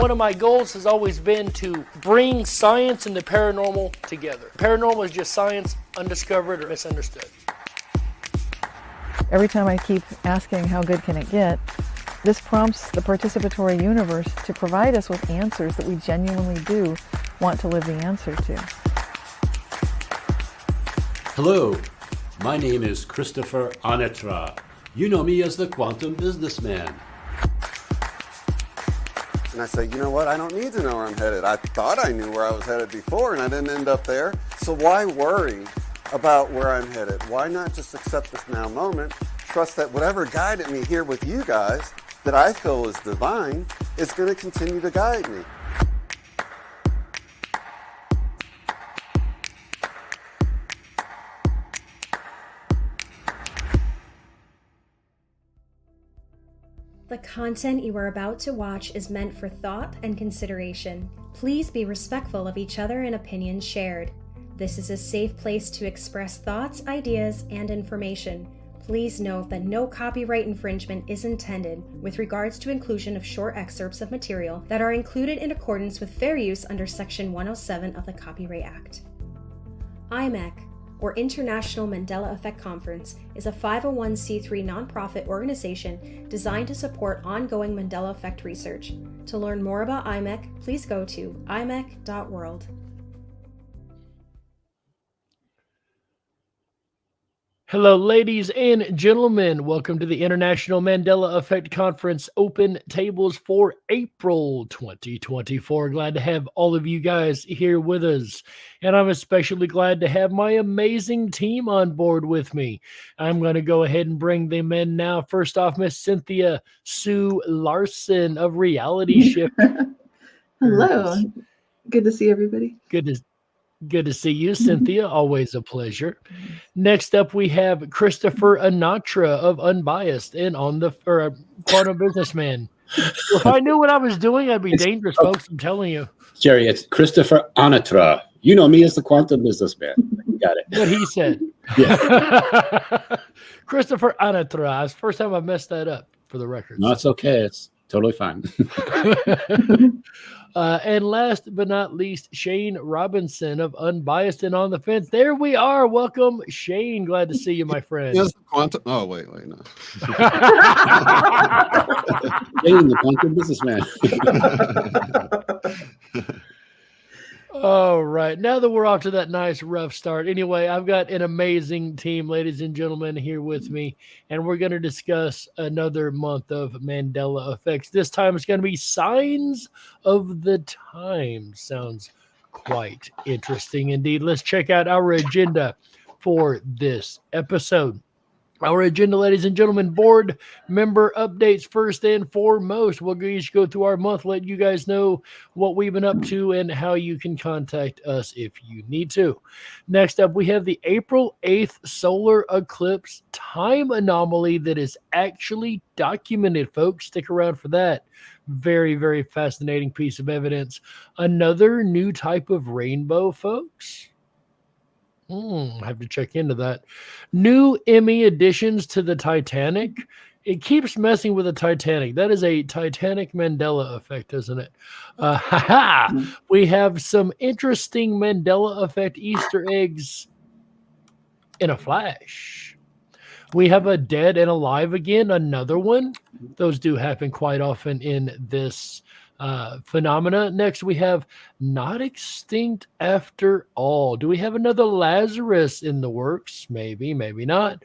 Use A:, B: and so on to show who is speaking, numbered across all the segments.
A: one of my goals has always been to bring science and the paranormal together. Paranormal is just science undiscovered or misunderstood.
B: Every time I keep asking how good can it get, this prompts the participatory universe to provide us with answers that we genuinely do want to live the answer to.
C: Hello, my name is Christopher Allatra. You know me as the quantum businessman.
D: And I say, you know what? I don't need to know where I'm headed. I thought I knew where I was headed before and I didn't end up there. So why worry about where I'm headed? Why not just accept this now moment, trust that whatever guided me here with you guys that I feel is divine is going to continue to guide me.
E: The content you are about to watch is meant for thought and consideration. Please be respectful of each other and opinions shared. This is a safe place to express thoughts, ideas, and information. Please note that no copyright infringement is intended with regards to inclusion of short excerpts of material that are included in accordance with fair use under Section 107 of the Copyright Act. IMEC, or International Mandela Effect Conference, is a 501c3 nonprofit organization designed to support ongoing Mandela Effect research. To learn more about IMEC, please go to imec.world.
A: Hello, ladies and gentlemen. Welcome to the International Mandela Effect Conference Open Tables for April 2024. Glad to have all of you guys here with us. And I'm especially glad to have my amazing team on board with me. I'm going to go ahead and bring them in now. First off, Miss Cynthia Sue Larson of Reality Shift.
F: Hello. Good to see everybody.
A: Good to see you, Cynthia. Always a pleasure. Next up, we have Christopher Allatra of Unbiased and on the Quantum Businessman. If I knew what I was doing, I'd be dangerous, folks. I'm telling you.
C: Jerry, it's Christopher Allatra. You know me as the quantum businessman. You got it.
A: What he said.
C: Yeah.
A: Christopher Allatra. It's the first time I've messed that up, for the record.
C: No, it's okay. It's totally fine.
A: And last but not least, Shane Robinson of Unbiased and on the Fence. There we are. Welcome, Shane. Glad to see you, my friend.
D: Yes, quantum. Oh, wait, no.
C: Shane, the quantum businessman.
A: All right. Now that we're off to that nice rough start. Anyway, I've got an amazing team, ladies and gentlemen, here with me. And we're going to discuss another month of Mandela Effects. This time it's going to be Signs of the Times. Sounds quite interesting indeed. Let's check out our agenda for this episode. Our agenda, ladies and gentlemen, board member updates first and foremost. We'll each go through our month, let you guys know what we've been up to and how you can contact us if you need to. Next up, we have the April 8th solar eclipse time anomaly that is actually documented, folks. Stick around for that. Very, very fascinating piece of evidence. Another new type of rainbow, folks. I have to check into that. New Emmy additions to the Titanic. It keeps messing with the Titanic. That is a Titanic Mandela effect, isn't it? We have some interesting Mandela effect Easter eggs in a flash. We have a dead and alive again, another one. Those do happen quite often in this phenomena. Next, we have not extinct after all. Do we have another Lazarus in the works? Maybe, maybe not.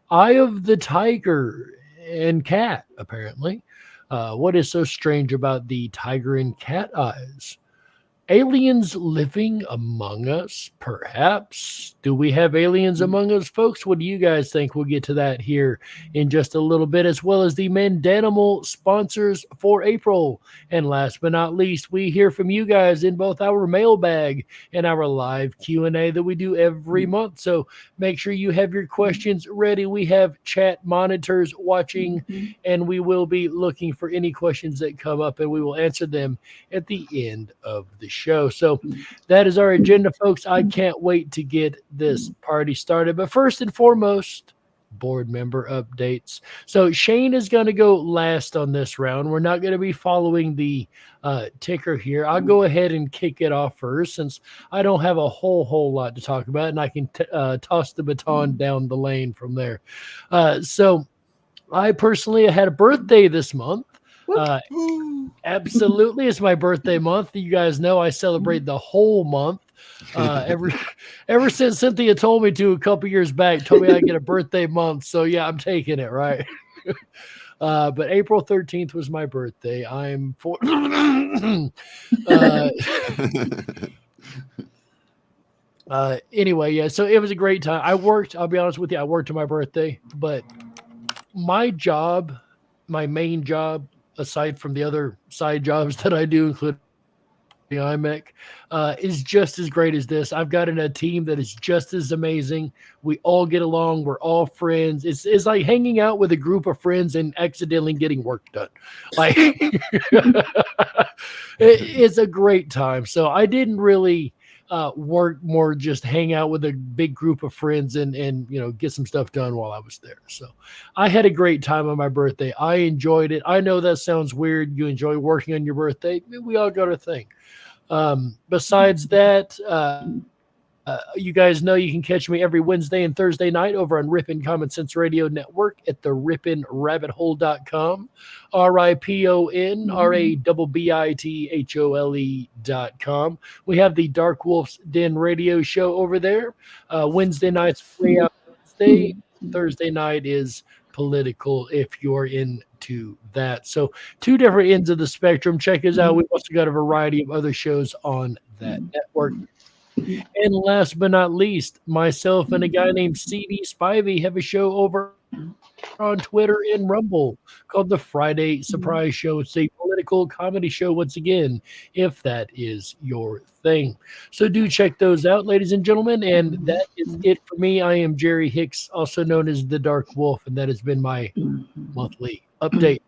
A: Eye of the tiger and cat, apparently. What is so strange about the tiger and cat eyes? Aliens living among us, perhaps. Do we have aliens among us, folks? What do you guys think? We'll get to that here in just a little bit, as well as the Mandanimal sponsors for April. And last but not least, we hear from you guys in both our mailbag and our live Q&A that we do every month. So make sure you have your questions ready. We have chat monitors watching, and we will be looking for any questions that come up, and we will answer them at the end of the show. So that is our agenda, folks. I can't wait to get this party started. But first and foremost, board member updates. So Shane is going to go last on this round. We're not going to be following the ticker here. I'll go ahead and kick it off first since I don't have a whole lot to talk about, and I can toss the baton down the lane from there. So I personally had a birthday this month. Absolutely, it's my birthday month. You guys know I celebrate the whole month. Ever since Cynthia told me to a couple years back, told me I get a birthday month. So yeah, I'm taking it, right? But April 13th was my birthday. I'm for anyway, yeah. So it was a great time. I'll be honest with you, I worked on my birthday, but my job, my main job, aside from the other side jobs that I do, including the IMEC, is just as great as this. I've got a team that is just as amazing. We all get along. We're all friends. It's like hanging out with a group of friends and accidentally getting work done. Like it's a great time. So I didn't really work, more just hang out with a big group of friends and get some stuff done while I was there. So I had a great time on my birthday. I enjoyed it. I know that sounds weird. You enjoy working on your birthday. We all got our thing. Besides that, you guys know you can catch me every Wednesday and Thursday night over on Rippin' Common Sense Radio Network at the rippinrabbithole.com, RIPONRABBITHOLE.com. We have the Dark Wolf's Den radio show over there. Wednesday night's Way Out Wednesday. Thursday night is political if you're into that. So 2 different ends of the spectrum. Check us out. We've also got a variety of other shows on that network. And last but not least, myself and a guy named CD Spivey have a show over on Twitter and Rumble called the Friday Surprise Show. It's a political comedy show, once again, if that is your thing. So do check those out, ladies and gentlemen. And that is it for me. I am Jerry Hicks, also known as the Dark Wolf, and that has been my monthly update.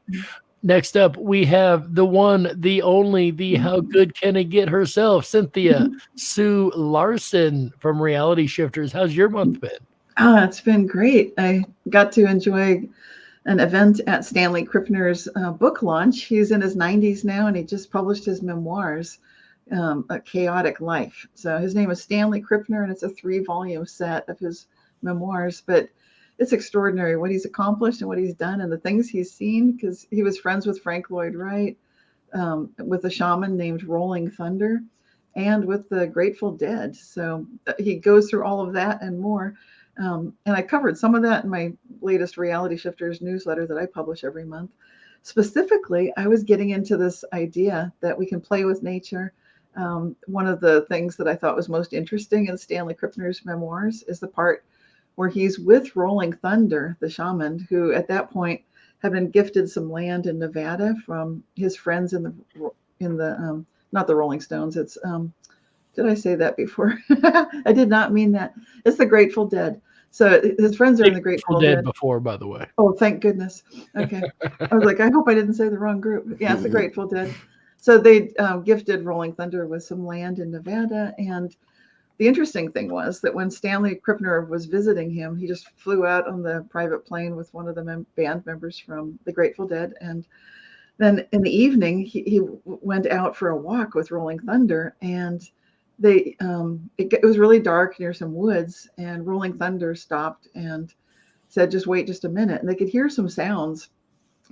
A: Next up, we have the one, the only, the how good can it get herself, Cynthia Sue Larson from Reality Shifters. How's your month been?
F: It's been great. I got to enjoy an event at Stanley Krippner's book launch. He's in his 90s now, and he just published his memoirs, A Chaotic Life. So his name is Stanley Krippner, and it's a 3-volume set of his memoirs. But it's extraordinary what he's accomplished and what he's done and the things he's seen, because he was friends with Frank Lloyd Wright, with a shaman named Rolling Thunder, and with the Grateful Dead. So he goes through all of that and more. And I covered some of that in my latest Reality Shifters newsletter that I publish every month. Specifically, I was getting into this idea that we can play with nature. One of the things that I thought was most interesting in Stanley Krippner's memoirs is the part where he's with Rolling Thunder, the shaman, who at that point had been gifted some land in Nevada from his friends in the not the Rolling Stones. It's did I say that before? I did not mean that. It's the Grateful Dead. So his friends are in the Grateful Dead
A: before, by the way.
F: Oh, thank goodness. Okay. I was like, I hope I didn't say the wrong group. Yeah, it's the Grateful Dead. So they gifted Rolling Thunder with some land in Nevada. And the interesting thing was that when Stanley Krippner was visiting him, he just flew out on the private plane with one of the band members from the Grateful Dead. And then in the evening, he went out for a walk with Rolling Thunder, and it was really dark near some woods, and Rolling Thunder stopped and said, just wait just a minute. And they could hear some sounds,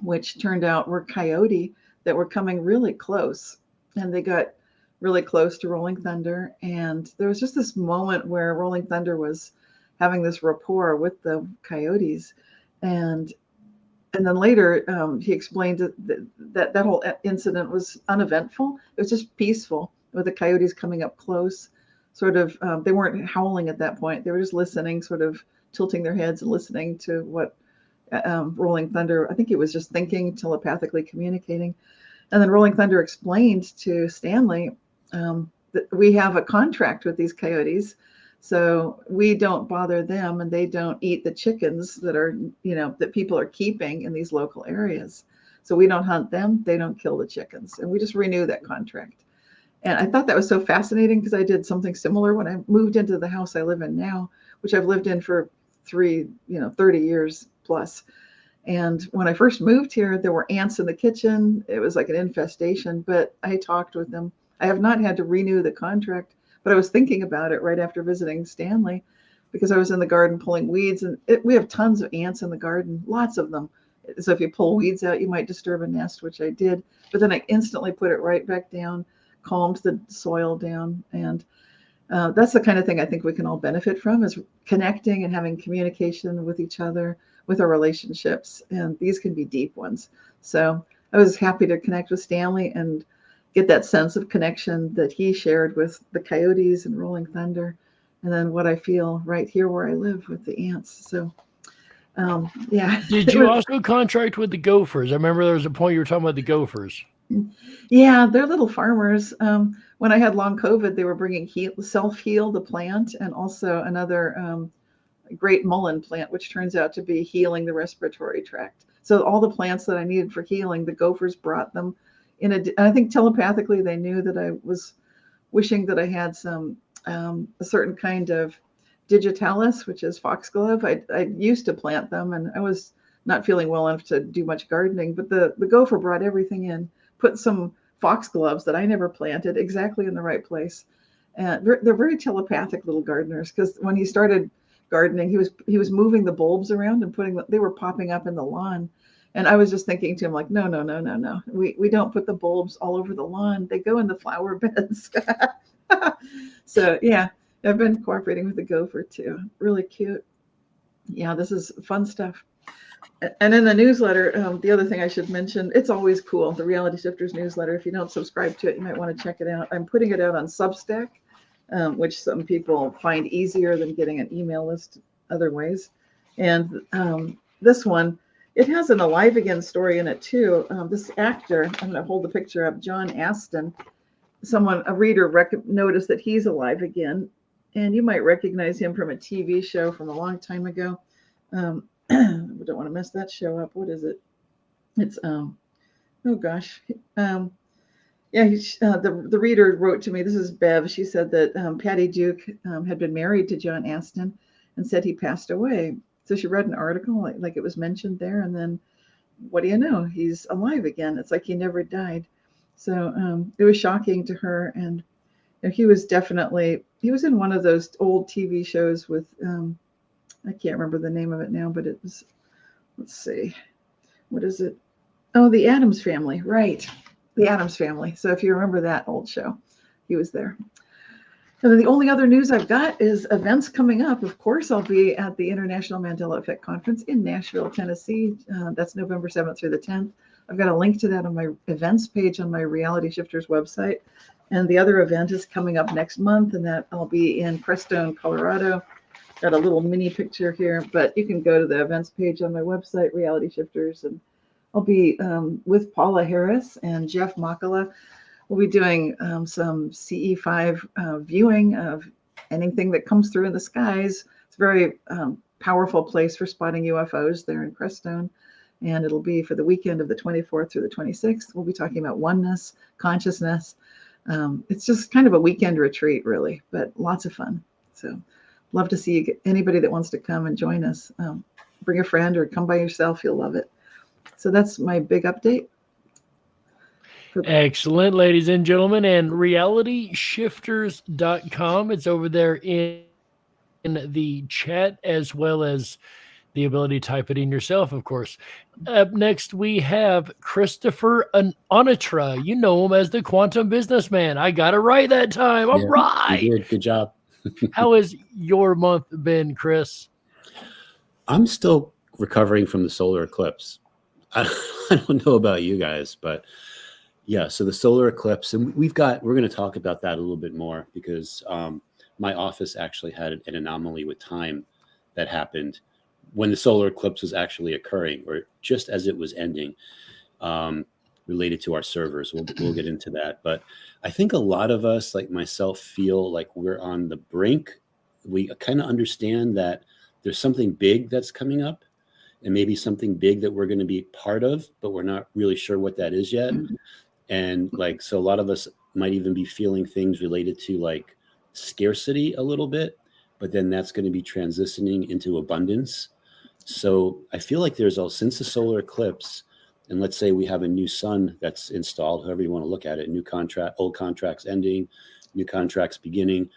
F: which turned out were coyote that were coming really close. And they got really close to Rolling Thunder. And there was just this moment where Rolling Thunder was having this rapport with the coyotes. And then later he explained that whole incident was uneventful. It was just peaceful, with the coyotes coming up close. Sort of, they weren't howling at that point. They were just listening, sort of tilting their heads and listening to what Rolling Thunder, I think he was just thinking, telepathically communicating. And then Rolling Thunder explained to Stanley that we have a contract with these coyotes, so we don't bother them, and they don't eat the chickens that are, that people are keeping in these local areas. So we don't hunt them, they don't kill the chickens, and we just renew that contract. And I thought that was so fascinating, because I did something similar when I moved into the house I live in now, which I've lived in for 30 years plus. And when I first moved here, there were ants in the kitchen. It was like an infestation, but I talked with them. I have not had to renew the contract, but I was thinking about it right after visiting Stanley, because I was in the garden pulling weeds, and we have tons of ants in the garden, lots of them. So if you pull weeds out, you might disturb a nest, which I did. But then I instantly put it right back down, calmed the soil down. And that's the kind of thing I think we can all benefit from, is connecting and having communication with each other, with our relationships. And these can be deep ones. So I was happy to connect with Stanley and get that sense of connection that he shared with the coyotes and rolling thunder. And then what I feel right here where I live with the ants. So yeah.
A: Did you also contract with the Gophers? I remember there was a point you were talking about the Gophers.
F: Yeah, they're little farmers. When I had long COVID, they were bringing self-heal, the plant, and also another great mullein plant, which turns out to be healing the respiratory tract. So all the plants that I needed for healing, the Gophers brought them. I think telepathically they knew that I was wishing that I had some a certain kind of digitalis, which is foxglove. I used to plant them, and I was not feeling well enough to do much gardening. But the Gopher brought everything in, put some foxgloves that I never planted exactly in the right place. And they're very telepathic little gardeners, because when he started gardening, he was moving the bulbs around and they were popping up in the lawn. And I was just thinking to him, like, no. We don't put the bulbs all over the lawn. They go in the flower beds. So yeah, I've been cooperating with the Gopher too. Really cute. Yeah, this is fun stuff. And in the newsletter, the other thing I should mention, it's always cool, the Reality Shifters newsletter. If you don't subscribe to it, you might want to check it out. I'm putting it out on Substack, which some people find easier than getting an email list other ways. And this one, it has an Alive Again story in it too. This actor, I'm going to hold the picture up, John Aston, a reader noticed that he's alive again. And you might recognize him from a TV show from a long time ago. I don't want to mess that show up. What is it? It's oh gosh. Yeah, the reader wrote to me. This is Bev. She said that Patty Duke had been married to John Aston and said he passed away. So she read an article like it was mentioned there, and then what do you know? He's alive again. It's like he never died. So it was shocking to her, and he was in one of those old TV shows with I can't remember the name of it now, but it was, let's see, what is it? Oh, The Addams Family, right? The Addams Family. So if you remember that old show, he was there. And then the only other news I've got is events coming up. Of course, I'll be at the International Mandela Effect Conference in Nashville, Tennessee. That's November 7th through the 10th. I've got a link to that on my events page on my Reality Shifters website. And the other event is coming up next month, and that I'll be in Crestone, Colorado. Got a little mini picture here, but you can go to the events page on my website, Reality Shifters, and I'll be with Paula Harris and Jeff Makala. We'll be doing some CE5 viewing of anything that comes through in the skies. It's a very powerful place for spotting UFOs there in Crestone, and it'll be for the weekend of the 24th through the 26th. We'll be talking about oneness, consciousness. It's just kind of a weekend retreat, really, but lots of fun. So love to see anybody that wants to come and join us. Bring a friend or come by yourself. You'll love it. So that's my big update.
A: Excellent, ladies and gentlemen, and realityshifters.com. It's over there in the chat, as well as the ability to type it in yourself, of course. Up next, we have Christopher Allatra. You know him as the Quantum Businessman. I got it right that time. All right.
C: You did. Good job.
A: How has your month been, Chris?
C: I'm still recovering from the solar eclipse. I don't know about you guys, but yeah, so the solar eclipse, and we're going to talk about that a little bit more, because my office actually had an anomaly with time that happened when the solar eclipse was actually occurring, or just as it was ending, related to our servers. We'll get into that. But I think a lot of us, like myself, feel like we're on the brink. We kind of understand that there's something big that's coming up, and maybe something big that we're going to be part of, but we're not really sure what that is yet. And so a lot of us might even be feeling things related to like scarcity a little bit, but then that's going to be transitioning into abundance. So I feel like since the solar eclipse, and let's say we have a new sun that's installed, however you want to look at it, old contracts ending, new contracts beginning.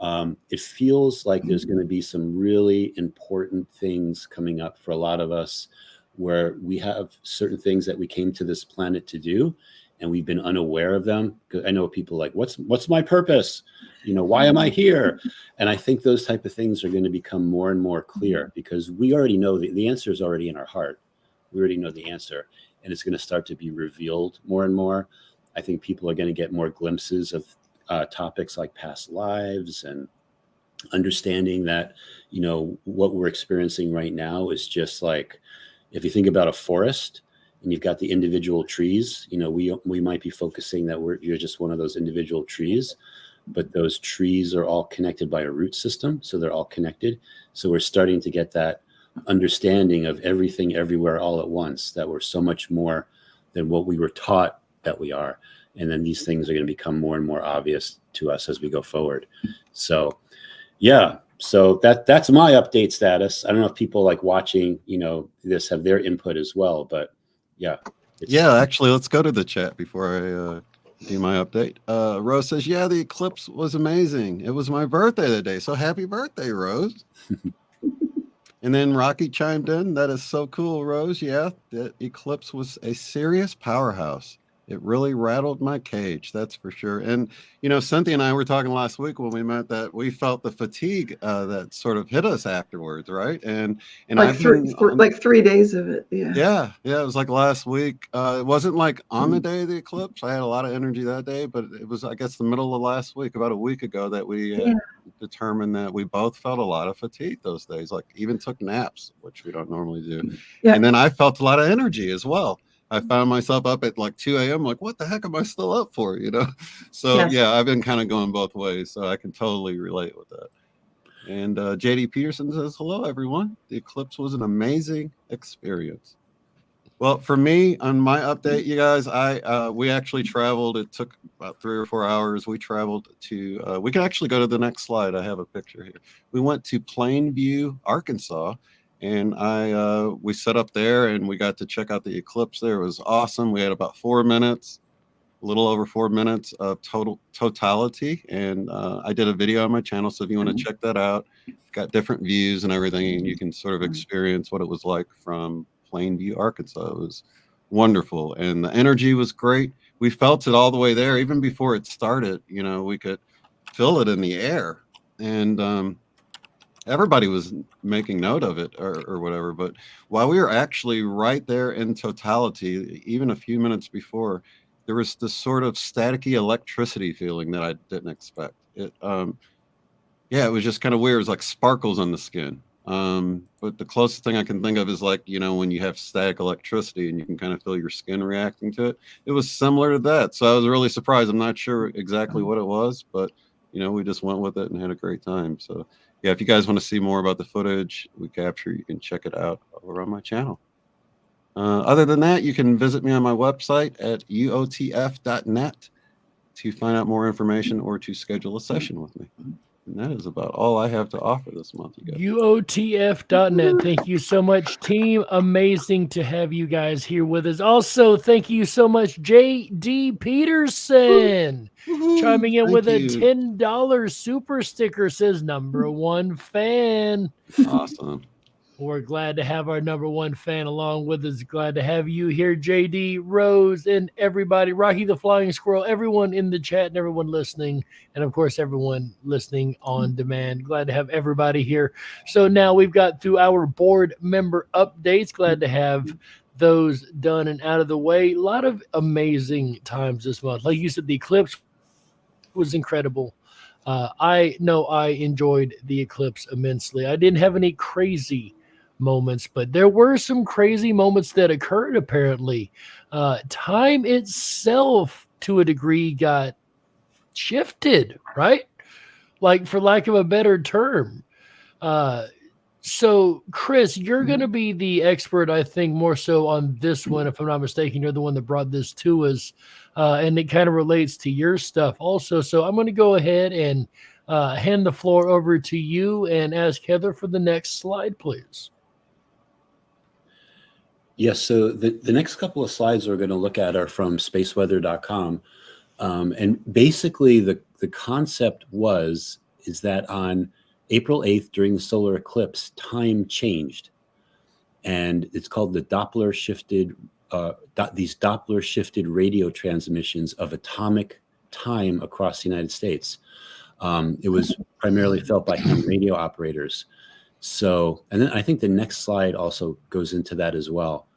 C: It feels like there's going to be some really important things coming up for a lot of us, where we have certain things that we came to this planet to do, and we've been unaware of them. I know people like, what's my purpose? Why am I here? And I think those type of things are going to become more and more clear, because we already know the answer is already in our heart. We already know the answer, and it's going to start to be revealed more and more. I think people are going to get more glimpses of topics like past lives, and understanding that, what we're experiencing right now is just like, if you think about a forest and you've got the individual trees, we might be focusing that you're just one of those individual trees, but those trees are all connected by a root system. So they're all connected. So we're starting to get that understanding of everything everywhere all at once, that we're so much more than what we were taught that we are. And then these things are going to become more and more obvious to us as we go forward. So yeah, so that's my update status. I don't know if people like watching, this have their input as well, but yeah.
G: Yeah, actually, let's go to the chat before I do my update. Rose says, yeah, the eclipse was amazing. It was my birthday today. So happy birthday, Rose. And then Rocky chimed in. That is so cool, Rose. Yeah, the eclipse was a serious powerhouse. It really rattled my cage, that's for sure. And, Cynthia and I were talking last week when we met that we felt the fatigue that sort of hit us afterwards, right? And
F: like like 3 days of it.
G: Yeah. It was like last week. It wasn't like on the day of the eclipse. I had a lot of energy that day, but it was, I guess, the middle of last week, about a week ago, that we determined that we both felt a lot of fatigue those days, like even took naps, which we don't normally do. Yeah. And then I felt a lot of energy as well. I found myself up at like 2 a.m. like, what the heck am I still up for? So yeah, I've been kind of going both ways, so I can totally relate with that. And JD Peterson says, hello, everyone. The eclipse was an amazing experience. Well, for me, on my update, you guys, we actually traveled. It took about 3 or 4 hours. We traveled to, we can actually go to the next slide. I have a picture here. We went to Plainview, Arkansas. And we set up there, and we got to check out the eclipse there. It was awesome. We had about 4 minutes, a little over 4 minutes of totality. And I did a video on my channel, so if you want to check that out, got different views and everything, and you can sort of experience what it was like from Plainview, Arkansas. It was wonderful, and the energy was great. We felt it all the way there, even before it started. We could feel it in the air, and everybody was making note of it or whatever. But while we were actually right there in totality, even a few minutes before, there was this sort of staticky electricity feeling that I didn't expect. It was just kind of weird. It was like sparkles on the skin. But the closest thing I can think of is like, when you have static electricity and you can kind of feel your skin reacting to it. It was similar to that. So I was really surprised. I'm not sure exactly what it was, but we just went with it and had a great time. So yeah, if you guys want to see more about the footage we capture, you can check it out over on my channel. Other than that, you can visit me on my website at uotf.net to find out more information or to schedule a session with me. And that is about all I have to offer this month, you guys.
A: UOTF.net. Thank you so much, team. Amazing to have you guys here with us. Also, thank you so much, J.D. Peterson, chiming in with a $10 super sticker. Says #1 fan.
G: Awesome.
A: We're glad to have our #1 fan along with us. Glad to have you here, JD, Rose, and everybody. Rocky the Flying Squirrel, everyone in the chat and everyone listening. And, of course, everyone listening on demand. Glad to have everybody here. So now we've got through our board member updates. Glad to have those done and out of the way. A lot of amazing times this month. Like you said, the eclipse was incredible. I know I enjoyed the eclipse immensely. I didn't have any crazy moments, but there were some crazy moments that occurred apparently. Time itself to a degree got shifted, right? Like, for lack of a better term. So Chris, you're going to be the expert, I think, more so on this one. If I'm not mistaken, you're the one that brought this to us. And it kind of relates to your stuff also. So I'm going to go ahead and hand the floor over to you and ask Heather for the next slide, please.
C: Yes, so the next couple of slides we're going to look at are from spaceweather.com. And basically the concept is that on April 8th during the solar eclipse, time changed. And it's called the Doppler shifted, these Doppler shifted radio transmissions of atomic time across the United States. It was primarily felt by ham radio operators. So, and then I think the next slide also goes into that as well.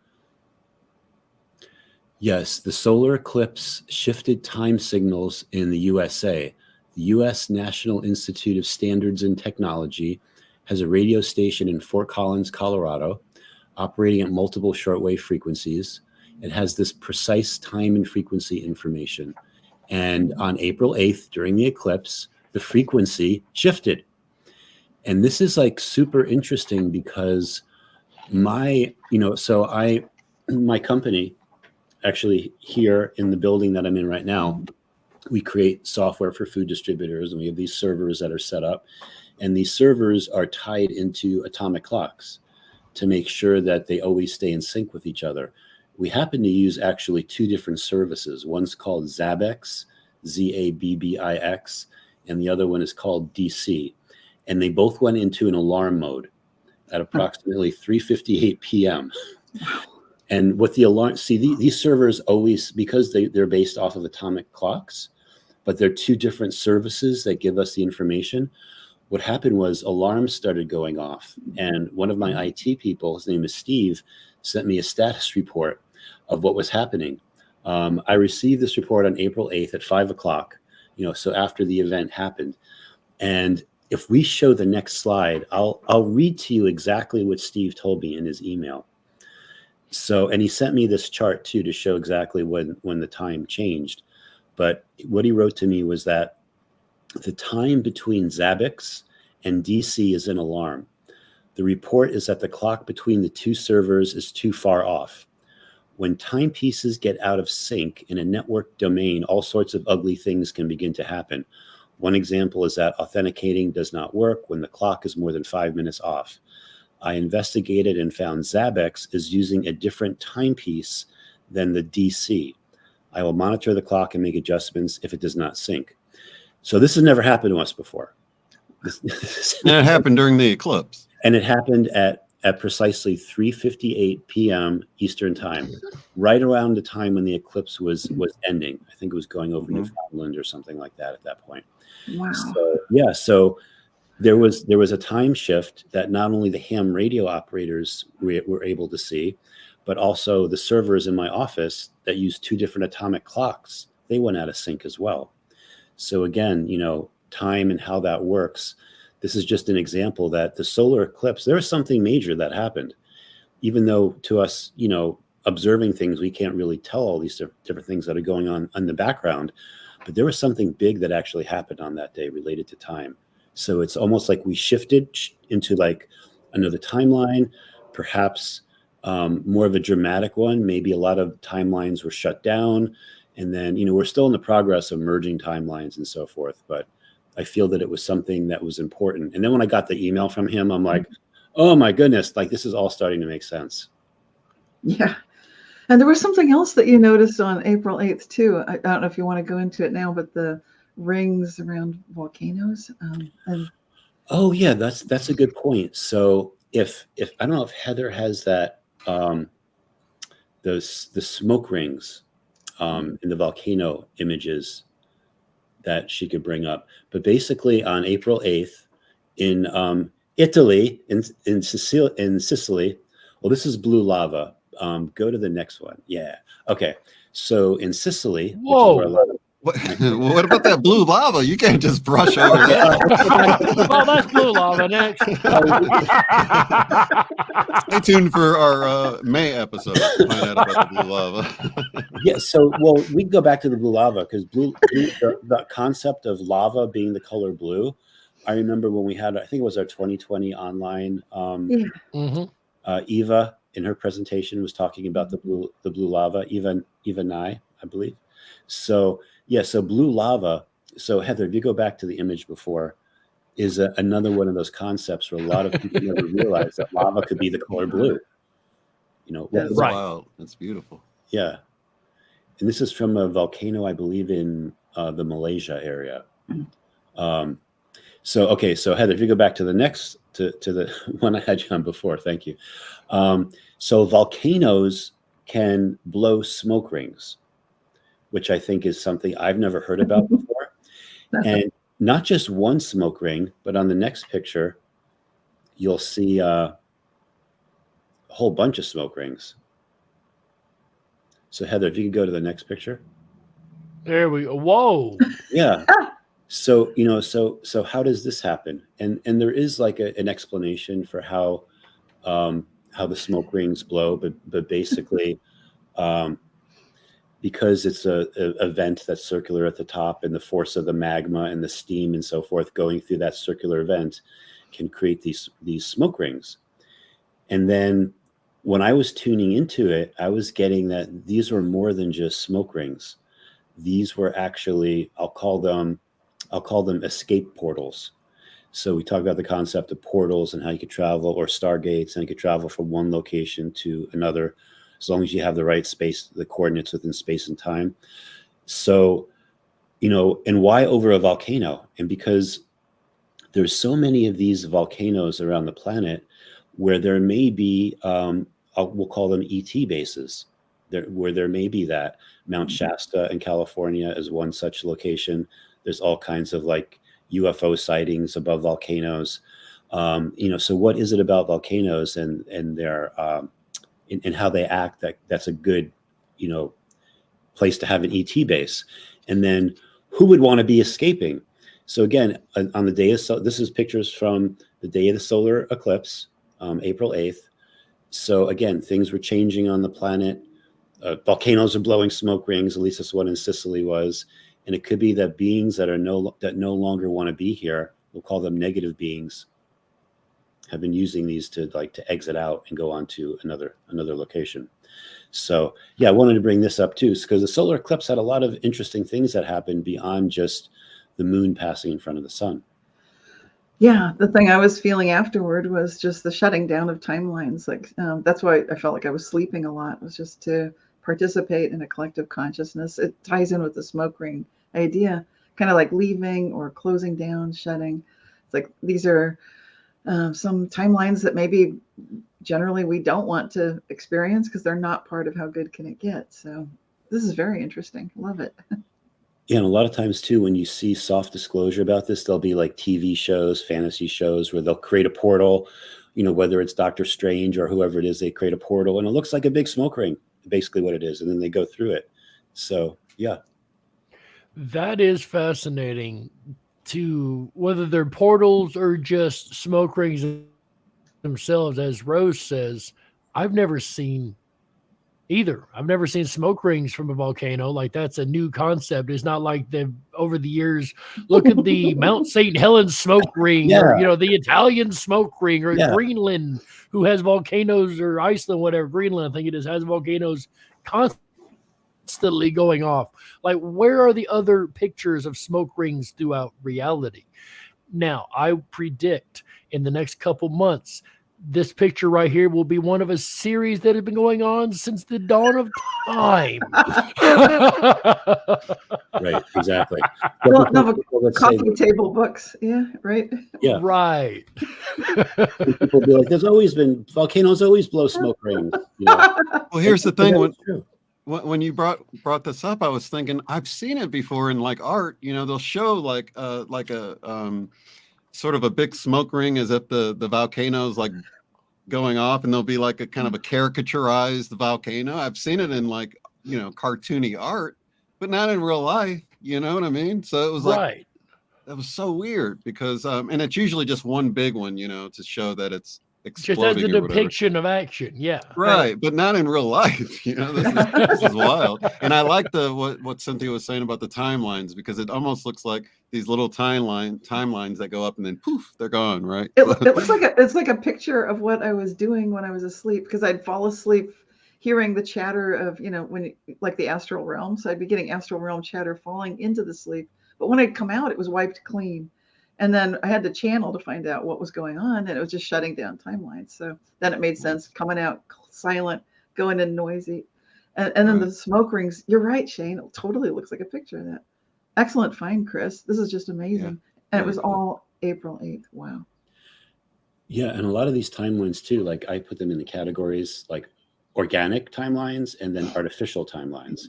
C: Yes, the solar eclipse shifted time signals in the USA. The U.S. National Institute of Standards and Technology has a radio station in Fort Collins, Colorado, operating at multiple shortwave frequencies. It has this precise time and frequency information. And on April 8th, during the eclipse, the frequency shifted. And this is like super interesting because my company, actually here in the building that I'm in right now, we create software for food distributors, and we have these servers that are set up, and these servers are tied into atomic clocks to make sure that they always stay in sync with each other. We happen to use actually two different services. One's called Zabbix, Zabbix, and the other one is called DC. And they both went into an alarm mode at approximately 3:58 p.m. And what the alarm, these servers always, because they're based off of atomic clocks, but they're two different services that give us the information. What happened was alarms started going off. And one of my IT people, his name is Steve, sent me a status report of what was happening. I received this report on April 8th at 5 o'clock, so after the event happened. And if we show the next slide, I'll read to you exactly what Steve told me in his email. So, and he sent me this chart too to show exactly when the time changed. But what he wrote to me was that the time between Zabbix and DC is an alarm. The report is that the clock between the two servers is too far off. When timepieces get out of sync in a network domain, all sorts of ugly things can begin to happen. One example is that authenticating does not work when the clock is more than 5 minutes off. I investigated and found Zabbix is using a different timepiece than the DC. I will monitor the clock and make adjustments if it does not sync. So this has never happened to us before.
G: And it happened during the eclipse.
C: And it happened at precisely 3:58 p.m. Eastern time, right around the time when the eclipse was ending. I think it was going over Newfoundland or something like that at that point.
F: Wow.
C: So, yeah, so there was a time shift that not only the ham radio operators were able to see, but also the servers in my office that use two different atomic clocks, they went out of sync as well. So again, time and how that works. This is just an example that the solar eclipse, there was something major that happened, even though to us, observing things, we can't really tell all these different things that are going on in the background, but there was something big that actually happened on that day related to time. So it's almost like we shifted into like another timeline, perhaps more of a dramatic one. Maybe a lot of timelines were shut down. And then, we're still in the progress of merging timelines and so forth. But I feel that it was something that was important. And then when I got the email from him, I'm like, oh my goodness, like this is all starting to make sense.
F: Yeah. And there was something else that you noticed on April 8th too. I don't know if you want to go into it now, but the rings around volcanoes.
C: Oh yeah, that's a good point. So if I don't know if Heather has that, the smoke rings in the volcano images that she could bring up. But basically on April 8th in Italy, in Sicily, well, this is blue lava. Go to the next one. Yeah. Okay. So in Sicily,
A: Whoa.
C: which is where a lot of
G: What about that blue lava? You can't just brush over that.
A: Oh, that's blue lava next.
G: Stay tuned for our May episode to find out about the blue lava.
C: Yeah, so we can go back to the blue lava because the concept of lava being the color blue. I remember when we had, I think it was our 2020 online. Eva in her presentation was talking about the blue lava. Eva Nye, I believe. So yeah, so blue lava. so Heather, if you go back to the image before, is another one of those concepts where a lot of people never realize that lava could be the color blue. You know,
G: That's
A: Right.
G: wild. That's beautiful.
C: yeah. And this is from a volcano, I believe, in the Malaysia area. So Heather, if you go back to the next to the one I had you on before, thank you. So volcanoes can blow smoke rings, which I think is something I've never heard about before. And not just one smoke ring, but on the next picture, you'll see a whole bunch of smoke rings. So Heather, if you could go to the next picture.
A: There we go. Whoa.
C: Yeah. So, you know, so how does this happen? And there is like an explanation for how the smoke rings blow, but basically, because it's a vent that's circular at the top, and the force of the magma and the steam and so forth going through that circular vent can create these smoke rings. And then when I was tuning into it, I was getting that these were more than just smoke rings. These were actually, I'll call them escape portals. So we talk about the concept of portals and how you could travel, or stargates, and you could travel from one location to another, as long as you have the right space, the coordinates within space and time. So, you know, and why over a volcano? And because there's so many of these volcanoes around the planet where there may be, we'll call them ET bases, where there may be that. Mount Shasta in California is one such location. There's all kinds of like UFO sightings above volcanoes. You know, so what is it about volcanoes and their and how they act that's a good, you know, place to have an ET base? And then who would want to be escaping? So again, on the day of, this is pictures from the day of the solar eclipse, April 8th. So again, things were changing on the planet. Volcanoes are blowing smoke rings. At least that's what in Sicily was. And it could be that beings that no longer want to be here, we'll call them negative beings, have been using these to exit out and go on to another location. So yeah, I wanted to bring this up too, because the solar eclipse had a lot of interesting things that happened beyond just the moon passing in front of the sun.
F: Yeah, the thing I was feeling afterward was just the shutting down of timelines. Like that's why I felt like I was sleeping a lot. It was just to participate in a collective consciousness. It ties in with the smoke ring idea, kind of like leaving or closing down, shutting. It's like these are some timelines that maybe generally we don't want to experience because they're not part of how good can it get. So this is very interesting. Love it.
C: Yeah, and a lot of times too, when you see soft disclosure about this, there'll be like TV shows, fantasy shows where they'll create a portal, you know, whether it's Doctor Strange or whoever it is, they create a portal and it looks like a big smoke ring, basically what it is. And then they go through it. So, yeah.
A: That is fascinating, to whether they're portals or just smoke rings themselves. As Rose says, I've never seen either. I've never seen smoke rings from a volcano. Like, that's a new concept. It's not like they've over the years, look at the Mount St. Helens smoke ring, or, you know, the Italian smoke ring, or Greenland, who has volcanoes, or Iceland, whatever, Greenland, I think it is, has volcanoes constantly going off. Like, where are the other pictures of smoke rings throughout reality? Now, I predict in the next couple months, this picture right here will be one of a series that has been going on since the dawn of time.
C: Right, exactly.
F: Well, no, coffee table books. Yeah, right.
C: Yeah,
A: right.
C: People be like, "There's always been volcanoes, always blow smoke rings." You know?
G: Well, here's the thing: when you brought this up, I was thinking I've seen it before in like art. You know, they'll show like a sort of a big smoke ring as if the volcano's like going off, and there'll be like a kind of a caricaturized volcano. I've seen it in like, you know, cartoony art, but not in real life. You know what I mean? So it was like, that was so weird because, and it's usually just one big one, you know, to show that it's exploding.
A: Just as a depiction of action. Yeah.
G: Right. But not in real life. You know, this is wild. And I like what Cynthia was saying about the timelines, because it almost looks like these little timelines that go up and then poof, they're gone. Right.
F: It looks like it's like a picture of what I was doing when I was asleep, because I'd fall asleep hearing the chatter of, you know, like the astral realm. So I'd be getting astral realm chatter falling into the sleep, But when I'd come out, it was wiped clean. And then I had to channel to find out what was going on, and it was just shutting down timelines. So then it made sense, coming out silent, going in noisy. And then the smoke rings, you're right, Shane, it totally looks like a picture of that. Excellent find, Chris. This is just amazing. And it was all April 8th. Wow.
C: Yeah, and a lot of these timelines too, like I put them in the categories like organic timelines and then artificial timelines.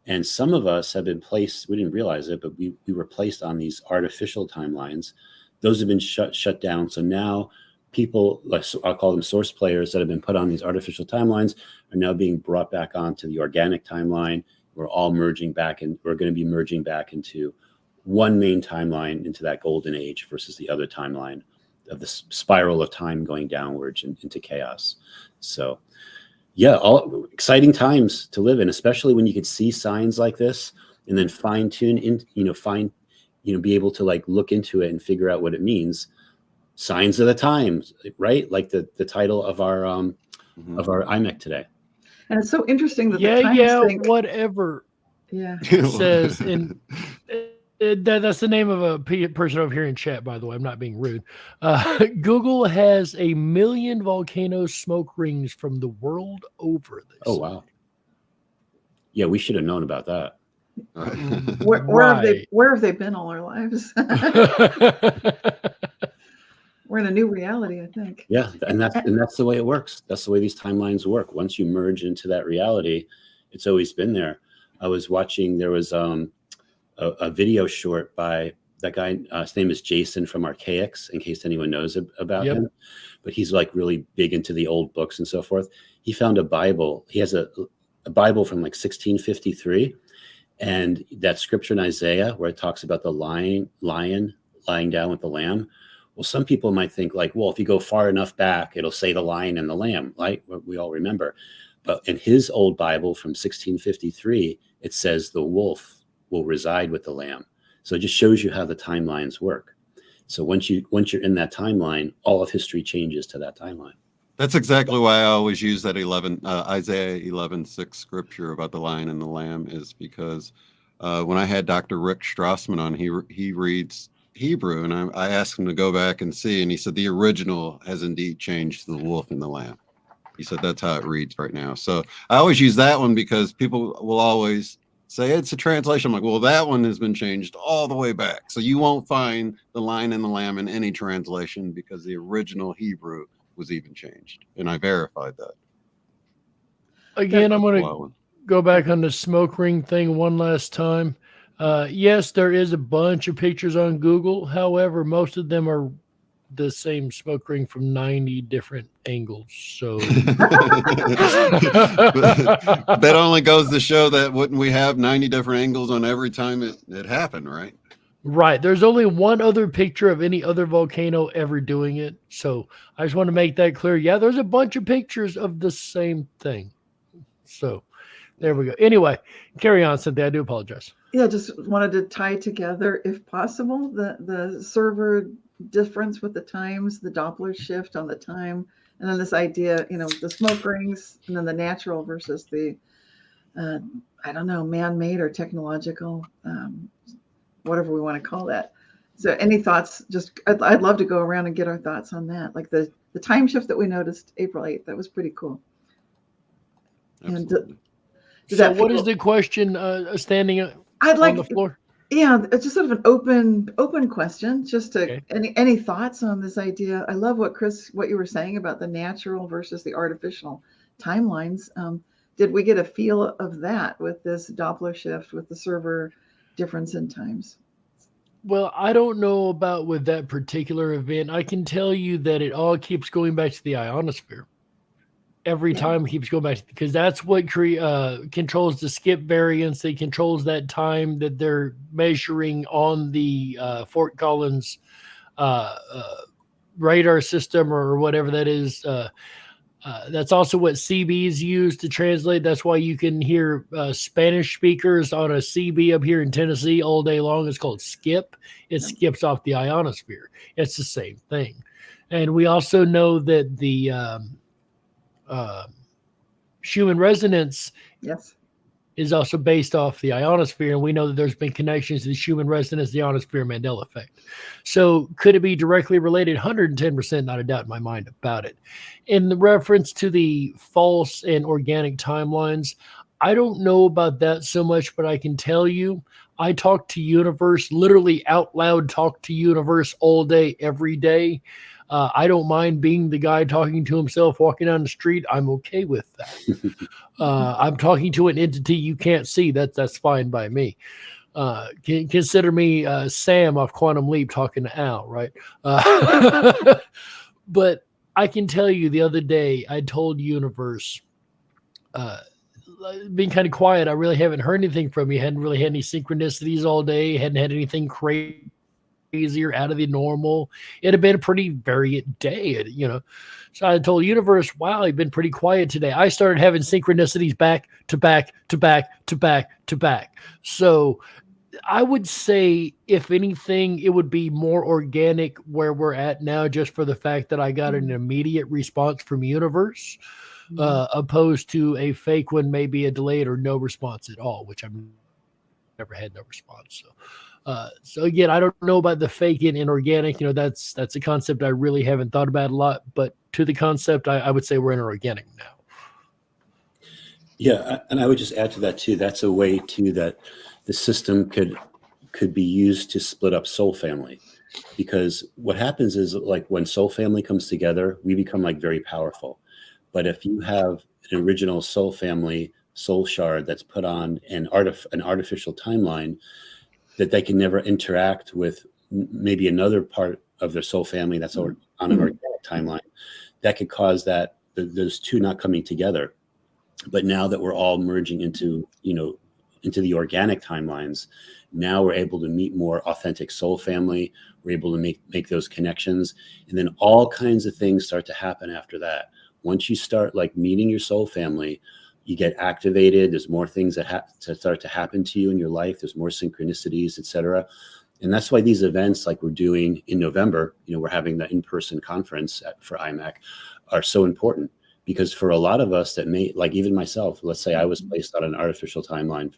C: And some of us have been placed, we didn't realize it, but we were placed on these artificial timelines. Those have been shut down. So now people, like I'll call them source players that have been put on these artificial timelines are now being brought back onto the organic timeline. We're all merging back, and we're going to be merging back into one main timeline, into that golden age versus the other timeline of the spiral of time going downwards into chaos. So yeah, all exciting times to live in, especially when you could see signs like this and then fine tune in, be able to like look into it and figure out what it means. Signs of the times, right? Like the title of our IMEC today.
F: And it's so interesting that the times think,
A: whatever.
F: Yeah,
A: says in. That's the name of a person over here in chat, by the way. I'm not being rude. Google has 1 million volcano smoke rings from the world over.
C: Oh, wow. Yeah, we should have known about that.
F: Where have they been all our lives? We're in a new reality, I think.
C: Yeah, and that's the way it works. That's the way these timelines work. Once you merge into that reality, it's always been there. I was watching, there was a video short by that guy. His name is Jason from Archaics, in case anyone knows about him. But he's like really big into the old books and so forth. He found a Bible. He has a Bible from like 1653. And that scripture in Isaiah where it talks about the lion lying down with the lamb. Well, some people might think like, well, if you go far enough back, it'll say the lion and the lamb, right? We all remember. But in his old Bible from 1653, it says the wolf will reside with the lamb. So it just shows you how the timelines work. So once you're in that timeline, all of history changes to that timeline.
G: That's exactly why I always use that Isaiah 11:6 scripture about the lion and the lamb, is because when I had Dr. Rick Strassman on, he reads Hebrew, and I asked him to go back and see, and he said the original has indeed changed to the wolf and the lamb. He said that's how it reads right now. So I always use that one because people will always say it's a translation. I'm like, well, that one has been changed all the way back. So you won't find the lion and the lamb in any translation because the original Hebrew was even changed. And I verified that.
A: Again, I'm going to go back on the smoke ring thing one last time. Yes, there is a bunch of pictures on Google. However, most of them are the same smoke ring from 90 different angles. So
G: that only goes to show that wouldn't we have 90 different angles on every time it happened, right?
A: Right. There's only one other picture of any other volcano ever doing it. So I just want to make that clear. Yeah, there's a bunch of pictures of the same thing. So there we go. Anyway, carry on, Cynthia. I do apologize.
F: Yeah, just wanted to tie together, if possible, the server difference with the times, the Doppler shift on the time, and then this idea, the smoke rings, and then the natural versus the, man-made or technological, whatever we want to call that. So any thoughts? I'd love to go around and get our thoughts on that. Like the time shift that we noticed April 8th, that was pretty cool.
G: Absolutely.
F: And
A: so what is the question standing on the floor?
F: Yeah, it's just sort of an open question, just to any thoughts on this idea. I love what you were saying about the natural versus the artificial timelines. Did we get a feel of that with this Doppler shift, with the server difference in times?
A: Well, I don't know about with that particular event. I can tell you that it all keeps going back to the ionosphere. Every time it keeps going back, because that's what controls the skip variance. It controls that time that they're measuring on the Fort Collins radar system or whatever that is. That's also what CBs use to translate. That's why you can hear Spanish speakers on a CB up here in Tennessee all day long. It's called skip. It skips off the ionosphere. It's the same thing. And we also know that the Schumann resonance is also based off the ionosphere, and we know that there's been connections to the human resonance, the ionosphere, Mandela effect. So could it be directly related? 110%, not a doubt in my mind about it. In the reference to the false and organic timelines, I don't know about that so much, but I can tell you, I talk to universe, literally out loud talk to universe all day, every day. I don't mind being the guy talking to himself, walking down the street. I'm okay with that. I'm talking to an entity you can't see. That's fine by me. Consider me Sam off Quantum Leap talking to Al, right? But I can tell you, the other day I told universe, being kind of quiet, I really haven't heard anything from you. Hadn't really had any synchronicities all day. Hadn't had anything crazier out of the normal. It had been a pretty varied day, So I told universe, wow, you've been pretty quiet today. I started having synchronicities back to back to back to back to back. So I would say, if anything, it would be more organic where we're at now, just for the fact that I got an immediate response from universe. Opposed to a fake one, maybe a delayed or no response at all, which I've never had no response. So again, I don't know about the fake and organic. That's a concept I really haven't thought about a lot. But to the concept, I would say we're in organic now.
C: Yeah, and I would just add to that too. That's a way too that the system could be used to split up soul family, because what happens is, like, when soul family comes together, we become like very powerful. But if you have an original soul family, soul shard that's put on an artificial timeline that they can never interact with maybe another part of their soul family that's on an organic timeline, that could cause that those two not coming together. But now that we're all merging into the organic timelines, now we're able to meet more authentic soul family. We're able to make those connections, and then all kinds of things start to happen after that. Once you start like meeting your soul family, you get activated. There's more things that start to happen to you in your life. There's more synchronicities, etc. And that's why these events, like we're doing in November, we're having the in-person conference for IMEC, are so important. Because for a lot of us that may, like even myself, let's say I was placed on an artificial timeline,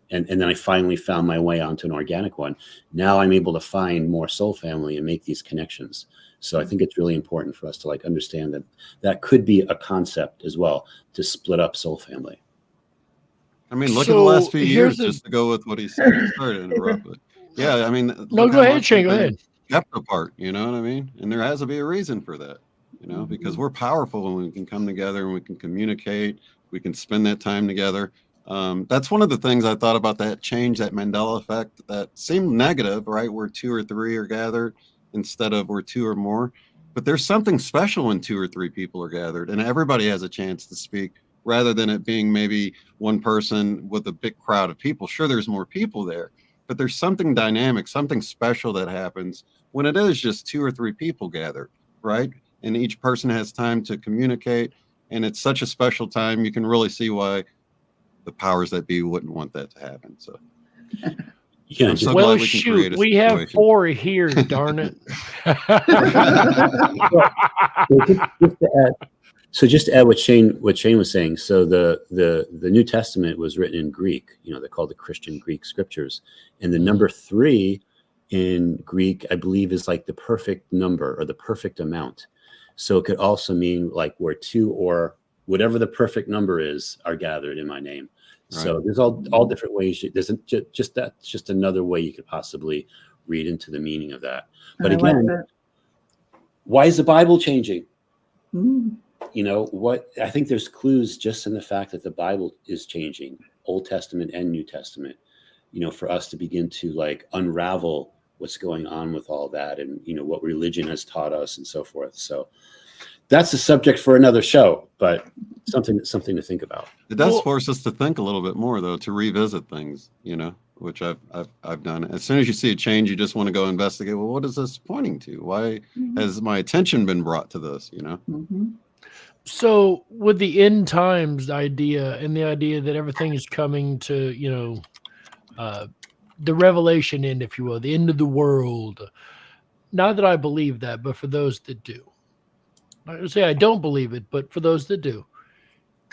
C: and then I finally found my way onto an organic one. Now I'm able to find more soul family and make these connections. So I think it's really important for us to like understand that could be a concept as well, to split up soul family.
G: I mean, look at the last few years, just to go with what he said. Sorry to interrupt, but yeah, I mean,
A: no, go ahead, Shane, go ahead.
G: Kept apart, you know what I mean? And there has to be a reason for that, because we're powerful when we can come together and we can communicate, we can spend that time together. That's one of the things I thought about that change, that Mandela effect, that seemed negative, right? Where 2 or 3 are gathered instead of where 2 or more. But there's something special when 2 or 3 people are gathered and everybody has a chance to speak, rather than it being maybe one person with a big crowd of people. Sure, there's more people there, but there's something dynamic, something special that happens when it is just 2 or 3 people gathered, right? And each person has time to communicate. And it's such a special time. You can really see why the powers that be wouldn't want that to happen. So
C: yeah,
G: I'm so
A: well,
G: glad we can
A: shoot,
G: create a
A: we have
G: situation.
A: 4 here, darn it.
C: Just to add what Shane was saying. So the New Testament was written in Greek. They're called the Christian Greek scriptures, and the number 3 in Greek, I believe, is like the perfect number or the perfect amount. So it could also mean like where 2 or whatever the perfect number is are gathered in my name. Right. So there's all different ways. There's just another way you could possibly read into the meaning of that. But again, why is the Bible changing? What I think there's clues just in the fact that the Bible is changing, Old Testament and New Testament, for us to begin to like unravel what's going on with all that, and what religion has taught us and so forth. So that's a subject for another show, but something to think about.
G: It does force us to think a little bit more, though, to revisit things, which I've done. As soon as you see a change, you just want to go investigate. Well, what is this pointing to? Why has my attention been brought to this?
A: So with the end times idea, and the idea that everything is coming to, the revelation end, if you will, the end of the world. Not that I believe that, but for those that do. I would say I don't believe it, but for those that do,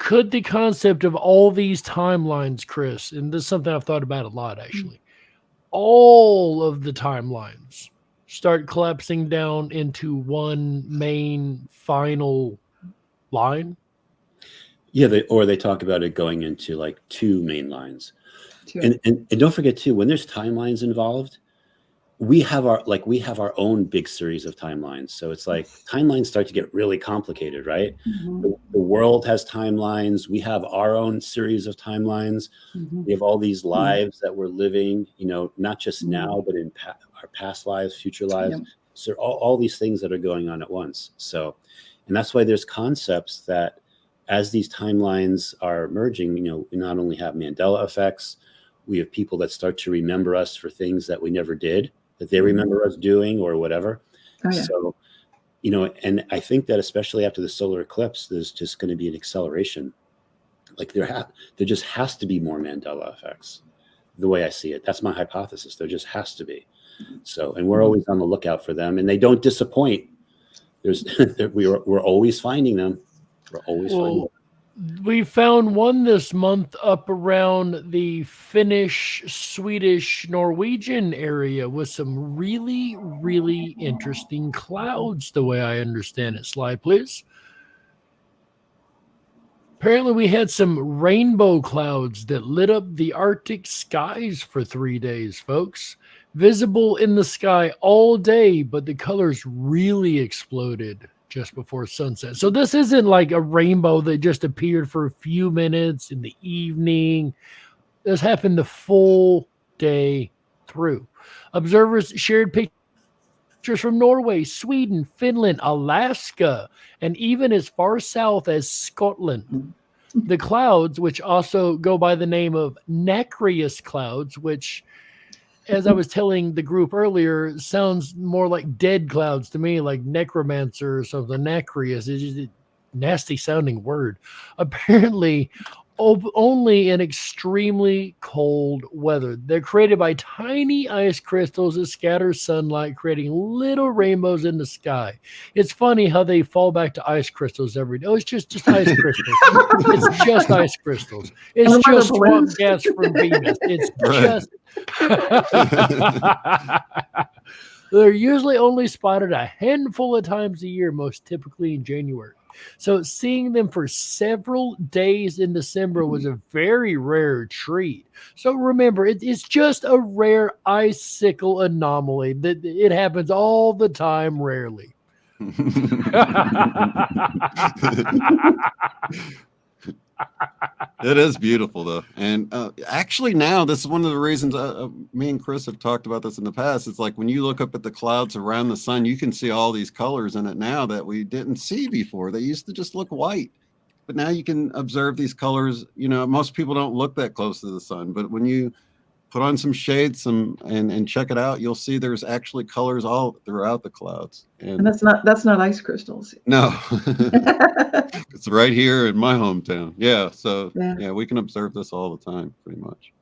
A: could the concept of all these timelines, Chris, and this is something I've thought about a lot actually, all of the timelines start collapsing down into one main final line?
C: Yeah, they talk about it going into like two main lines.
F: Too.
C: And don't forget too, when there's timelines involved, we have our own big series of timelines. So it's like timelines start to get really complicated, right?
F: Mhm.
C: The world has timelines. We have our own series of timelines.
F: Mhm.
C: We have all these lives that we're living, not just
F: Mhm.
C: now, but in our past lives, future lives.
F: Yep.
C: So all these things that are going on at once. So, and that's why there's concepts that as these timelines are merging, we not only have Mandela effects, we have people that start to remember us for things that we never did, that they remember us doing or whatever.
F: Oh, yeah.
C: So, and I think that especially after the solar eclipse, there's just going to be an acceleration. Like there just has to be more Mandela effects, the way I see it. That's my hypothesis. There just has to be. So, and we're always on the lookout for them, and they don't disappoint. We're always finding them. We're always finding them.
A: We found one this month up around the Finnish, Swedish, Norwegian area with some really, really interesting clouds, the way I understand it. Slide, please. Apparently, we had some rainbow clouds that lit up the Arctic skies for 3 days, folks. Visible in the sky all day, but the colors really exploded just before sunset. So this isn't like a rainbow that just appeared for a few minutes in the evening. This happened the full day through. Observers shared pictures from Norway, Sweden, Finland, Alaska, and even as far south as Scotland. The clouds, which also go by the name of Nacreous clouds, which, as I was telling the group earlier, sounds more like dead clouds to me, like necromancer or something. Nacreous is just a nasty sounding word. Apparently, only in extremely cold weather. They're created by tiny ice crystals that scatter sunlight, creating little rainbows in the sky. It's funny how they fall back to ice crystals every day. Oh, it's just ice crystals. It's just ice crystals. It's
F: And
A: just
F: weather
A: swamp
F: balloons.
A: gas from Venus. It's
G: Right.
A: just. They're usually only spotted a handful of times a year, most typically in January. So seeing them for several days in December was a very rare treat. So remember, it's just a rare icicle anomaly. That it happens all the time, rarely.
G: It is beautiful though, and actually now this is one of the reasons me and Chris have talked about this in the past. It's like when you look up at the clouds around the sun, you can see all these colors in it now that we didn't see before. They used to just look white, but now you can observe these colors. Most people don't look that close to the sun, but when you put on some shades and check it out, you'll see there's actually colors all throughout the clouds.
F: And that's not ice crystals.
G: No. It's right here in my hometown. Yeah. So
F: Yeah.
G: we can observe this all the time, pretty much.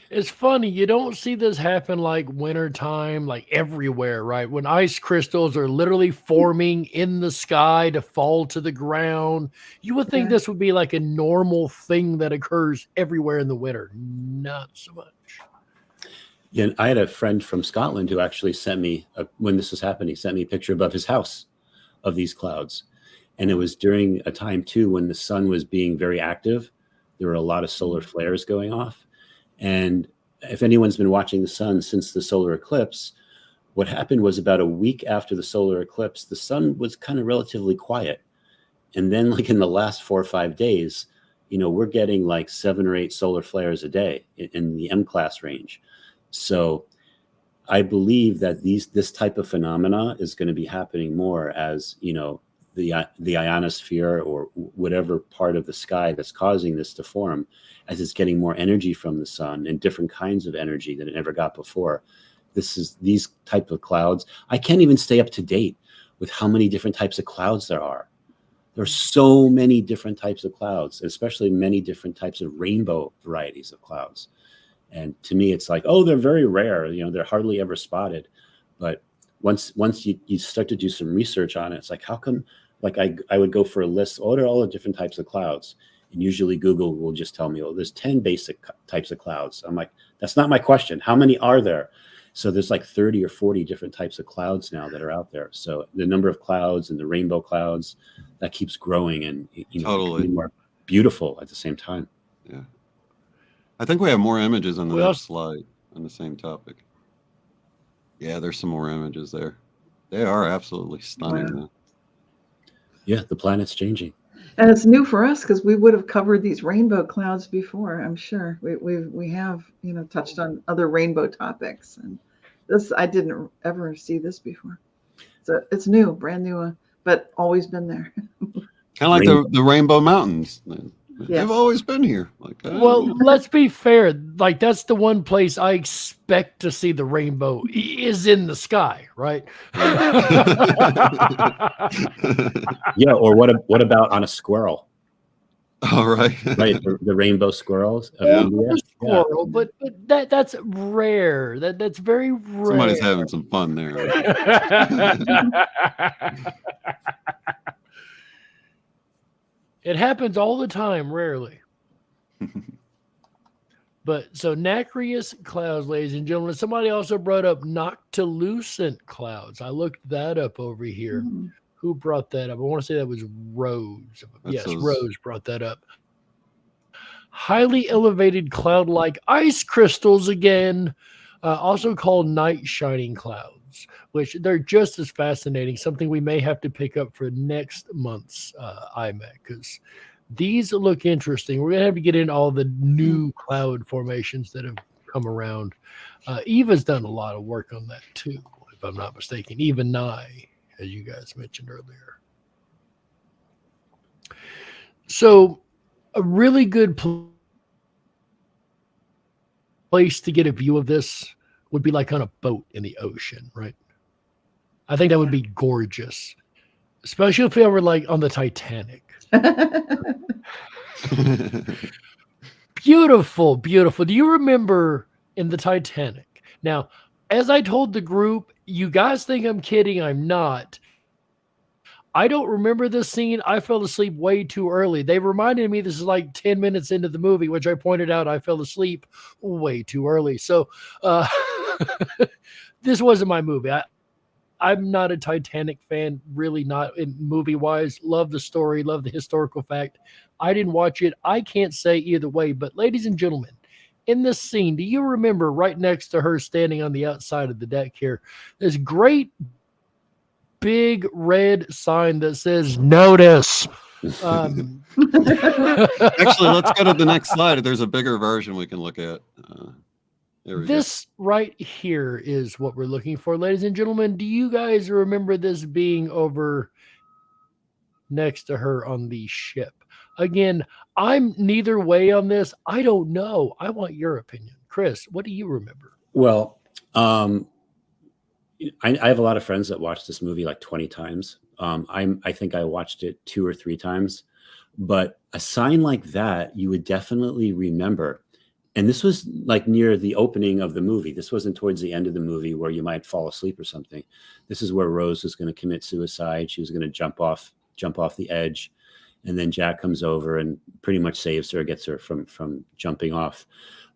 A: It's funny, you don't see this happen like wintertime, like everywhere, right? When ice crystals are literally forming in the sky to fall to the ground. You would think
F: Yeah.
A: this would be like a normal thing that occurs everywhere in the winter. Not so much.
C: Yeah, and I had a friend from Scotland who actually sent me, when this was happening, sent me a picture above his house of these clouds. And it was during a time too when the sun was being very active. There were a lot of solar flares going off. And if anyone's been watching the sun since the solar eclipse, what happened was about a week after the solar eclipse, the sun was kind of relatively quiet. And then like in the last 4 or 5 days, we're getting like 7 or 8 solar flares a day in the M class range. So I believe that this type of phenomena is going to be happening more as, the ionosphere or whatever part of the sky that's causing this to form, as it's getting more energy from the sun and different kinds of energy than it ever got before. These type of clouds. I can't even stay up to date with how many different types of clouds there are. There are so many different types of clouds, especially many different types of rainbow varieties of clouds. And to me, it's like, oh, they're very rare. They're hardly ever spotted. But once you start to do some research on it, it's like, how come? Like I would go for a list. What are all the different types of clouds? And usually Google will just tell me, oh, there's 10 basic types of clouds. I'm like, that's not my question. How many are there? So there's like 30 or 40 different types of clouds now that are out there. So the number of clouds and the rainbow clouds, that keeps growing and, you know, becoming more beautiful at the same time.
G: Yeah. I think we have more images on the next slide on the same topic. Yeah, there's some more images there. They are absolutely stunning.
F: Wow.
C: Yeah, the planet's changing.
F: And it's new for us because we would have covered these rainbow clouds before, I'm sure. We have, you know, touched on other rainbow topics. And this, I didn't ever see this before. So it's new, brand new, but always been there.
G: Kind of like the Rainbow Mountains.
F: Yes.
G: They've always been here. Like,
A: well, let's be fair. Like, that's the one place I expect to see the rainbow is in the sky, right?
C: Yeah. Or what about on a squirrel?
G: All right.
C: Right. The rainbow squirrels of India.
A: Squirrel, but that's rare. That's very rare.
G: Somebody's having some fun there.
A: It happens all the time, rarely. But so nacreous clouds, ladies and gentlemen. Somebody also brought up noctilucent clouds. I looked that up over here. Who brought that up? I want to say that was Rose. Yes, Rose brought that up. Highly elevated cloud-like ice crystals again, also called night shining clouds, which they're just as fascinating. Something we may have to pick up for next month's IMEC, because these look interesting. We're going to have to get into all the new cloud formations that have come around. Eva's done a lot of work on that too, if I'm not mistaken. Eva Nye, as you guys mentioned earlier. So a really good place to get a view of this would be like on a boat in the ocean, right? I think that would be gorgeous, especially if we were like on the Titanic. Beautiful, beautiful. Do you remember in the Titanic? Now, as I told the group, you guys think I'm kidding. I'm not. I don't remember this scene. I fell asleep way too early. They reminded me this is like 10 minutes into the movie, which I pointed out I fell asleep way too early. So this wasn't my movie. I'm not a Titanic fan, really not in movie-wise. Love the story, love the historical fact. I didn't watch it. I can't say either way. But ladies and gentlemen, in this scene, do you remember right next to her standing on the outside of the deck here, this great big red sign that says notice?
G: Actually, let's go to the next slide. There's a bigger version we can look at.
A: This right here is what we're looking for, ladies and gentlemen. Do you guys remember this being over next to her on the ship? Again, I'm neither way on this. I don't know. I want your opinion. Chris, what do you remember?
C: Well, I have a lot of friends that watched this movie like 20 times. I think I watched it 2 or 3 times. But a sign like that, you would definitely remember. And this was like near the opening of the movie. This wasn't towards the end of the movie where you might fall asleep or something. This is where Rose was going to commit suicide. She was going to jump off the edge. And then Jack comes over and pretty much saves her, gets her from jumping off.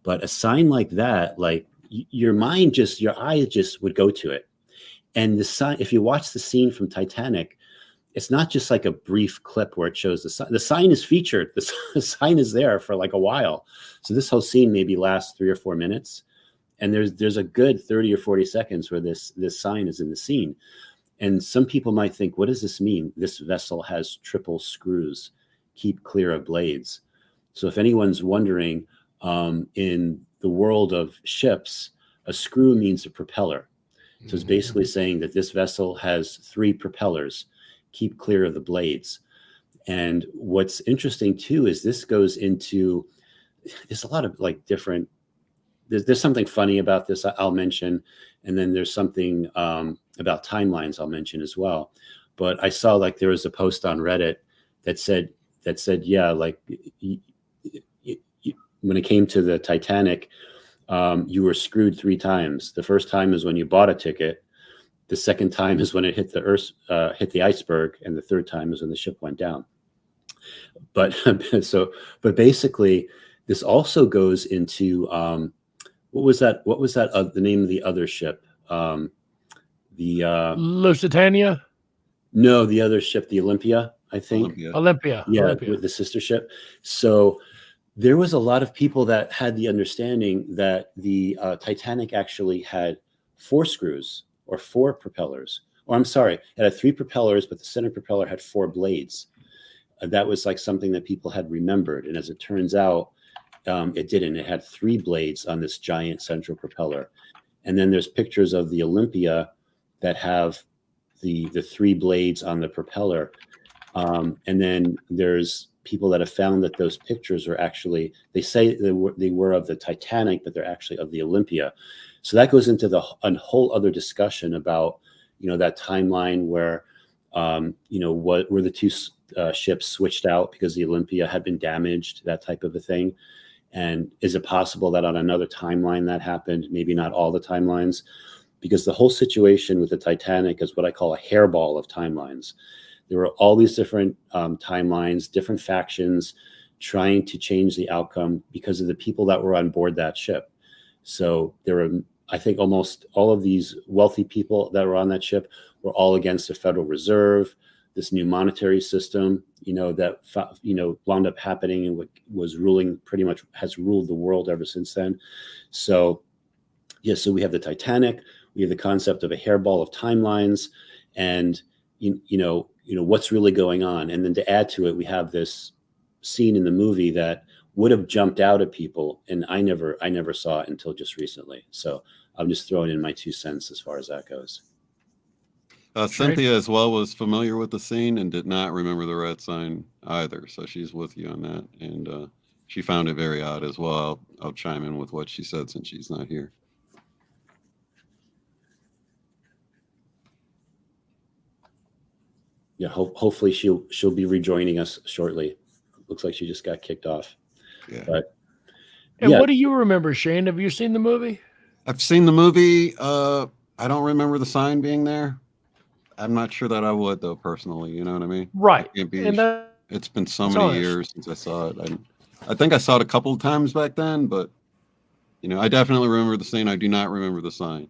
C: But a sign like that, like your eye just would go to it. And the sign, if you watch the scene from Titanic, it's not just like a brief clip where it shows the sign. The sign is featured. The sign is there for like a while. So this whole scene maybe lasts 3 or 4 minutes. And there's a good 30 or 40 seconds where this sign is in the scene. And some people might think, what does this mean? This vessel has triple screws. Keep clear of blades. So if anyone's wondering, in the world of ships, a screw means a propeller. So it's basically saying that this vessel has 3 propellers. Keep clear of the blades. And what's interesting too is this goes into, there's a lot of like different, there's something funny about this I'll mention, and then there's something about timelines I'll mention as well. But I saw like there was a post on Reddit that said yeah, like when it came to the Titanic, you were screwed 3 times. The first time is when you bought a ticket. The second time is when it hit the earth, hit the iceberg, and the third time is when the ship went down. But but basically, this also goes into what was that? What was that? The name of the other ship?
A: Lusitania,
C: No, the other ship, the Olympia, I think.
A: Olympia.
C: Yeah, with the sister ship. So there was a lot of people that had the understanding that the Titanic actually had 4 screws or 4 propellers. Or I'm sorry, it had 3 propellers, but the center propeller had 4 blades. That was like something that people had remembered. And as it turns out, it didn't. It had 3 blades on this giant central propeller. And then there's pictures of the Olympia that have the 3 blades on the propeller. And then there's people that have found that those pictures are actually, they say they were of the Titanic, but they're actually of the Olympia. So that goes into a whole other discussion about, that timeline where, where the 2 ships switched out because the Olympia had been damaged, that type of a thing. And is it possible that on another timeline that happened? Maybe not all the timelines, because the whole situation with the Titanic is what I call a hairball of timelines. There were all these different timelines, different factions trying to change the outcome because of the people that were on board that ship. So there were, I think, almost all of these wealthy people that were on that ship were all against the Federal Reserve, this new monetary system, that, wound up happening and what was ruling, pretty much has ruled the world ever since then. So, yeah, so we have the Titanic, we have the concept of a hairball of timelines, and, what's really going on. And then to add to it, we have this scene in the movie that would have jumped out at people, and I never saw it until just recently. So I'm just throwing in my 2 cents as far as that goes.
G: Cynthia as well was familiar with the scene and did not remember the red sign either. So she's with you on that. And she found it very odd as well. I'll chime in with what she said since she's not here.
C: Yeah, hopefully she'll be rejoining us shortly. Looks like she just got kicked off.
G: Yeah.
C: But,
A: and what do you remember, Shane? Have you seen the movie?
G: I've seen the movie. I don't remember the sign being there. I'm not sure that I would, though, personally. You know what I mean?
A: Right.
G: It's been so many years since I saw it. I think I saw it a couple of times back then, but, I definitely remember the scene. I do not remember the sign.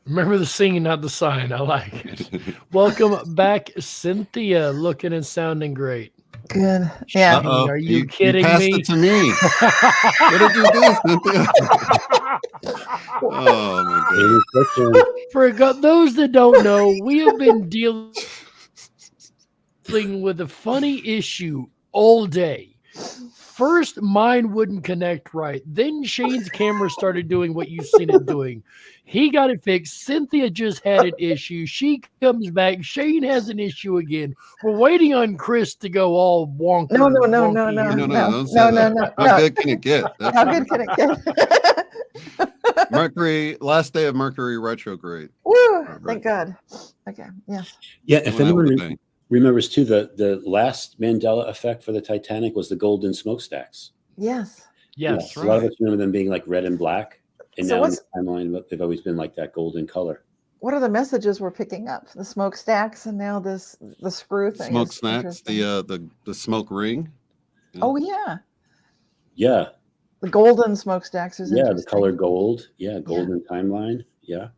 A: Remember the scene, not the sign. I like it. Welcome back, Cynthia, looking and sounding great.
B: Good. Yeah.
G: Uh-oh.
A: Are you kidding
G: passed
A: me?
G: It to me. What did you do, Cynthia? Oh my God.
A: For those that don't know, we have been dealing with a funny issue all day. First, mine wouldn't connect right. Then Shane's camera started doing what you've seen it doing. He got it fixed. Cynthia just had an issue. She comes back. Shane has an issue again. We're waiting on Chris to go all wonky.
B: No.
G: How good can it get?
B: How good can it get?
G: Mercury, last day of Mercury retrograde.
B: Woo!
G: Right.
B: Thank God. Okay. Yes.
C: Yeah, if anyone remembers too, the last Mandela effect for the Titanic was the golden smokestacks.
B: Yes.
A: Yes.
C: Yeah, right. A lot of us remember them being like red and black, and
B: so
C: now in the timeline they've always been like that golden color.
B: What are the messages we're picking up? The smokestacks, and now the screw thing.
G: Smoke snacks, the smoke ring.
B: Yeah. Oh yeah.
C: Yeah.
B: The golden smokestacks is
C: the color gold. Yeah, golden timeline. Yeah.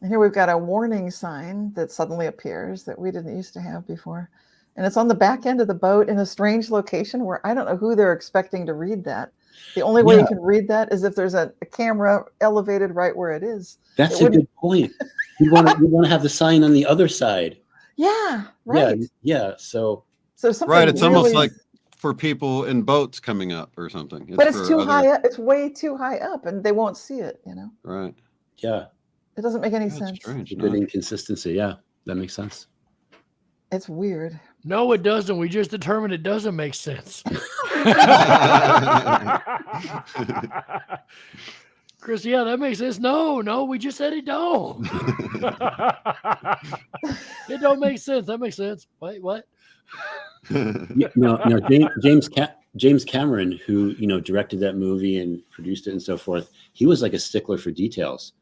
B: And here we've got a warning sign that suddenly appears that we didn't used to have before. And it's on the back end of the boat in a strange location where I don't know who they're expecting to read that. The only way you can read that is if there's a camera elevated right where it is.
C: That's a good point. We want to have the sign on the other side.
B: Yeah, right.
C: Yeah. So
B: something
G: it's almost like for people in boats coming up or something.
B: But it's too high up. It's way too high up, and they won't see it.
G: Right.
C: Yeah.
B: It doesn't make any sense.
C: Strange. Good inconsistency. Yeah, that makes sense.
B: It's weird.
A: No, it doesn't. We just determined it doesn't make sense. Chris, yeah, that makes sense. No, we just said it don't. It don't make sense. That makes sense. Wait, what?
C: No, James Cameron, who directed that movie and produced it and so forth, he was like a stickler for details.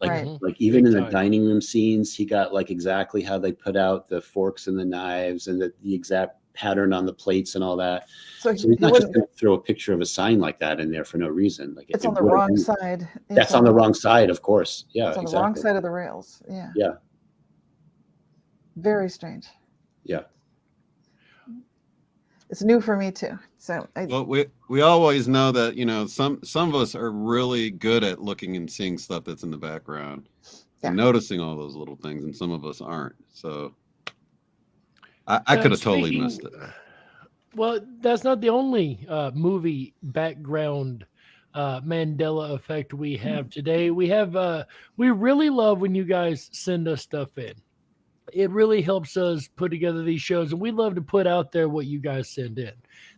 C: Like even in the dining room scenes, he got like exactly how they put out the forks and the knives and the exact pattern on the plates and all that.
B: So
C: So he's
B: he
C: not just
B: wouldn't,
C: going to throw a picture of a sign like that in there for no reason. Like
B: it's
C: it
B: on the
C: would've
B: wrong
C: been-
B: side.
C: That's on the wrong side, of course. Yeah,
B: It's on the
C: exactly.
B: wrong side of the rails. Yeah.
C: Yeah,
B: Very strange.
C: yeah.
B: It's new for me too. So
G: Well, we always know that, you know, some of us are really good at looking and seeing stuff that's in the background and noticing all those little things, and some of us aren't. So I could have totally missed it.
A: Well, that's not the only movie background Mandela effect we have today. We have we really love when you guys send us stuff in. It really helps us put together these shows, and we love to put out there what you guys send in.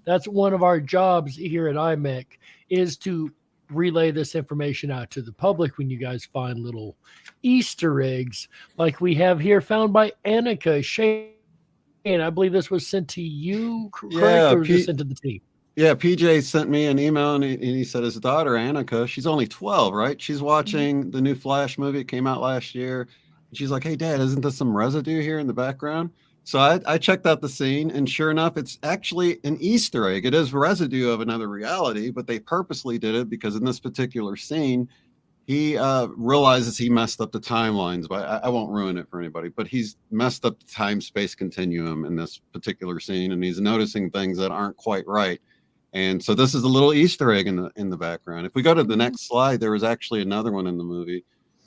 A: That's one of our jobs here at IMEC, is to relay this information out to the public when you guys find little Easter eggs like we have here, found by Annika Shane. I believe this was sent to you, correct?
G: Yeah,
A: Or was it sent to the team?
G: Yeah, PJ sent me an email, and he said his daughter, Annika, she's only 12, right? She's watching the new Flash movie. It came out last year. She's like, hey, Dad, isn't there some residue here in the background? So I checked out the scene, and sure enough, it's actually an Easter egg. It is residue of another reality, but they purposely did it because in this particular scene, he realizes he messed up the timelines. But I won't ruin it for anybody, but he's messed up the time-space continuum in this particular scene, and he's noticing things that aren't quite right. And so this is a little Easter egg in the background. If we go to the next slide, there was actually another one in the movie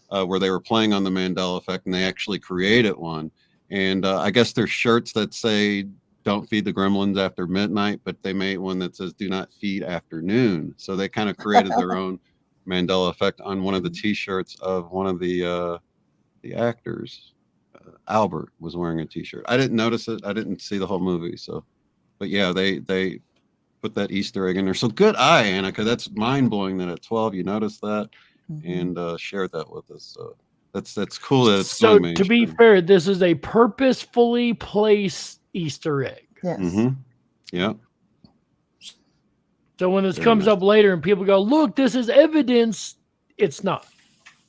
G: where they were playing on the Mandela Effect, and they actually created one. And I guess there's shirts that say, don't feed the gremlins after midnight, but they made one that says, do not feed after noon. So they kind of created their own Mandela Effect on one of the T-shirts of one of the actors. Albert was wearing a T-shirt. I didn't notice it. I didn't see the whole movie. So, but yeah, they put that Easter egg in there. So good eye, Annika. That's mind-blowing that at 12 you noticed that and shared that with us. So that's cool that it's
A: so.
G: going
A: To be
G: mainstream.
A: fair, this is a purposefully placed Easter egg.
B: yes.
G: Yeah.
A: So when this
G: Very
A: comes
G: nice.
A: up later and people go, "Look, this is evidence," it's not.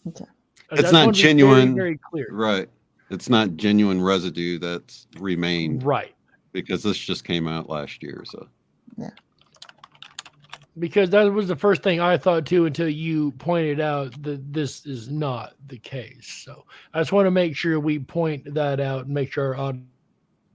B: Okay.
A: I
G: It's
A: just
G: not
A: want to be
G: genuine.
A: Very, very clear.
G: Right. It's not genuine residue that's remained
A: Right.
G: because this just came out last year. So
A: Because that was the first thing I thought too, until you pointed out that this is not the case. So I just want to make sure we point that out and make sure our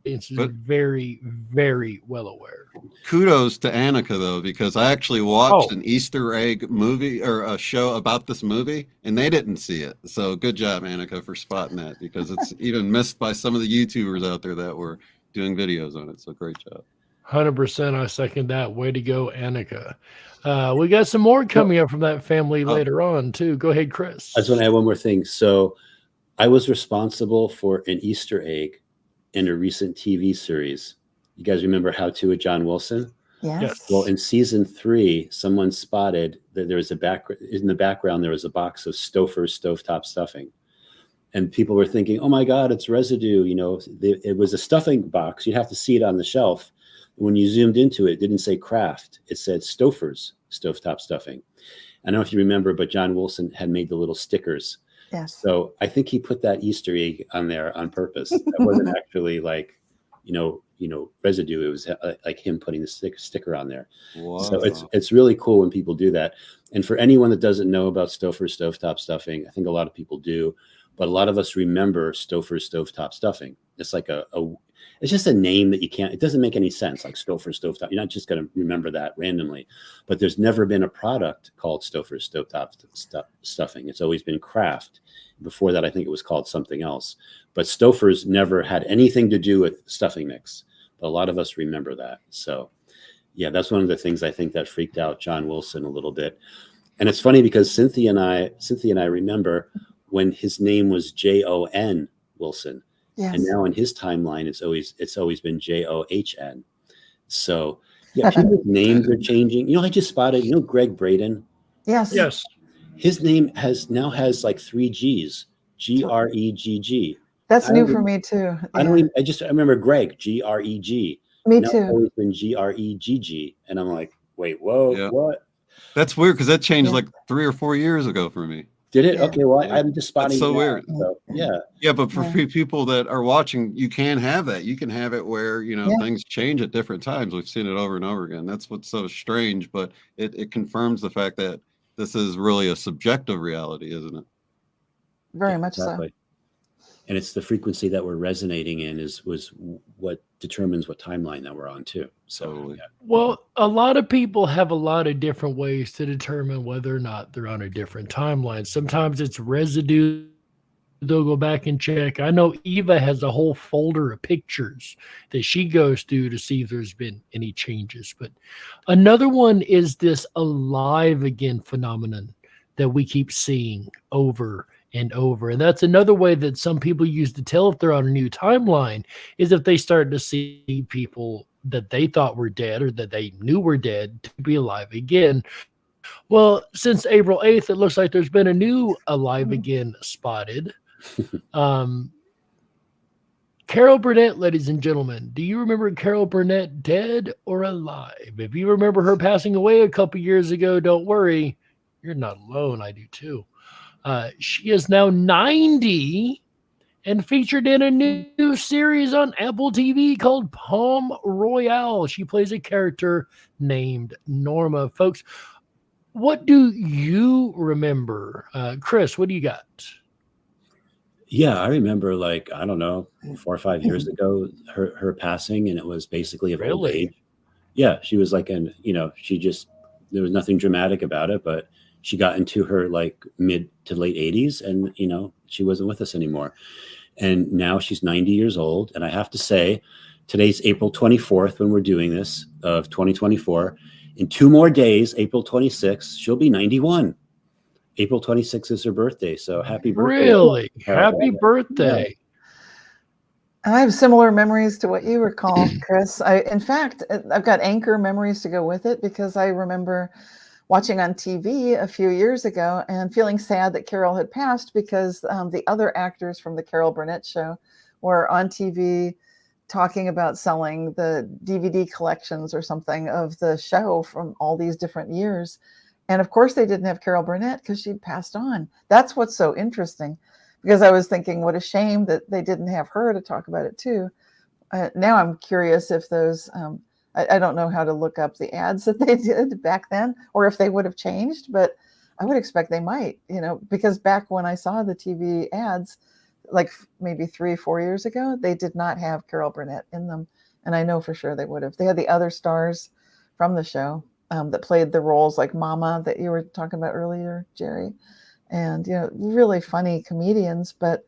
A: audience is
G: But-
A: very, very well aware.
G: kudos to Annika though, because I actually watched
A: Oh.
G: an Easter egg movie or a show about this movie and they didn't see it. So good job, Annika, for spotting that, because it's even missed by some of the YouTubers out there that were doing videos on it. So great job.
A: 100%. I second that. Way to go, Annika. We got some more coming up from that family later on too. Go ahead, Chris.
C: I just want to add one more thing. So I was responsible for an Easter egg in a recent TV series. You guys remember How To with John Wilson?
B: Yes.
A: Yes.
C: Well, in season 3, someone spotted that there was in the background, there was a box of Stouffer's stovetop stuffing. And people were thinking, oh my God, it's residue. You know, it was a stuffing box. You'd have to see it on the shelf. When you zoomed into it, it didn't say Kraft. It said Stouffer's stovetop stuffing. I don't know if you remember, but John Wilson had made the little stickers.
B: Yes.
C: So I think he put that Easter egg on there on purpose. That wasn't actually like, you know, residue. It was like him putting the sticker on there.
G: Wow.
C: So it's really cool when people do that. And for anyone that doesn't know about Stouffer's stovetop stuffing, I think a lot of people do, but a lot of us remember Stouffer's stovetop stuffing. It's like it's just a name that it doesn't make any sense, like Stouffer's stovetop. You're not just going to remember that randomly, but there's never been a product called Stouffer's stovetop stuffing. It's always been Kraft. Before that, I think it was called something else, but Stouffer's never had anything to do with stuffing mix. But a lot of us remember that. So yeah, that's one of the things I think that freaked out John Wilson a little bit. And it's funny because Cynthia and I remember when his name was Jon Wilson.
B: Yes.
C: And now in his timeline, it's always been John. So yeah, people's names are changing. You know, I just spotted, Greg Braden.
B: Yes.
A: Yes.
C: His name has like 3 G's, Gregg.
B: That's new for me too.
C: I remember Greg, Greg.
B: Me
C: Now
B: too.
C: It's always been Gregg. And I'm like, wait, whoa,
G: Yeah.
C: what?
G: That's weird because that changed
B: Yeah.
G: like 3 or 4 years ago for me.
C: Did it?
B: Yeah.
C: Okay, well, I'm just spotting
G: That's so
C: it now,
G: weird.
C: so, yeah.
G: Yeah, but for
B: Yeah.
G: people that are watching, you can have that. You can have it where,
B: Yeah.
G: things change at different times. We've seen it over and over again. That's what's so strange, but it confirms the fact that this is really a subjective reality, isn't it?
B: Very
C: Yeah,
B: much
C: exactly. And it's the frequency that we're resonating in was what determines what timeline that we're on too. So
G: Totally.
C: yeah.
A: Well, a lot of people have a lot of different ways to determine whether or not they're on a different timeline. Sometimes it's residue. They'll go back and check. I know Eva has a whole folder of pictures that she goes through to see if there's been any changes. But another one is this alive again phenomenon that we keep seeing over and over. And that's another way that some people use to tell if they're on a new timeline is if they start to see people that they thought were dead or that they knew were dead to be alive again. Well, since April 8th, it looks like there's been a new alive again spotted. Carol Burnett, ladies and gentlemen, do you remember Carol Burnett dead or alive? If you remember her passing away a couple years ago, don't worry, you're not alone. I do too. She is now 90 and featured in a new series on Apple TV called Palm Royale. She plays a character named Norma. Folks, what do you remember? Chris, what do you got?
C: Yeah, I remember, like, I don't know, 4 or 5 years ago, her passing, and it was basically of old
A: Really?
C: age. Yeah, she was like she just, there was nothing dramatic about it, but she got into her like mid to late 80s, and she wasn't with us anymore. And now she's 90 years old, and I have to say, today's April 24th when we're doing this of 2024. In 2 more days, April 26th, she'll be 91. April 26th is her birthday, so happy birthday.
A: Really?
C: Carol
A: Happy
C: Burnett.
A: birthday.
B: I have similar memories to what you recall, Chris. In fact, I've got anchor memories to go with it because I remember watching on TV a few years ago and feeling sad that Carol had passed because the other actors from the Carol Burnett show were on TV talking about selling the DVD collections or something of the show from all these different years. And of course, they didn't have Carol Burnett because she'd passed on. That's what's so interesting, because I was thinking, what a shame that they didn't have her to talk about it too. Now I'm curious if those, I don't know how to look up the ads that they did back then, or if they would have changed, but I would expect they might, because back when I saw the TV ads, like maybe 3-4 years ago, they did not have Carol Burnett in them. And I know for sure they would have. They had the other stars from the show that played the roles like Mama that you were talking about earlier, Jerry. And, really funny comedians, but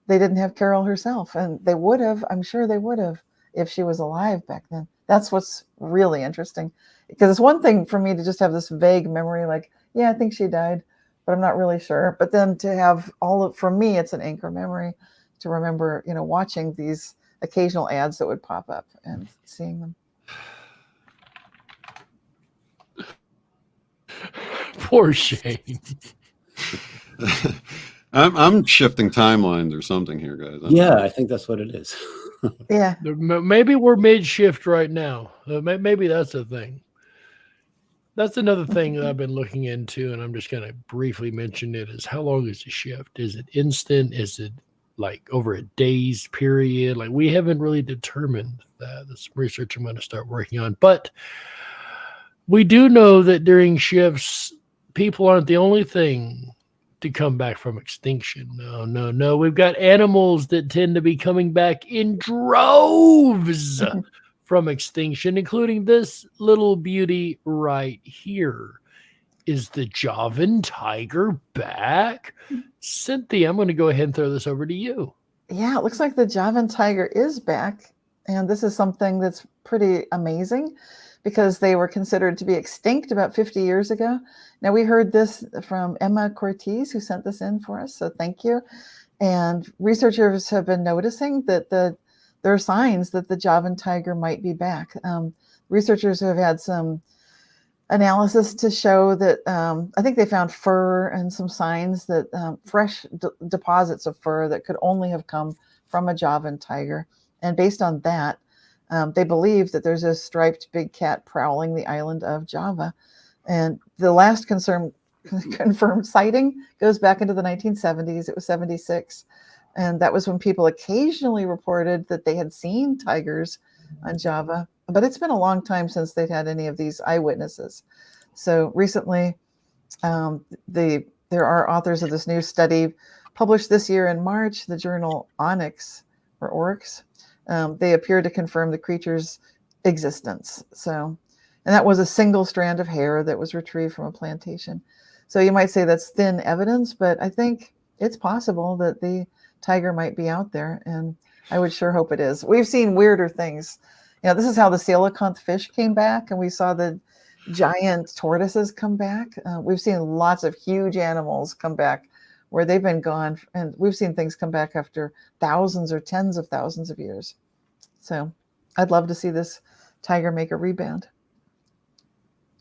B: they didn't have Carol herself. And they would have, I'm sure they would have, if she was alive back then. That's what's really interesting. Because it's one thing for me to just have this vague memory, like, yeah, I think she died, but I'm not really sure. But then to have for me, it's an anchor memory to remember, watching these occasional ads that would pop up and seeing them.
A: Poor Shane.
G: I'm shifting timelines or something here, guys.
C: Yeah, I think that's what it is.
B: Yeah.
A: Maybe we're mid-shift right now. Maybe that's the thing. That's another thing that I've been looking into, and I'm just going to briefly mention it, is how long is the shift? Is it instant? Is it like over a day's period? Like, we haven't really determined that. That's research I'm going to start working on. But we do know that during shifts, people aren't the only thing to come back from extinction. No. We've got animals that tend to be coming back in droves from extinction, including this little beauty right here. Is the Javan tiger back? Cynthia, I'm going to go ahead and throw this over to you.
B: Yeah, it looks like the Javan tiger is back. And this is something that's pretty amazing because they were considered to be extinct about 50 years ago. Now, we heard this from Emma Cortez, who sent this in for us, so thank you. And researchers have been noticing that there are signs that the Javan tiger might be back. Researchers have had some analysis to show that I think they found fur and some signs that fresh deposits of fur that could only have come from a Javan tiger. And based on that, they believe that there's a striped big cat prowling the island of Java. And the last confirmed confirmed sighting goes back into the 1970s. It was 76. And that was when people occasionally reported that they had seen tigers on Java. But it's been a long time since they'd had any of these eyewitnesses. So recently, there are authors of this new study published this year in March, the journal Onyx or Oryx. They appear to confirm the creature's existence. So, and that was a single strand of hair that was retrieved from a plantation. So you might say that's thin evidence, but I think it's possible that the tiger might be out there, and I would sure hope it is. We've seen weirder things. You know, this is how the coelacanth fish came back, and we saw the giant tortoises come back. We've seen lots of huge animals come back where they've been gone, and we've seen things come back after thousands or tens of thousands of years. So I'd love to see this tiger make a rebound.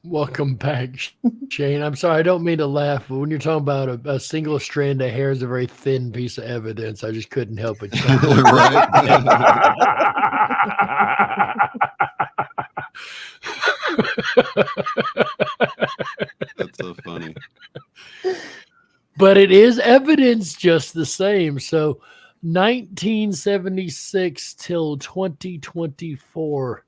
A: Welcome back, Shane. I'm sorry, I don't mean to laugh, but when you're talking about a single strand of hair is a very thin piece of evidence, I just couldn't help it.
G: Right. That's so funny.
A: But it is evidence just the same. So 1976 till 2024.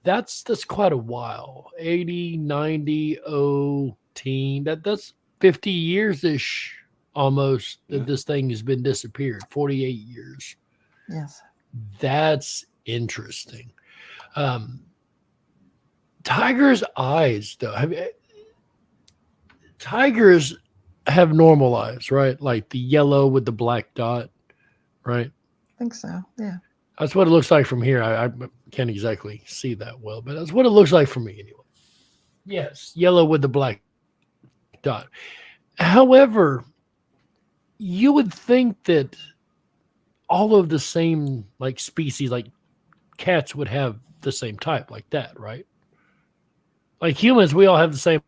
A: That's quite a while. 80, 90, 0, that's 50 years-ish almost that this thing has been disappeared. 48 years.
B: Yes.
A: That's interesting. Tiger's eyes, though. Tigers have normal eyes, right? Like the yellow with the black dot, right?
B: I think so. Yeah.
A: That's what it looks like from here. I can't exactly see that well, but that's what it looks like for me anyway. Yes, yellow with the black dot. However, you would think that all of the same like species, like cats, would have the same type like that, right? Like humans, we all have the same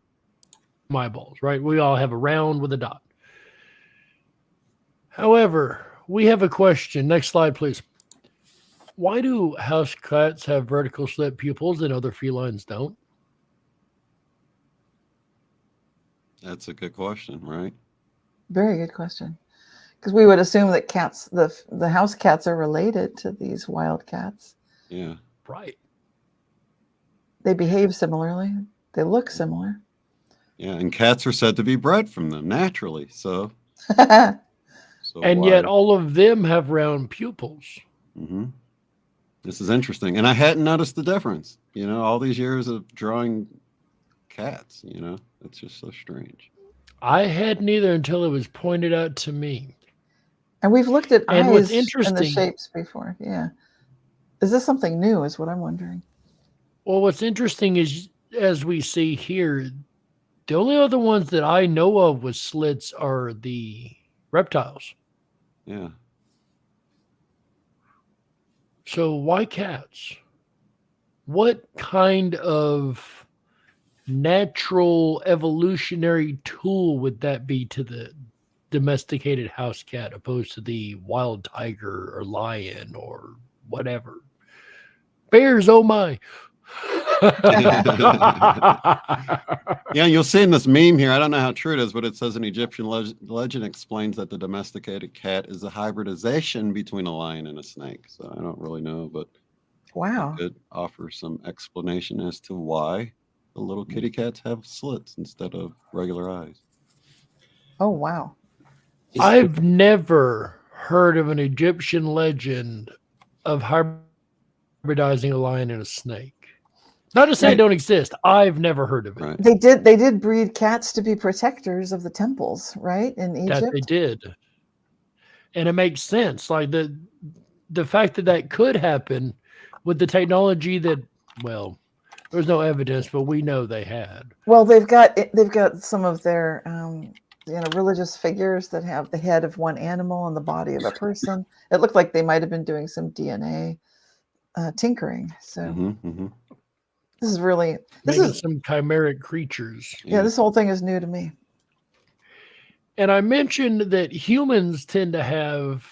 A: eyeballs, right? We all have a round with a dot. However, we have a question. Next slide, please. Why do house cats have vertical slit pupils and other felines don't?
G: That's a good question, right?
B: Very good question. Because we would assume that cats, the house cats, are related to these wild cats.
G: Yeah.
A: Right.
B: They behave similarly. They look similar.
G: Yeah, and cats are said to be bred from them naturally. So
A: And
G: why?
A: yet all of them have round pupils.
G: Mm-hmm. This is interesting. And I hadn't noticed the difference, all these years of drawing cats, it's just so strange.
A: I hadn't either until it was pointed out to me.
B: And we've looked at
A: And
B: eyes
A: what's
B: and the
A: interesting-
B: shapes before. Yeah. Is this something new is what I'm wondering.
A: Well, what's interesting is, as we see here, the only other ones that I know of with slits are the reptiles.
G: Yeah.
A: So why cats? What kind of natural evolutionary tool would that be to the domesticated house cat opposed to the wild tiger or lion or whatever? Bears, oh my.
G: Yeah, you'll see in this meme here, I don't know how true it is, but it says an Egyptian legend explains that the domesticated cat is a hybridization between a lion and a snake. So I don't really know, but
B: Wow.
G: it could offer some explanation as to why the little kitty cats have slits instead of regular eyes.
B: Oh, wow.
A: I've never heard of an Egyptian legend of hybridizing a lion and a snake. Not to say it don't exist. I've never heard of it.
G: Right.
B: They did breed cats to be protectors of the temples, right? In Egypt.
A: That they did. And it makes sense. Like the fact that could happen with the technology that, well, there's no evidence, but we know they had.
B: Well, they've got some of their religious figures that have the head of one animal and the body of a person. It looked like they might have been doing some DNA tinkering. So this is really
A: Making some chimeric creatures.
B: yeah, this whole thing is new to me.
A: And I mentioned that humans tend to have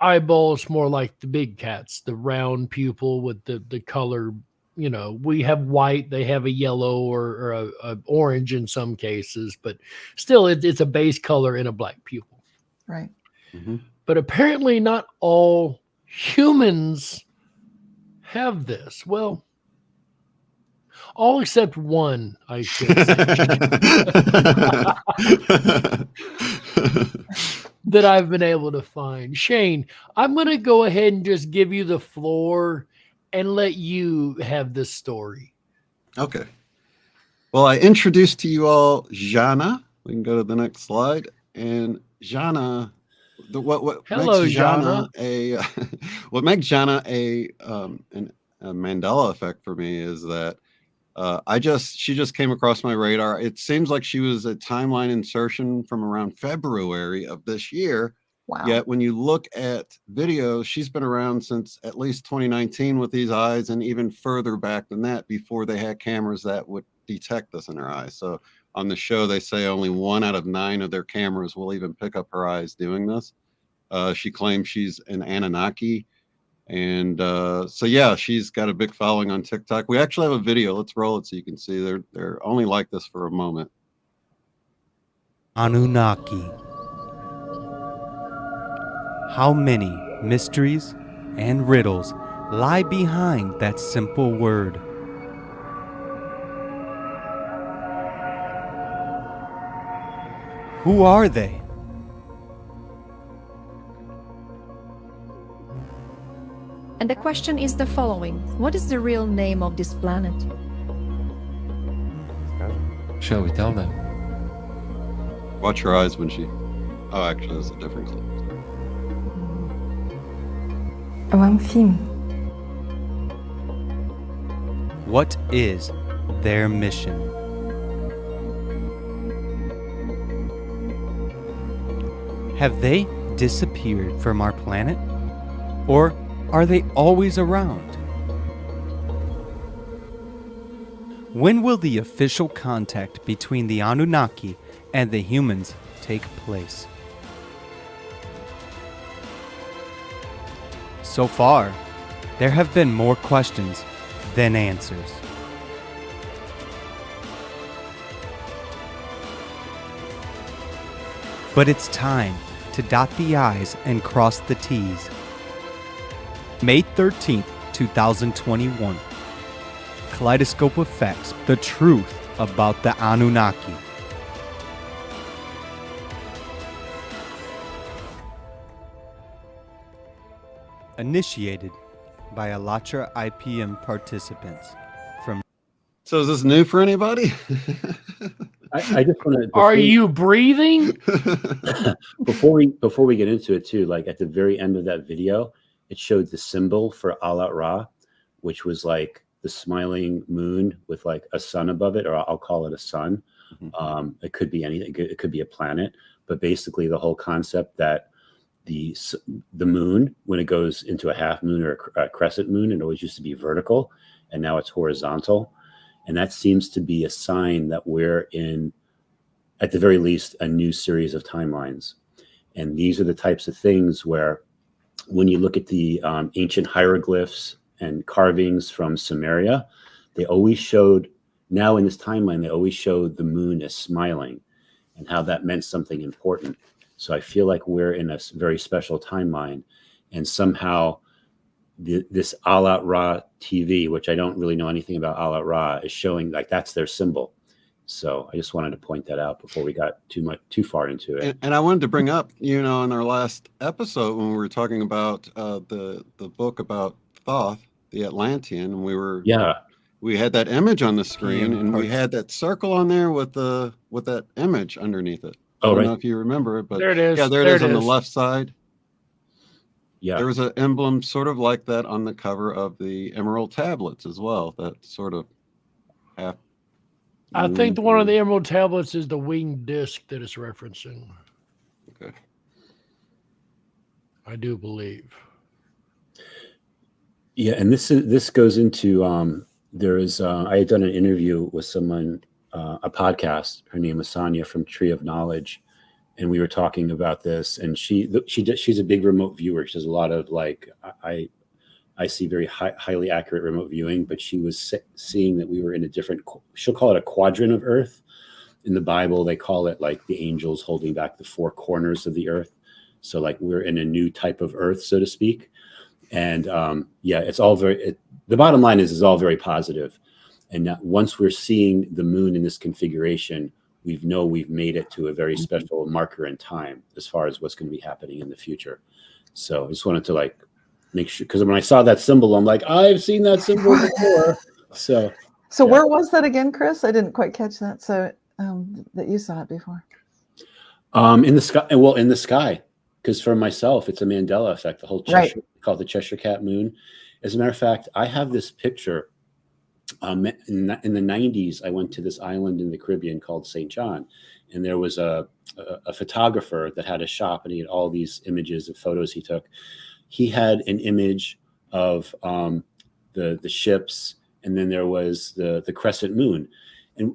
A: eyeballs more like the big cats, the round pupil with the color, you know, we have white, they have a yellow or a orange in some cases, but still it's a base color in a black pupil.
B: Right.
C: Mm-hmm.
A: But apparently not all humans have this. Well, all except one, I should say, that I've been able to find. Shane, I'm going to go ahead and just give you the floor and let you have this story.
G: Okay. Well, I introduced to you all Janna. We can go to the next slide. And Janna, what
A: Hello,
G: makes Janna
A: Janna.
G: what makes Janna a Mandela effect for me is that she just came across my radar. It seems like she was a timeline insertion from around February of this year.
B: Wow.
G: Yet when you look at videos, she's been around since at least 2019 with these eyes, and even further back than that, before they had cameras that would detect this in her eyes. So on the show, they say only 1 out of 9 of their cameras will even pick up her eyes doing this. She claims she's an Anunnaki. And so, yeah, she's got a big following on TikTok. We actually have a video. Let's roll it so you can see. They're only like this for a moment.
H: Anunnaki. How many mysteries and riddles lie behind that simple word? Who are they?
I: And the question is the following: what is the real name of this planet?
J: Shall we tell them?
G: Watch her eyes when she... Oh, actually, that's a different clip.
H: What is their mission? Have they disappeared from our planet? Or are they always around? When will the official contact between the Anunnaki and the humans take place? So far, there have been more questions than answers. But it's time to dot the I's and cross the T's. May 13th, 2021. Kaleidoscope Effects, the truth about the Anunnaki. Initiated by Allatra IPM participants from...
G: So is this new for anybody?
C: I just want to...
A: Are you breathing?
C: before we get into it too, like at the very end of that video, it showed the symbol for Allatra, which was like the smiling moon with like a sun above it, or I'll call it a sun. Mm-hmm. It could be anything. It could be a planet, but basically the whole concept that the moon, when it goes into a half moon or a crescent moon, it always used to be vertical, and now it's horizontal. And that seems to be a sign that we're in, at the very least, a new series of timelines. And these are the types of things where, when you look at the ancient hieroglyphs and carvings from Sumeria, they always showed, now in this timeline, they always showed the moon as smiling and how that meant something important. So I feel like we're in a very special timeline, and somehow this Allatra TV, which I don't really know anything about Allatra, is showing like that's their symbol. So I just wanted to point that out before we got too far into it.
G: And I wanted to bring up, in our last episode when we were talking about the book about Thoth, the Atlantean, and we had that image on the screen, and we had that circle on there with that image underneath it. I don't know if you remember it, but
A: there it is.
G: Yeah, there it is on the left side.
C: Yeah,
G: there was an emblem sort of like that on the cover of the Emerald Tablets as well. That sort of half.
A: I think the one on the Emerald Tablets is the winged disc that it's referencing.
G: Okay.
A: I do believe.
C: Yeah, and this goes into I had done an interview with someone, a podcast. Her name is Sonia from Tree of Knowledge, and we were talking about this. And she's a big remote viewer. She does a lot of like I I see very highly accurate remote viewing, but she was seeing that we were in a different, she'll call it a quadrant of Earth. In the Bible, they call it like the angels holding back the four corners of the earth. So like we're in a new type of earth, so to speak. And yeah, it's all the bottom line is all very positive. And now, once we're seeing the moon in this configuration, we've made it to a very special marker in time as far as what's going to be happening in the future. So I just wanted to like make sure, because when I saw that symbol, I'm like, I've seen that symbol before. So
B: yeah. Where was that again, Chris? I didn't quite catch that. So that you saw it before.
C: In the sky. Well, in the sky, because for myself, it's a Mandela effect. The whole Cheshire, called the Cheshire Cat Moon. As a matter of fact, I have this picture. In the 90s, I went to this island in the Caribbean called St. John, and there was a photographer that had a shop, and he had all these images of photos he took. He had an image of the ships, and then there was the crescent moon,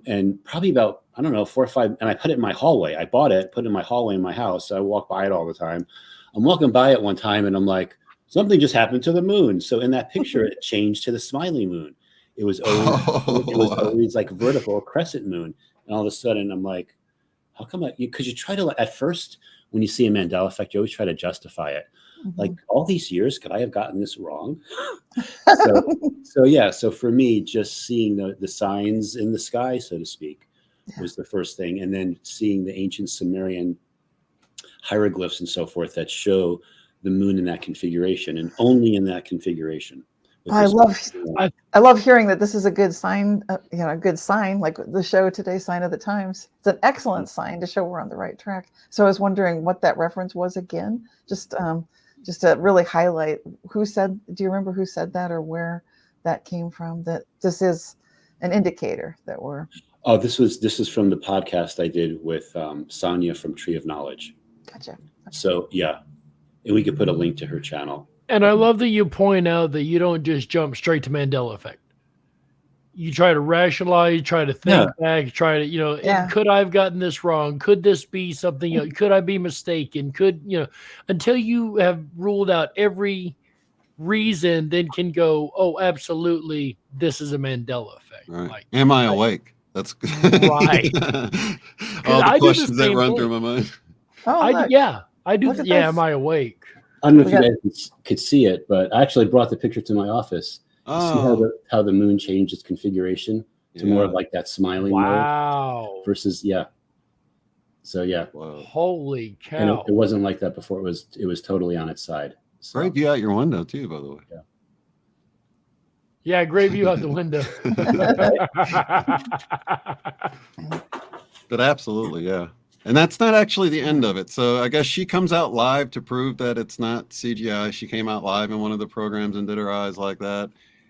C: and probably about, I don't know, 4 or 5, and I put it in my hallway. I bought it, put it in my hallway in my house. So I walk by it all the time. I'm walking by it one time, and I'm like, something just happened to the moon. So in that picture, it changed to the smiley moon. It was always like vertical crescent moon. And all of a sudden I'm like, how come because you try to, at first, when you see a Mandela effect, you always try to justify it. Mm-hmm. Like, all these years, could I have gotten this wrong? So for me, just seeing the signs in the sky, so to speak, was the first thing. And then seeing the ancient Sumerian hieroglyphs and so forth that show the moon in that configuration, and only in that configuration.
B: I love hearing that this is a good sign, a good sign, like the show today, Sign of the Times. It's an excellent sign to show we're on the right track. So I was wondering what that reference was again, just to really highlight who said, do you remember who said that or where that came from? That this is an indicator that we're.
C: Oh, this is from the podcast I did with Sonia from Tree of Knowledge.
B: Gotcha.
C: So yeah, and we could put a link to her channel.
A: And I love that you point out that you don't just jump straight to Mandela effect. You try to rationalize, try to think back, try to, could I have gotten this wrong? Could this be something? Could I be mistaken? Until you have ruled out every reason, then can go, oh, absolutely, this is a Mandela effect.
G: Right.
A: Like,
G: am I awake? That's
A: right.
G: All the questions that run through my mind.
A: I do. Yeah, am I awake?
C: I don't know if you guys could see it, but I actually brought the picture to my office.
G: Oh.
C: See how the moon changed its configuration to more of like that smiling mode versus So yeah.
A: Whoa. Holy cow!
C: And it wasn't like that before. It was totally on its side. So.
G: Great view out your window too, by the way.
C: Yeah.
A: Yeah, great view out the window.
G: But absolutely, yeah. And that's not actually the end of it. So I guess she comes out live to prove that it's not CGI. She came out live in one of the programs and did her eyes like that.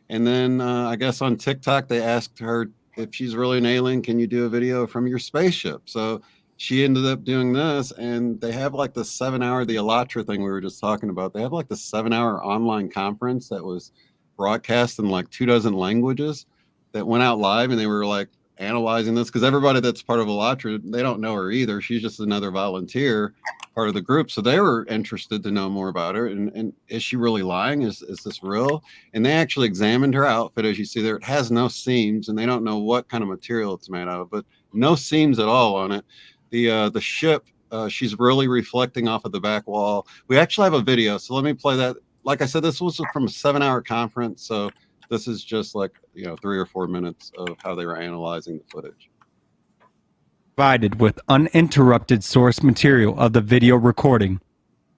G: And then I guess on TikTok, they asked her if she's really an alien, can you do a video from your spaceship? So she ended up doing this, and they have like the 7-hour, the Allatra thing we were just talking about. They have like the 7-hour online conference that was broadcast in like 24 languages that went out live, and they were like, analyzing this, because everybody that's part of Allatra, they don't know her either. She's just another volunteer, part of the group. So they were interested to know more about her. And is she really lying? Is this real? And they actually examined her outfit. As you see there, it has no seams, and they don't know what kind of material it's made out of, but no seams at all on it. The ship, she's really reflecting off of the back wall. We actually have a video, so let me play that. Like I said, this was from a 7-hour conference, so this is just like 3 or 4 minutes of how they were analyzing the footage.
H: Provided with uninterrupted source material of the video recording.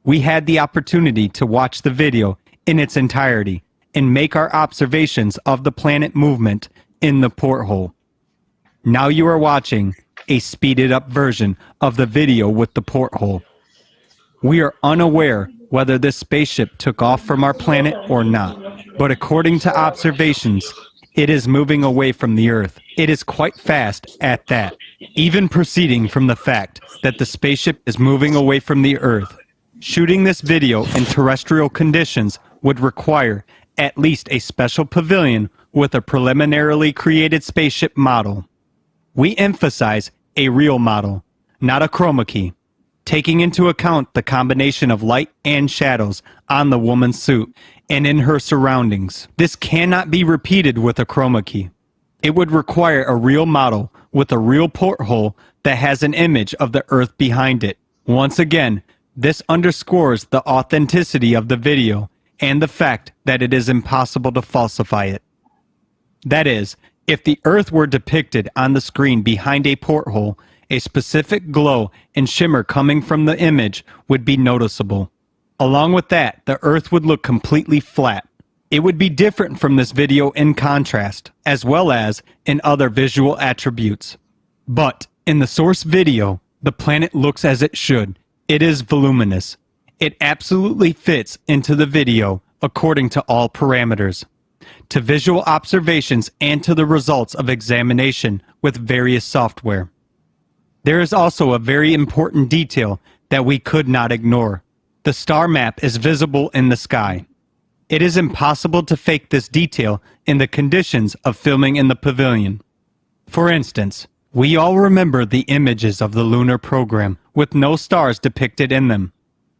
H: We had the opportunity to watch the video in its entirety and make our observations of the planet movement in the porthole. Now you are watching a speeded up version of the video with the porthole. We are unaware whether this spaceship took off from our planet or not, but according to observations, it is moving away from the Earth. It is quite fast at that, even proceeding from the fact that the spaceship is moving away from the Earth. Shooting this video in terrestrial conditions would require at least a special pavilion with a preliminarily created spaceship model. We emphasize a real model, not a chroma key, taking into account the combination of light and shadows on the woman's suit and in her surroundings. This cannot be repeated with a chroma key. It would require a real model with a real porthole that has an image of the Earth behind it. Once again, this underscores the authenticity of the video and the fact that it is impossible to falsify it. That is, if the Earth were depicted on the screen behind a porthole, a specific glow and shimmer coming from the image would be noticeable. Along with that, the Earth would look completely flat. It would be different from this video in contrast, as well as in other visual attributes. But in the source video, the planet looks as it should. It is voluminous. It absolutely fits into the video according to all parameters, to visual observations and to the results of examination with various software. There is also a very important detail that we could not ignore. The star map is visible in the sky. It is impossible to fake this detail in the conditions of filming in the pavilion. For instance, we all remember the images of the lunar program with no stars depicted in them,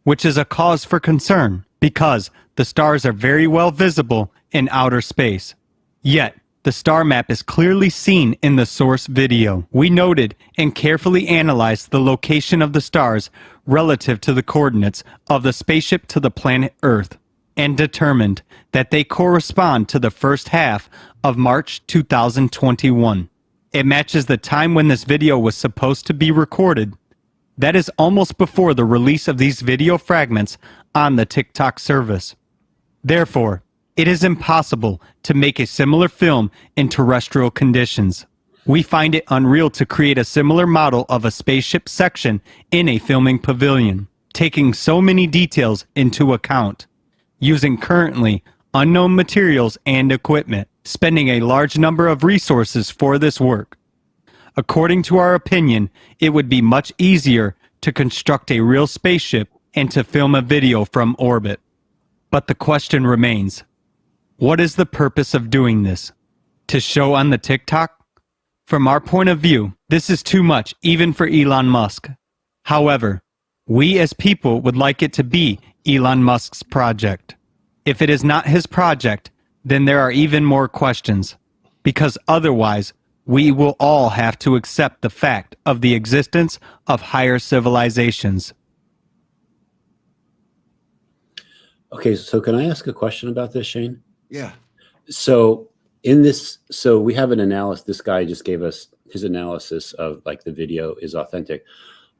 H: which is a cause for concern because the stars are very well visible in outer space. Yet, the star map is clearly seen in the source video. We noted and carefully analyzed the location of the stars relative to the coordinates of the spaceship to the planet Earth, and determined that they correspond to the first half of March 2021. It matches the time when this video was supposed to be recorded. That is almost before the release of these video fragments on the TikTok service. Therefore, it is impossible to make a similar film in terrestrial conditions. We find it unreal to create a similar model of a spaceship section in a filming pavilion, taking so many details into account, using currently unknown materials and equipment, spending a large number of resources for this work. According to our opinion, it would be much easier to construct a real spaceship and to film a video from orbit. But the question remains, what is the purpose of doing this? To show on the TikTok? From our point of view, this is too much even for Elon Musk. However, we as people would like it to be Elon Musk's project. If it is not his project, then there are even more questions, because otherwise we will all have to accept the fact of the existence of higher civilizations.
C: Okay, so can I ask a question about this, Shane?
G: Yeah.
C: So in this, so we have an analysis. This guy just gave us his analysis of like the video is authentic.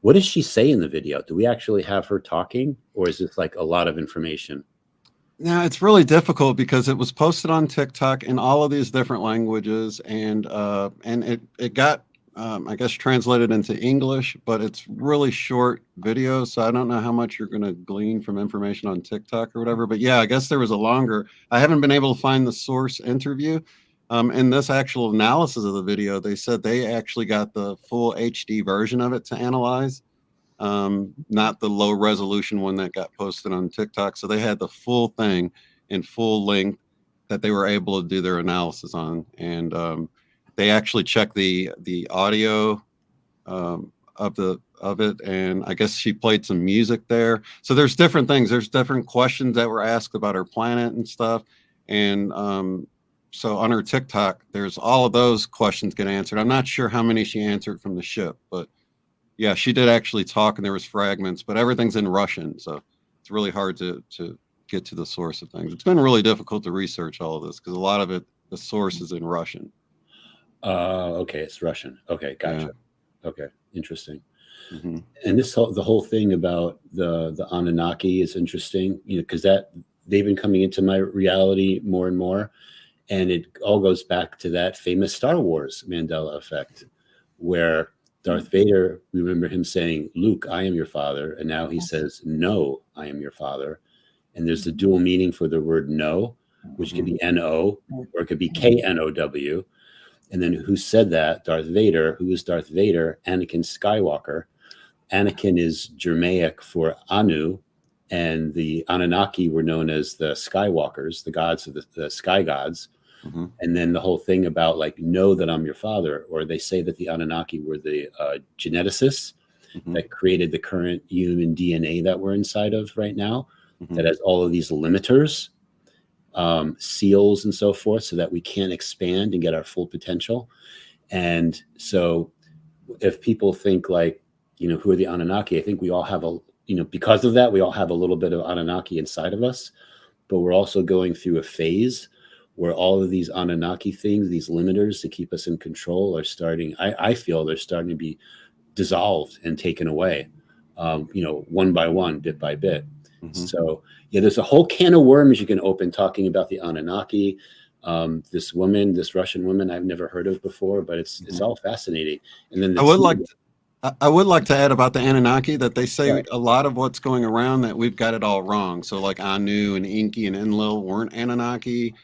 C: What does she say in the video? Do we actually have her talking, or is this like a lot of information?
G: Now it's really difficult because it was posted on TikTok in all of these different languages, and it got I guess translated into English, but it's really short videos, so I don't know how much you're going to glean from information on TikTok or whatever. But yeah, I guess there was a longer. I haven't been able to find the source interview. In this actual analysis of the video, they said they actually got the full HD version of it to analyze, not the low resolution one that got posted on TikTok. So they had the full thing in full length that they were able to do their analysis on, and they actually checked the audio of it, and I guess she played some music there. So there's different things. There's different questions that were asked about her planet and stuff, and so on her TikTok, there's all of those questions get answered. I'm not sure how many she answered from the ship, but yeah, she did actually talk, and there was fragments, but everything's in Russian, so it's really hard to get to the source of things. It's been really difficult to research all of this because a lot of it, the source is in Russian.
C: Okay, it's Russian. Okay, gotcha.
G: Yeah.
C: Okay, interesting.
G: Mm-hmm.
C: And the whole thing about the Anunnaki is interesting, you know, because that they've been coming into my reality more and more, and it all goes back to that famous Star Wars Mandela effect, where Darth Vader, we remember him saying, "Luke, I am your father," and now he says, "No, I am your father." And there's the dual meaning for the word "no," which could be N-O or it could be K-N-O-W. And then who said that? Darth Vader. Who is Darth Vader? Anakin Skywalker. Anakin is Germanic for Anu, and the Anunnaki were known as the Skywalkers, the gods of the sky gods. Mm-hmm. And then the whole thing about like, know that I'm your father, or they say that the Anunnaki were the geneticists that created the current human DNA that we're inside of right now, that has all of these limiters. seals and so forth, so that we can expand and get our full potential. And so if people think like, who are the Anunnaki? I think we all have because of that, we all have a little bit of Anunnaki inside of us, but we're also going through a phase where all of these Anunnaki things, these limiters to keep us in control, are starting, I feel they're starting to be dissolved and taken away, one by one, bit by bit. So yeah, there's a whole can of worms you can open talking about the Anunnaki. This Russian woman I've never heard of before, but it's all fascinating. And then
G: I would like to add about the Anunnaki that they say a lot of what's going around that we've got it all wrong. So like Anu and Enki and Enlil weren't Anunnaki.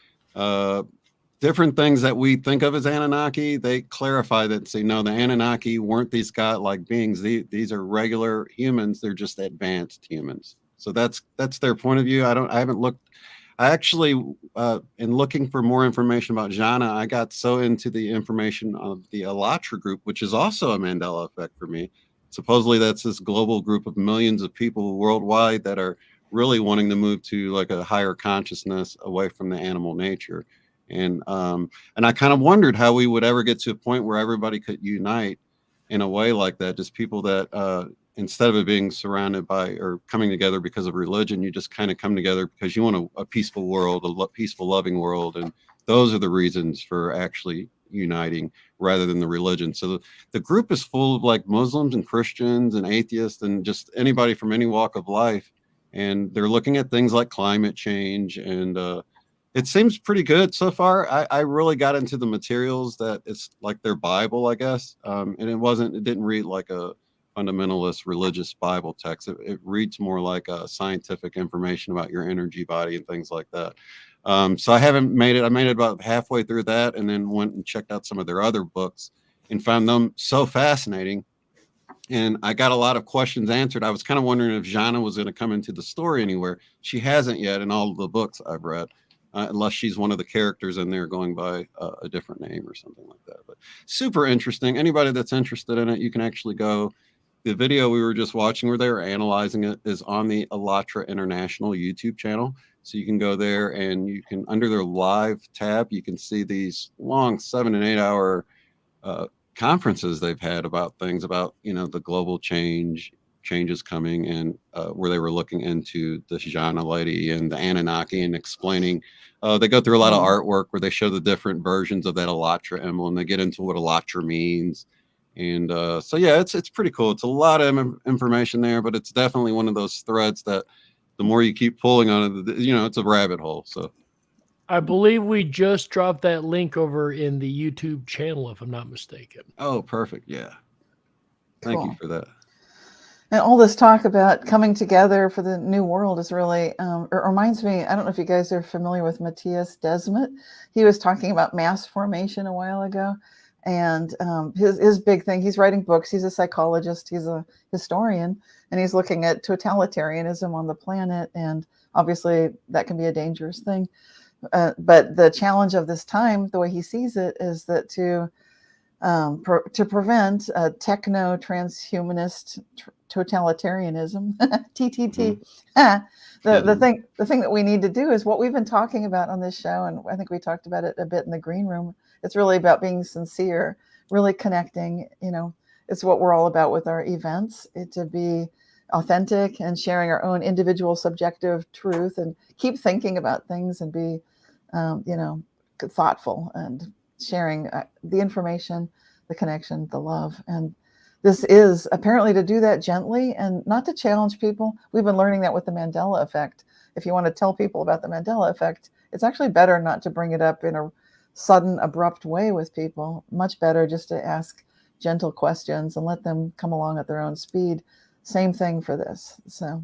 G: Different things that we think of as Anunnaki, they clarify that, say, no, the Anunnaki weren't these godlike beings. These are regular humans. They're just advanced humans. So that's their point of view. I haven't looked. I actually, in looking for more information about Janna, I got so into the information of the Allatra group, which is also a Mandela effect for me. Supposedly that's this global group of millions of people worldwide that are really wanting to move to like a higher consciousness away from the animal nature. And I kind of wondered how we would ever get to a point where everybody could unite in a way like that. Just people that, instead of it being surrounded by or coming together because of religion, you just kind of come together because you want a peaceful world, a peaceful, loving world. And those are the reasons for actually uniting rather than the religion. So the group is full of like Muslims and Christians and atheists and just anybody from any walk of life. And they're looking at things like climate change, and it seems pretty good so far. I really got into the materials that it's like their Bible, I guess. And it didn't read like a fundamentalist religious Bible text. It reads more like scientific information about your energy body and things like that. So I haven't made it. I made it about halfway through that, and then went and checked out some of their other books and found them so fascinating. And I got a lot of questions answered. I was kind of wondering if Janna was going to come into the story anywhere. She hasn't yet in all of the books I've read. Unless she's one of the characters in there going by a different name or something like that. But super interesting. Anybody that's interested in it, you can actually go. The video we were just watching where they were analyzing it is on the Allatra International YouTube channel. So you can go there and you can, under their live tab, you can see these long 7 and 8 hour conferences they've had about things about, the global changes coming, and where they were looking into the Janna lady and the Anunnaki and explaining. They go through a lot of artwork where they show the different versions of that Allatra emblem. They get into what Allatra means. And so, yeah, it's pretty cool. It's a lot of information there, but it's definitely one of those threads that the more you keep pulling on it, it's a rabbit hole. So
A: I believe we just dropped that link over in the YouTube channel, if I'm not mistaken.
G: Oh, perfect. Yeah. Thank you for that.
B: And all this talk about coming together for the new world is really, it reminds me, I don't know if you guys are familiar with Matthias Desmet. He was talking about mass formation a while ago. And his big thing, he's writing books, he's a psychologist, he's a historian, and he's looking at totalitarianism on the planet. And obviously that can be a dangerous thing. But the challenge of this time, the way he sees it, is that to prevent techno-transhumanist totalitarianism, TTT, the thing that we need to do is what we've been talking about on this show, and I think we talked about it a bit in the green room. It's really about being sincere, really connecting. It's what we're all about with our events, to be authentic and sharing our own individual subjective truth, and keep thinking about things and be, thoughtful and sharing the information, the connection, the love. And this is apparently to do that gently and not to challenge people. We've been learning that with the Mandela Effect. If you want to tell people about the Mandela Effect, it's actually better not to bring it up in a sudden, abrupt way with people. Much better just to ask gentle questions and let them come along at their own speed. Same thing for this. So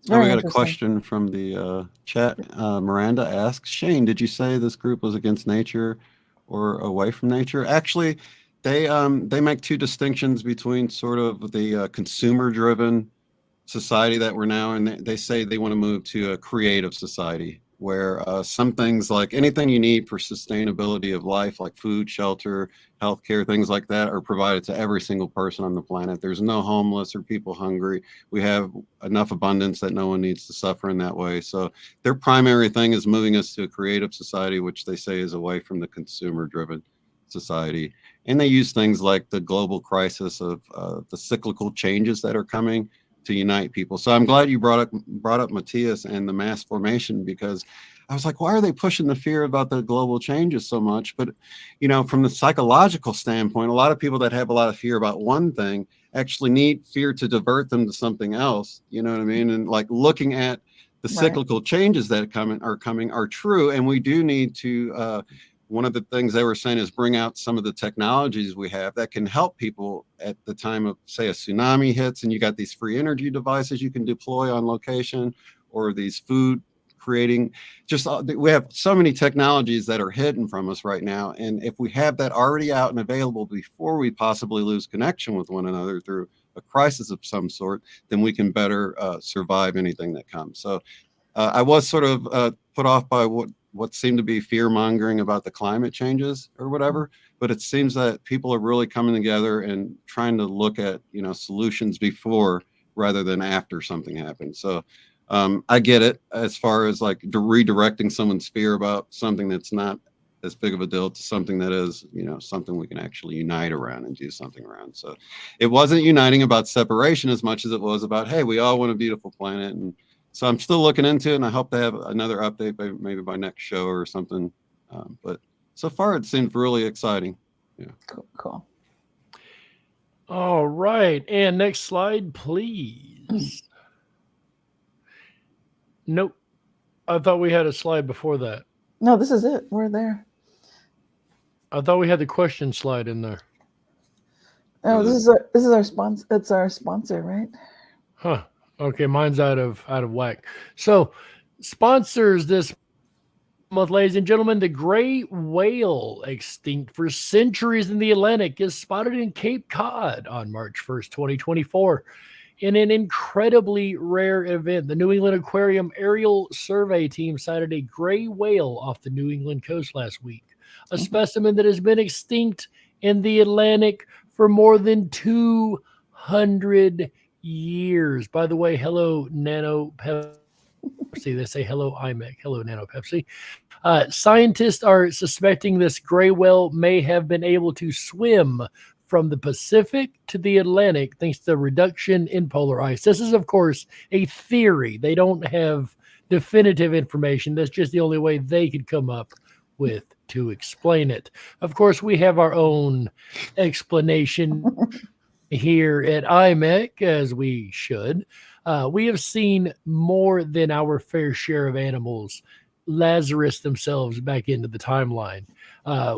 G: we got a question from the chat. Miranda asks, Shane, did you say this group was against nature or away from nature? Actually, they make two distinctions between sort of the consumer-driven society that we're now in. They say they want to move to a creative society where some things, like anything you need for sustainability of life, like food, shelter, healthcare, things like that, are provided to every single person on the planet. There's no homeless or people hungry. We have enough abundance that no one needs to suffer in that way. So their primary thing is moving us to a creative society, which they say is away from the consumer-driven society. And they use things like the global crisis of the cyclical changes that are coming to unite people. So I'm glad you brought up Matthias and the mass formation, because I was like, why are they pushing the fear about the global changes so much? But, you know, from the psychological standpoint, a lot of people that have a lot of fear about one thing actually need fear to divert them to something else. You know what I mean? And like looking at the cyclical changes that are true. And we do need to, one of the things they were saying is bring out some of the technologies we have that can help people at the time of, say, a tsunami hits, and you got these free energy devices you can deploy on location, or these food creating, we have so many technologies that are hidden from us right now. And if we have that already out and available before we possibly lose connection with one another through a crisis of some sort, then we can better survive anything that comes. So I was sort of put off by what seemed to be fear-mongering about the climate changes or whatever, but it seems that people are really coming together and trying to look at, you know, solutions before rather than after something happens. So I get it as far as like redirecting someone's fear about something that's not as big of a deal to something that is, you know, something we can actually unite around and do something around. So it wasn't uniting about separation as much as it was about, hey, we all want a beautiful planet. And so I'm still looking into it, and I hope to have another update maybe by next show or something. But so far, it seems really exciting. Yeah.
B: Cool.
A: All right. And next slide, please. Nope. I thought we had a slide before that.
B: No, this is it. We're there.
A: I thought we had the question slide in there.
B: Oh, this is our sponsor. It's our sponsor, right?
A: Huh. Okay, mine's out of whack. So, sponsors this month, ladies and gentlemen, the gray whale, extinct for centuries in the Atlantic, is spotted in Cape Cod on March 1st, 2024. In an incredibly rare event, the New England Aquarium aerial survey team sighted a gray whale off the New England coast last week, a specimen that has been extinct in the Atlantic for more than 200 years. By the way, hello, Nano Pepsi. They say hello, IMEC. Hello, Nano Pepsi. Scientists are suspecting this gray whale may have been able to swim from the Pacific to the Atlantic thanks to the reduction in polar ice. This is, of course, a theory. They don't have definitive information. That's just the only way they could come up with to explain it. Of course, we have our own explanation here at IMEC, as we should. We have seen more than our fair share of animals Lazarus themselves back into the timeline.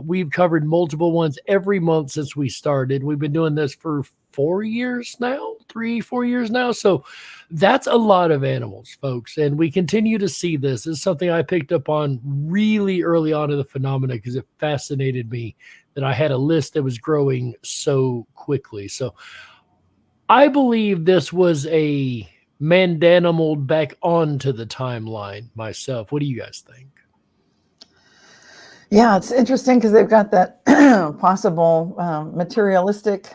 A: We've covered multiple ones every month since we started. We've been doing this for 4 years now, 3-4 years now. So that's a lot of animals, folks. And we continue to see this. This is something I picked up on really early on in the phenomena because it fascinated me that I had a list that was growing so quickly. So I believe this was a Mandanimal back onto the timeline myself. What do you guys think?
B: Yeah, it's interesting because they've got that possible materialistic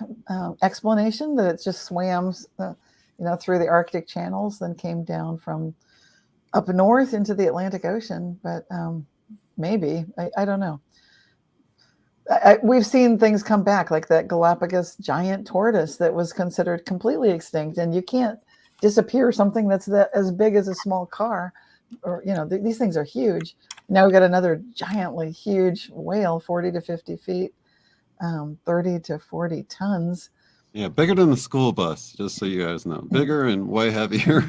B: explanation that it just swam, through the Arctic channels, then came down from up north into the Atlantic Ocean. But maybe, I don't know. We've seen things come back, like that Galapagos giant tortoise that was considered completely extinct, and you can't disappear something that's as big as a small car, or these things are huge. Now we've got another giantly huge whale, 40 to 50 feet, 30 to 40 tons.
G: Yeah, bigger than the school bus, just so you guys know. Bigger and way heavier.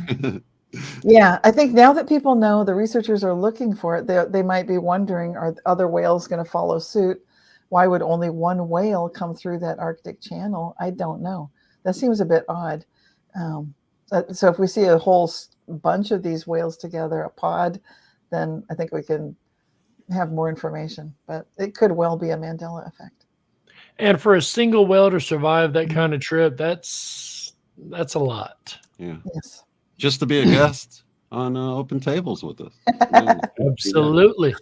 B: Yeah, I think now that people know, the researchers are looking for it, they might be wondering, are other whales going to follow suit? Why would only one whale come through that Arctic channel? I don't know. That seems a bit odd. So if we see a whole bunch of these whales together, a pod, then I think we can have more information. But it could well be a Mandela effect.
A: And for a single whale to survive that kind of trip, that's a lot.
G: Yeah.
B: Yes.
G: Just to be a guest on Open Tables with us. Yeah.
A: Absolutely.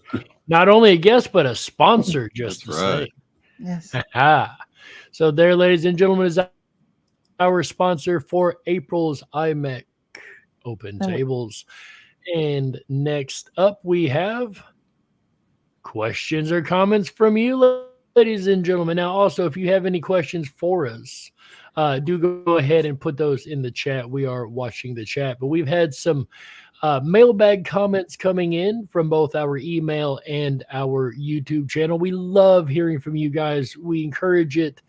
A: Not only a guest, but a sponsor, just
G: That's
A: to
G: right.
A: say.
B: Yes.
A: So there, ladies and gentlemen, is our sponsor for April's IMEC Open
B: Oh.
A: Tables. And next up, we have questions or comments from you, ladies and gentlemen. Now, also, if you have any questions for us, do go ahead and put those in the chat. We are watching the chat, but we've had some mailbag comments coming in from both our email and our YouTube channel. We love hearing from you guys. We encourage it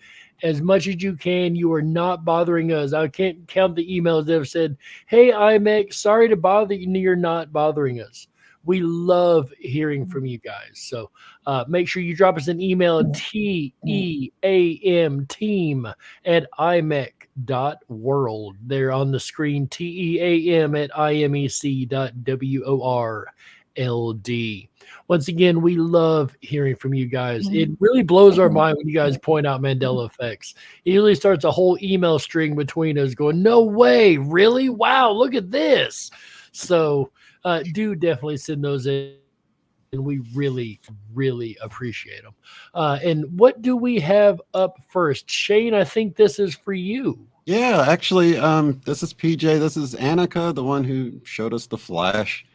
A: as much as you can. You are not bothering us. I can't count the emails that have said, "Hey, IMEC, sorry to bother you." You're not bothering us. We love hearing from you guys. So make sure you drop us an email at team@imec.world. They're on the screen, team@imec.world. Once again, we love hearing from you guys. It really blows our mind when you guys point out Mandela effects. It usually starts a whole email string between us going, "No way, really? Wow, look at this." So do definitely send those in, and we really, really appreciate them. And what do we have up first? Shane, I think this is for you.
G: Yeah, actually, this is PJ. This is Annika, the one who showed us the Flash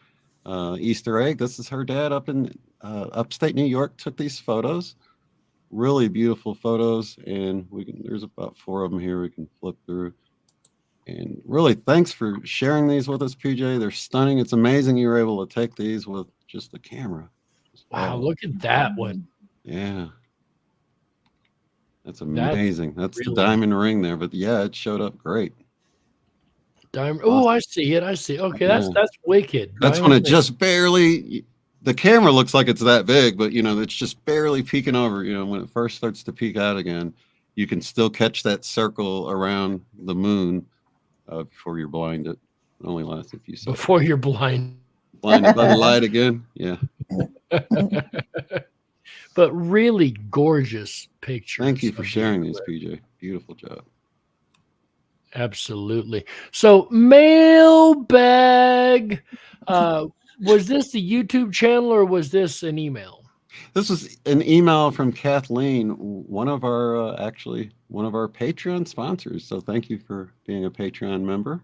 G: Easter egg. This is her dad up in upstate New York. Took these photos, really beautiful photos, and there's about 4 of them here we can flip through. And really, thanks for sharing these with us, PJ. They're stunning. It's amazing you were able to take these with just the camera.
A: Wow, look at that one.
G: Yeah. That's amazing. That's
A: really
G: the diamond ring there. But yeah, it showed up great.
A: Diamond. Oh, I see it. I see. Okay,
G: Yeah.
A: that's wicked.
G: That's when it just barely, the camera looks like it's that big, but it's just barely peeking over. When it first starts to peek out again, you can still catch that circle around the moon before you're blinded. It only lasts a few seconds.
A: Before you're blinded
G: by the light again. Yeah.
A: But really gorgeous pictures.
G: Thank you for sharing these, PJ. Beautiful job.
A: Absolutely. So mailbag. Was this the YouTube channel or was this an email?
G: This was an email from Kathleen, one of our Patreon sponsors. So thank you for being a Patreon member.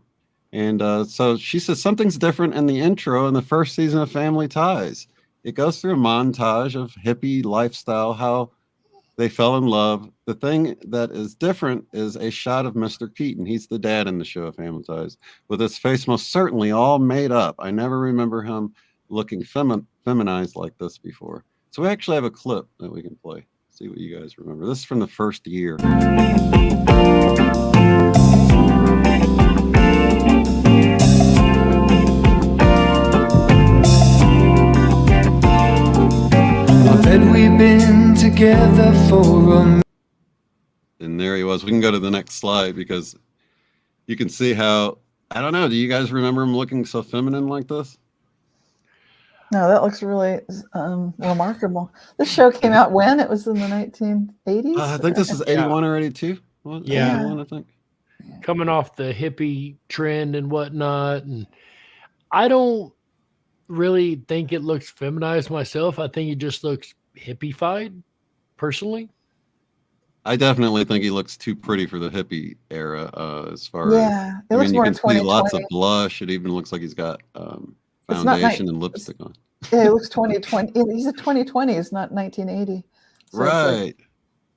G: And so she says something's different in the intro in the first season of Family Ties. It goes through a montage of hippie lifestyle, how they fell in love. The thing that is different is a shot of Mr. Keaton. He's the dad in the show of Family Ties, with his face most certainly all made up. I never remember him looking feminized like this before. So we actually have a clip that we can play. See what you guys remember. This is from the first year.
K: We've been together for a...
G: And there he was. We can go to the next slide because you can see how, I don't know, do you guys remember him looking so feminine like this?
B: No, that looks really remarkable. This show came out when? It was in the 1980s?
G: I think this is 81 or 82.
A: Yeah.
G: 81, I think.
A: Coming off the hippie trend and whatnot. And I don't really think it looks feminized myself. I think it just looks hippified, personally.
G: I definitely think he looks too pretty for the hippie era. As far
B: as it looks more
G: you can see
B: 2020.
G: Lots of blush. It even looks like he's got foundation and lipstick on.
B: Yeah, it looks 2020. He's a 2020. It's not 1980. So
G: right.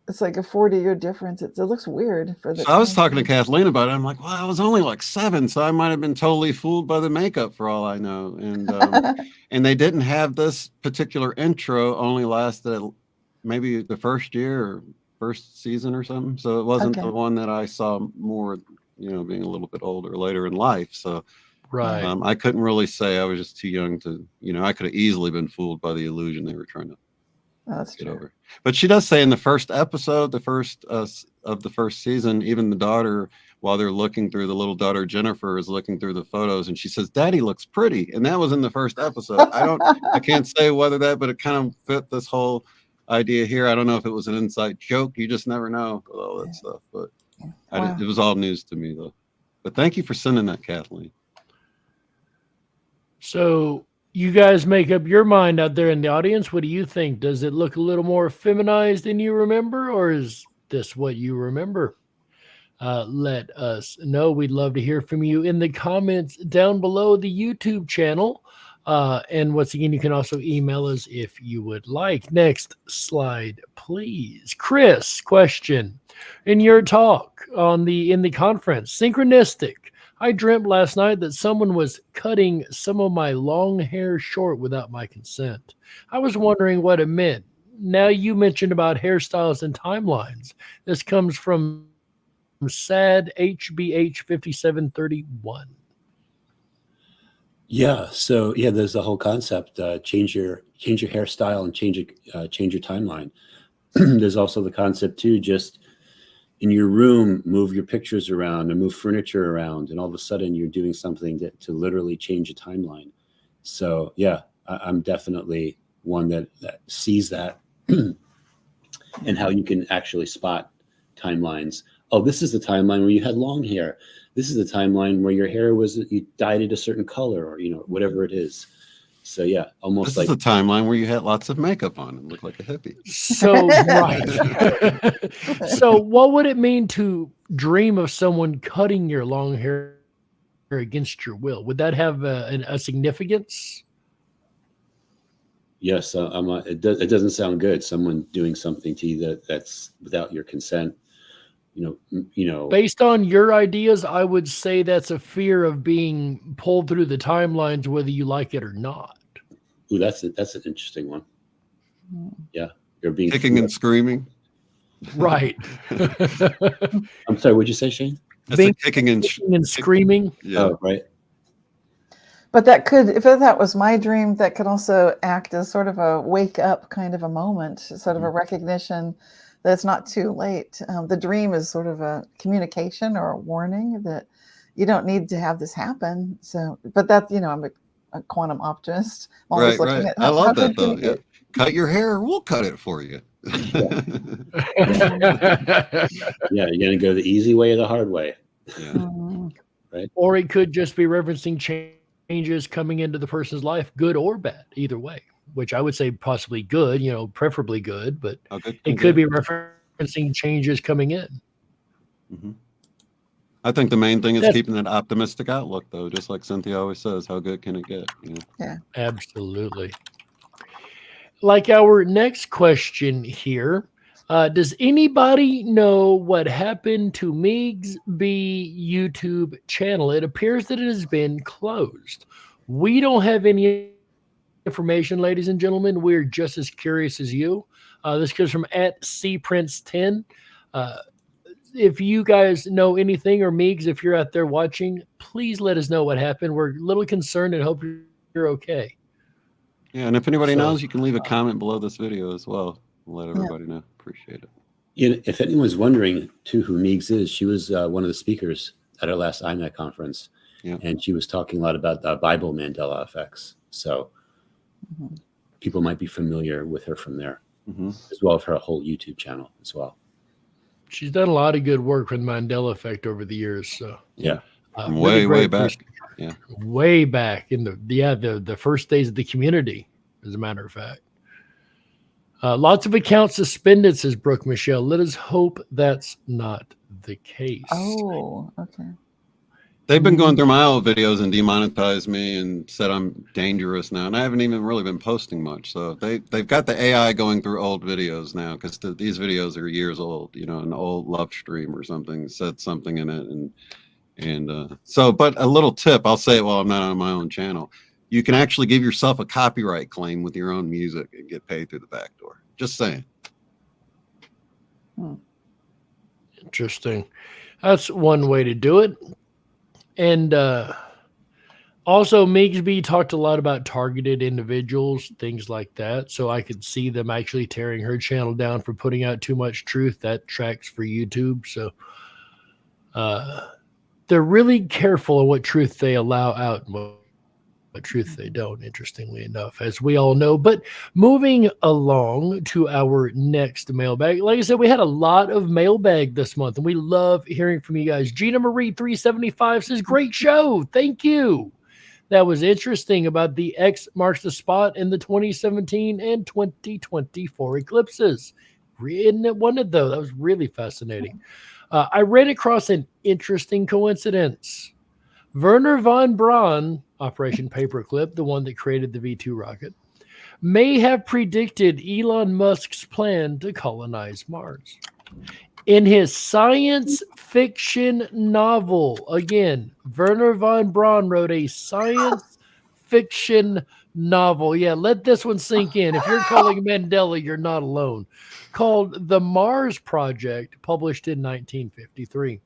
B: It's like a 40-year difference. It looks weird for the.
G: So I was talking to Kathleen about it. I'm like, well, I was only like 7, so I might have been totally fooled by the makeup for all I know. And and they didn't have this particular intro. Only lasted maybe the first year or first season or something. So it wasn't the one that I saw more, being a little bit older later in life. So
A: right.
G: I couldn't really say. I was just too young to, I could have easily been fooled by the illusion they were trying to.
B: That's true.
G: Over. But she does say in the first episode, the first of the first season, even the daughter, while they're looking through, the little daughter Jennifer is looking through the photos, and she says, "Daddy looks pretty," and that was in the first episode. I can't say whether that, but it kind of fit this whole idea here. I don't know if it was an inside joke. You just never know with all that stuff. But it was all news to me though. But thank you for sending that, Kathleen.
A: So you guys make up your mind out there in the audience. What do you think? Does it look a little more feminized than you remember, or is this what you remember? Let us know. We'd love to hear from you in the comments down below the YouTube channel. And once again, you can also email us if you would like. Next slide, please. Chris, question. In your talk in the conference, Synchronistic, I dreamt last night that someone was cutting some of my long hair short without my consent. I was wondering what it meant. Now you mentioned about hairstyles and timelines. This comes from Sad HBH 5731.
C: Yeah. So yeah, there's the whole concept. Change your hairstyle and change your timeline. There's also the concept too. Just in your room, move your pictures around and move furniture around, and all of a sudden you're doing something to literally change a timeline. So yeah, I'm definitely one that sees that and how you can actually spot timelines. Oh, this is the timeline where you had long hair. This is the timeline where your hair you dyed it a certain color, or whatever it is. So yeah, almost
G: this is the timeline where you had lots of makeup on and looked like a hippie.
A: So right. So what would it mean to dream of someone cutting your long hair against your will? Would that have a significance?
C: Yes, it doesn't sound good. Someone doing something to you that's without your consent.
A: Based on your ideas, I would say that's a fear of being pulled through the timelines, whether you like it or not.
C: Ooh, that's an interesting one. Yeah, you're being
G: kicking and screaming.
A: Right.
C: I'm sorry. What'd you say, Shane?
A: Being kicking and screaming.
G: Yeah.
C: Oh, right.
B: But that could, if that was my dream, that could also act as sort of a wake up kind of a moment, sort of a recognition that it's not too late. The dream is sort of a communication or a warning that you don't need to have this happen. So, but that, I'm a quantum optimist. I'm always
G: Right.
B: at
G: I love that though.
B: Yeah.
G: Cut your hair, we'll cut it for you.
C: Yeah, you're gonna go the easy way or the hard way.
G: Yeah.
C: Right.
A: Or it could just be referencing changes coming into the person's life, good or bad, either way. Which I would say possibly good, preferably good, but it could be referencing changes coming in.
G: Mm-hmm. I think the main thing is keeping that optimistic outlook, though, just like Cynthia always says, how good can it get?
B: Yeah,
A: absolutely. Like our next question here, does anybody know what happened to Meigs B YouTube channel? It appears that it has been closed. We don't have any information, ladies and gentlemen. We're just as curious as you. This comes from @cprince10. If you guys know anything, or Meigs, if you're out there watching, please let us know what happened. We're a little concerned and hope you're okay.
G: Yeah, and if anybody knows, you can leave a comment below this video as well. Let everybody know. Appreciate it.
C: If anyone's wondering too who Meigs is, she was one of the speakers at our last IMEC conference, and she was talking a lot about Bible Mandela effects. So people might be familiar with her from there, as well as her whole YouTube channel as well.
A: She's done a lot of good work with Mandela Effect over the years. So
C: yeah,
G: way back. Yeah,
A: way back in the first days of the community, as a matter of fact. Lots of accounts suspended, says Brooke Michelle. Let us hope that's not the case.
B: Oh, okay.
G: They've been going through my old videos and demonetized me and said I'm dangerous now, and I haven't even really been posting much. So they've got the AI going through old videos now, because these videos are years old. An old love stream or something said something in it, and so. But a little tip, I'll say it while I'm not on my own channel. You can actually give yourself a copyright claim with your own music and get paid through the back door. Just saying.
A: Interesting. That's one way to do it. And also, Meigs B talked a lot about targeted individuals, things like that. So I could see them actually tearing her channel down for putting out too much truth. That tracks for YouTube. So they're really careful on what truth they allow out and what truth they don't, interestingly enough, as we all know. But moving along to our next mailbag. Like I said, we had a lot of mailbag this month, and we love hearing from you guys. Gina Marie 375 says, great show. Thank you. that was interesting about the X marks the spot in the 2017 and 2024 eclipses. Isn't it one of those? That was really fascinating. I ran across an interesting coincidence. Werner von Braun, Operation Paperclip, the one that created the V2 rocket, may have predicted Elon Musk's plan to colonize Mars. In his science fiction novel, again, Werner von Braun wrote a science fiction novel. Yeah, let this one sink in. If you're calling Mandela, you're not alone. Called The Mars Project, published in 1953.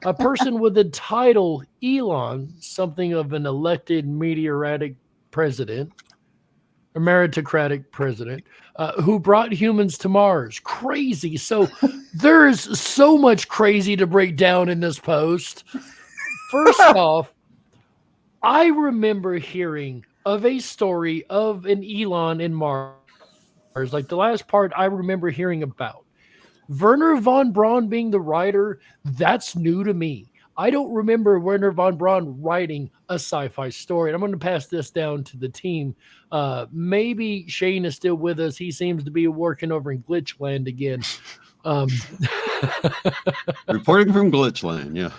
A: A person with the title Elon, something of an elected meteoritic president, a meritocratic president, who brought humans to Mars. Crazy. So there's so much crazy to break down in this post. First off, I remember hearing of a story of an Elon in Mars, like the last part I remember hearing about. Werner von Braun being the writer, that's new to me. I don't remember Werner von Braun writing a sci-fi story. And I'm going to pass this down to the team. Maybe Shane is still with us. He seems to be working over in Glitchland again.
G: Reporting from Glitchland, yeah.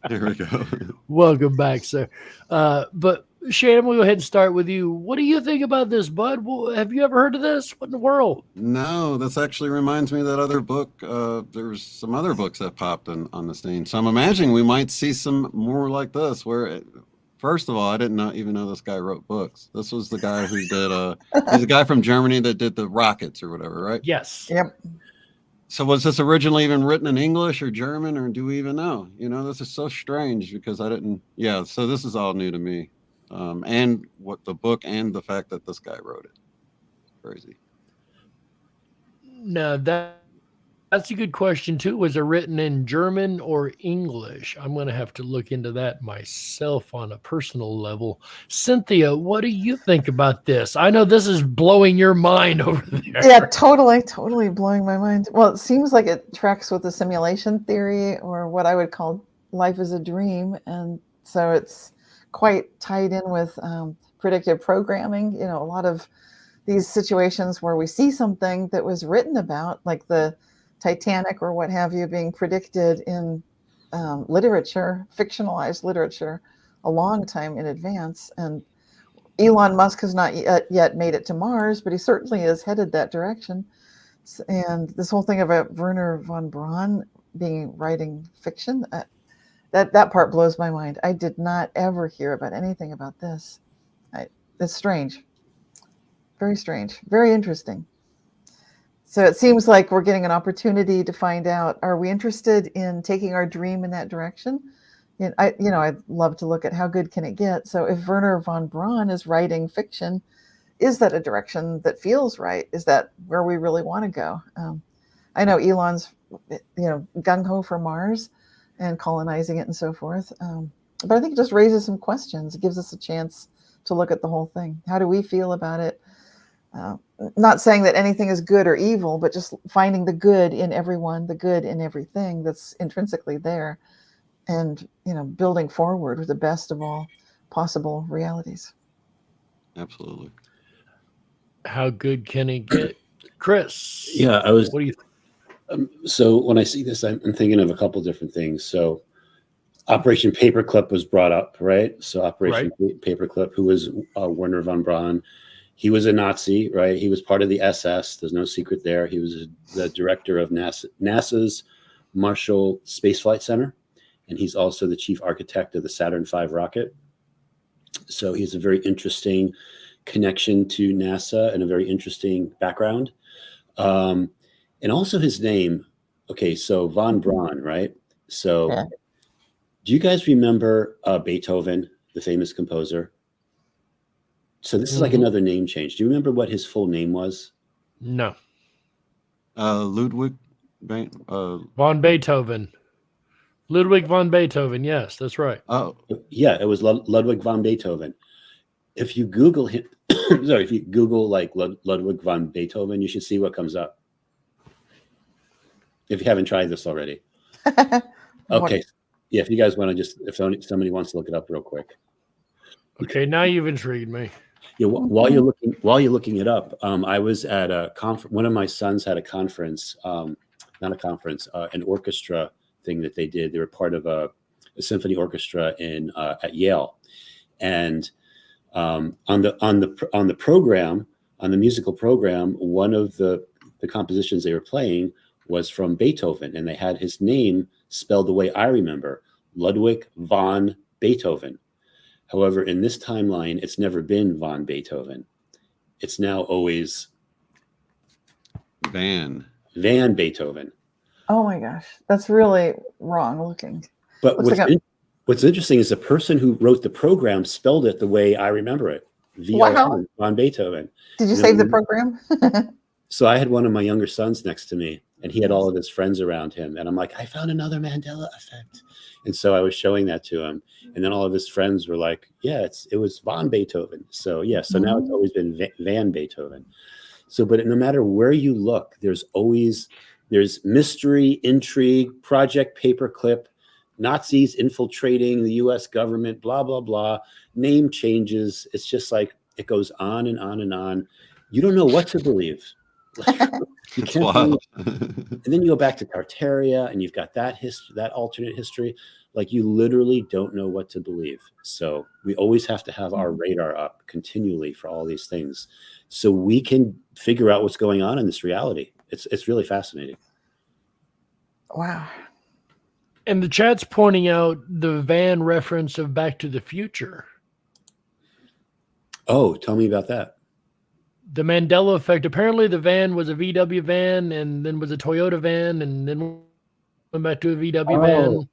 G: There we go.
A: Welcome back, sir. But Shane, I'm going to go ahead and start with you. What do you think about this, bud? Well, have you ever heard of this? What in the world?
G: No, this actually reminds me of that other book. There's some other books that popped on the scene. So I'm imagining we might see some more like this where, first of all, I didn't even know this guy wrote books. This was the guy who did, he's a guy from Germany that did the rockets or whatever, right?
A: Yes.
B: Yep.
G: So was this originally even written in English or German, or do we even know? You know, this is so strange because I didn't, yeah, so this is all new to me. And what the book and the fact that this guy wrote it. Crazy.
A: No, that's a good question too. Was it written in German or English? I'm going to have to look into that myself on a personal level. Cynthia, what do you think about this? I know this is blowing your mind over there.
B: Yeah, totally blowing my mind. Well, it seems like it tracks with the simulation theory, or what I would call life is a dream. And so it's quite tied in with predictive programming. You know, a lot of these situations where we see something that was written about, like the Titanic or what have you, being predicted in literature, fictionalized literature, a long time in advance. And Elon Musk has not yet made it to Mars, but he certainly is headed that direction. And this whole thing about Werner von Braun writing fiction, that part blows my mind. I did not ever hear about anything about this. It's strange. Very strange. Very interesting. So it seems like we're getting an opportunity to find out, are we interested in taking our dream in that direction? And I'd love to look at how good can it get. So if Werner von Braun is writing fiction, is that a direction that feels right? Is that where we really want to go? I know Elon's, gung-ho for Mars and colonizing it and so forth. But I think it just raises some questions. It gives us a chance to look at the whole thing. How do we feel about it? Not saying that anything is good or evil, but just finding the good in everyone, the good in everything that's intrinsically there, and building forward with the best of all possible realities.
G: Absolutely.
A: How good can it get? Chris?
C: Yeah,
A: what do you think?
C: So when I see this, I'm thinking of a couple different things. So Operation Paperclip was brought up, right? So Operation Paperclip, who was Werner von Braun. He was a Nazi, right? He was part of the SS. There's no secret there. He was the director of NASA's Marshall Space Flight Center, and he's also the chief architect of the Saturn V rocket. So he's a very interesting connection to NASA and a very interesting background. And also his name, okay, so von Braun, right? So do you guys remember Beethoven, the famous composer? So this is like another name change. Do you remember what his full name was?
A: No.
G: Ludwig
A: von Beethoven. Ludwig von Beethoven. Yes, that's right.
C: Oh, yeah, it was Ludwig von Beethoven. If you Google him, sorry, if you Google like Ludwig von Beethoven, you should see what comes up. If you haven't tried this already. Okay. Yeah, if you guys want to if somebody wants to look it up real quick.
A: Okay, now you've intrigued me.
C: Yeah, while you're looking it up, I was at a conference. One of my sons had a conference, not a conference, an orchestra thing that they did. They were part of a symphony orchestra at Yale, and on the program, on the musical program, one of the compositions they were playing was from Beethoven, and they had his name spelled the way I remember, Ludwig von Beethoven. However, in this timeline, it's never been von Beethoven. It's now always
G: Van
C: Beethoven.
B: Oh my gosh, that's really wrong looking.
C: But what's interesting is the person who wrote the program spelled it the way I remember it.
B: Wow.
C: Von Beethoven.
B: Did you save the program?
C: So I had one of my younger sons next to me, and he had all of his friends around him. And I'm like, I found another Mandela effect. And so I was showing that to him. And then all of his friends were like, yeah, it was von Beethoven. So yeah, so now it's always been Van Beethoven. So, but no matter where you look, there's mystery, intrigue, Project Paperclip, Nazis infiltrating the US government, blah, blah, blah, name changes. It's just like, it goes on and on and on. You don't know what to believe. You can't believe. And then you go back to Tartaria and you've got that alternate history. Like, you literally don't know what to believe. So we always have to have our radar up continually for all these things, so we can figure out what's going on in this reality. It's really fascinating.
B: Wow.
A: And the chat's pointing out the van reference of Back to the Future.
C: Oh, tell me about that.
A: The Mandela effect. Apparently the van was a VW van, and then was a Toyota van, and then went back to a VW van.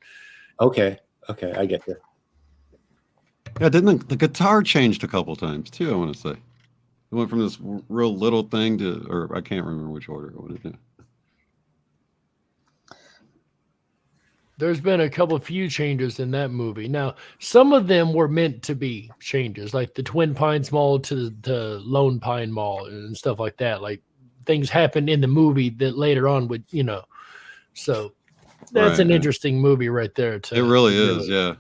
C: Okay, I get that.
G: Yeah, didn't the guitar changed a couple times too? I want to say it went from this real little thing to, or I can't remember which order it went in.
A: There's been a few changes in that movie. Now, some of them were meant to be changes, like the Twin Pines Mall to the Lone Pine Mall and stuff like that. Like, things happened in the movie that later on would, so that's an interesting movie right there.
G: It really is, yeah.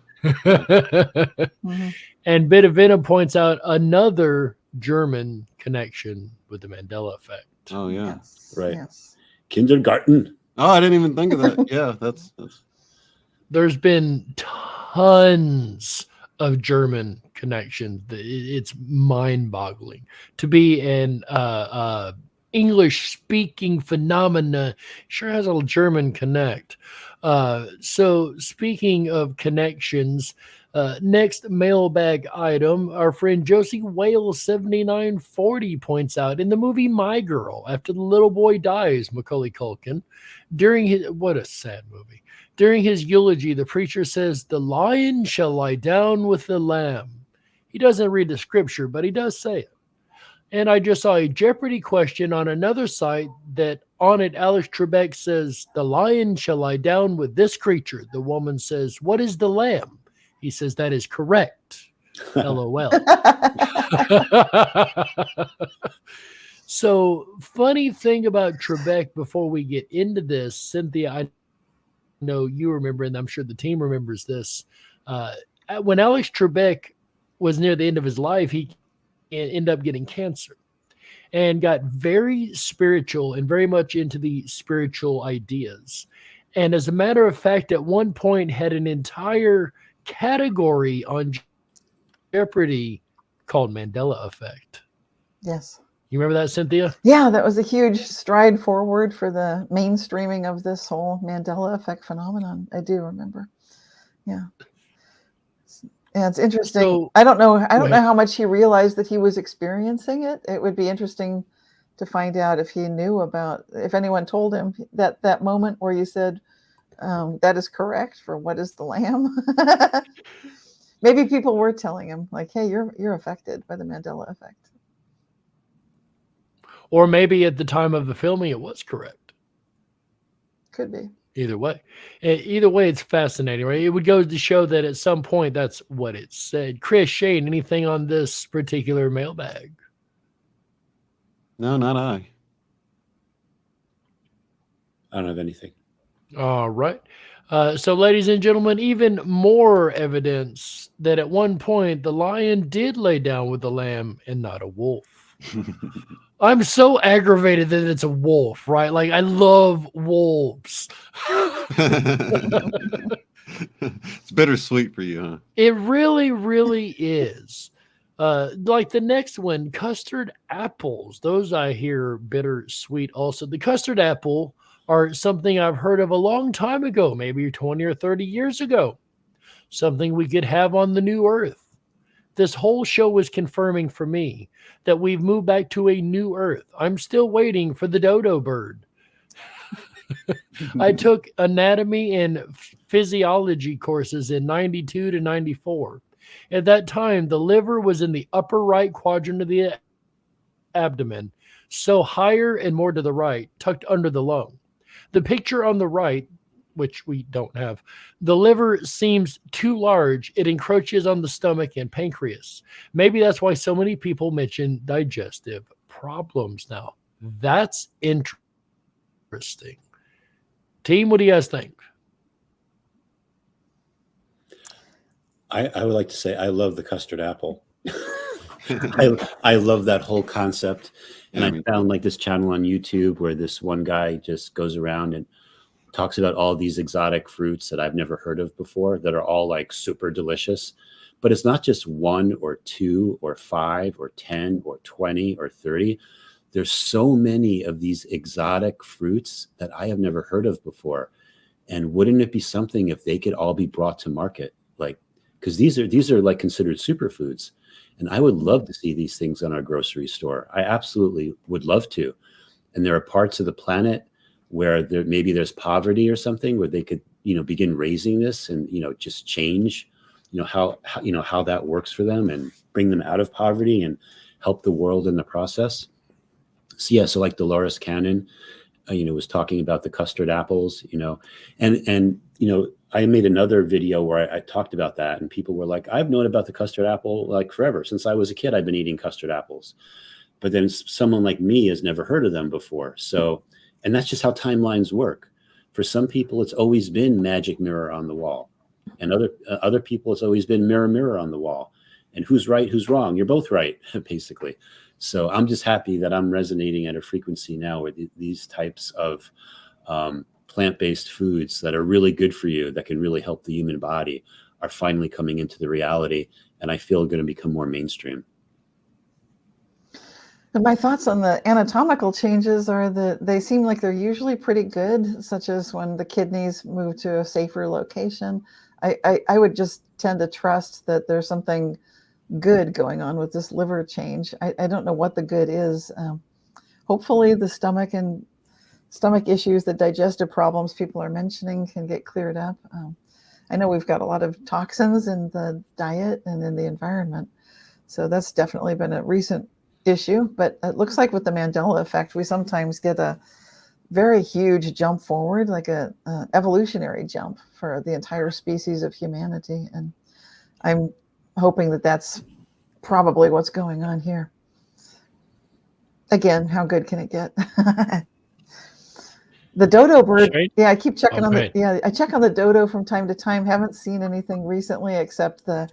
A: And Bitavina points out another German connection with the Mandela effect.
G: Oh yeah,
B: Yes.
C: Right.
B: Yes.
C: Kindergarten.
G: Oh, I didn't even think of that. Yeah, that's.
A: There's been tons of German connections. It's mind-boggling. To be an English-speaking phenomena sure has a German connect. So speaking of connections, next mailbag item, our friend Josie Wales 7940 points out, in the movie My Girl, after the little boy dies, Macaulay Culkin, what a sad movie. During his eulogy, the preacher says, "The lion shall lie down with the lamb." He doesn't read the scripture, but he does say it. And I just saw a Jeopardy question on another site that on it, Alex Trebek says, "The lion shall lie down with this creature." The woman says, "What is the lamb?" He says, "That is correct." LOL. So, funny thing about Trebek before we get into this, Cynthia, I know you remember, and I'm sure the team remembers this. When Alex Trebek was near the end of his life, he ended up getting cancer and got very spiritual and very much into the spiritual ideas. And as a matter of fact, at one point had an entire category on Jeopardy called Mandela Effect.
B: Yes.
A: You remember that, Cynthia?
B: Yeah, that was a huge stride forward for the mainstreaming of this whole Mandela Effect phenomenon. I do remember. Yeah. Yeah, it's interesting.
A: So,
B: I don't know how much he realized that he was experiencing it. It would be interesting to find out if he knew if anyone told him that moment where you said, that is correct for what is the lamb. Maybe people were telling him, like, hey, you're affected by the Mandela effect.
A: Or maybe at the time of the filming, it was correct.
B: Could be.
A: Either way, it's fascinating, right? It would go to show that at some point, that's what it said. Chris, Shane, anything on this particular mailbag?
G: No, not I.
C: I don't have anything.
A: All right. So, ladies and gentlemen, even more evidence that at one point the lion did lay down with the lamb and not a wolf. I'm so aggravated that it's a wolf, right? Like, I love wolves.
G: It's bittersweet for you, huh?
A: It really, really is. Like the next one, custard apples. Those I hear bittersweet also. The custard apple are something I've heard of a long time ago, maybe 20 or 30 years ago. Something we could have on the new earth. This whole show was confirming for me that we've moved back to a new earth. I'm still waiting for the dodo bird. I took anatomy and physiology courses in 92 to 94. At that time, the liver was in the upper right quadrant of the abdomen, so higher and more to the right, tucked under the lung. The picture on the right, which we don't have, the liver seems too large. It encroaches on the stomach and pancreas. Maybe that's why so many people mention digestive problems now. That's interesting. Team, what do you guys think?
C: I would like to say I love the custard apple. I love that whole concept. And I found like this channel on YouTube where this one guy just goes around and talks about all these exotic fruits that I've never heard of before that are all like super delicious. But it's not just 1 or 2 or 5 or 10 or 20 or 30. There's so many of these exotic fruits that I have never heard of before. And wouldn't it be something if they could all be brought to market? Like, because these are like considered superfoods. And I would love to see these things on our grocery store. I absolutely would love to. And there are parts of the planet where maybe there's poverty or something where they could, begin raising this and, just change, how that works for them and bring them out of poverty and help the world in the process. So yeah, so like Dolores Cannon, was talking about the custard apples, and I made another video where I talked about that, and people were like, I've known about the custard apple like forever. Since I was a kid, I've been eating custard apples. But then someone like me has never heard of them before. So, and that's just how timelines work. For some people, it's always been magic mirror on the wall. And other people, it's always been mirror, mirror on the wall. And who's right, who's wrong? You're both right, basically. So I'm just happy that I'm resonating at a frequency now where these types of plant-based foods that are really good for you, that can really help the human body, are finally coming into the reality, and I feel going to become more mainstream.
B: And my thoughts on the anatomical changes are that they seem like they're usually pretty good, such as when the kidneys move to a safer location. I would just tend to trust that there's something good going on with this liver change. I don't know what the good is. Hopefully the stomach issues, the digestive problems people are mentioning can get cleared up. I know we've got a lot of toxins in the diet and in the environment. So that's definitely been a recent issue, but it looks like with the Mandela effect, we sometimes get a very huge jump forward, like a evolutionary jump for the entire species of humanity. And I'm hoping that that's probably what's going on here. Again, how good can it get? The dodo bird, yeah, I keep checking on I check on the dodo from time to time. Haven't seen anything recently except the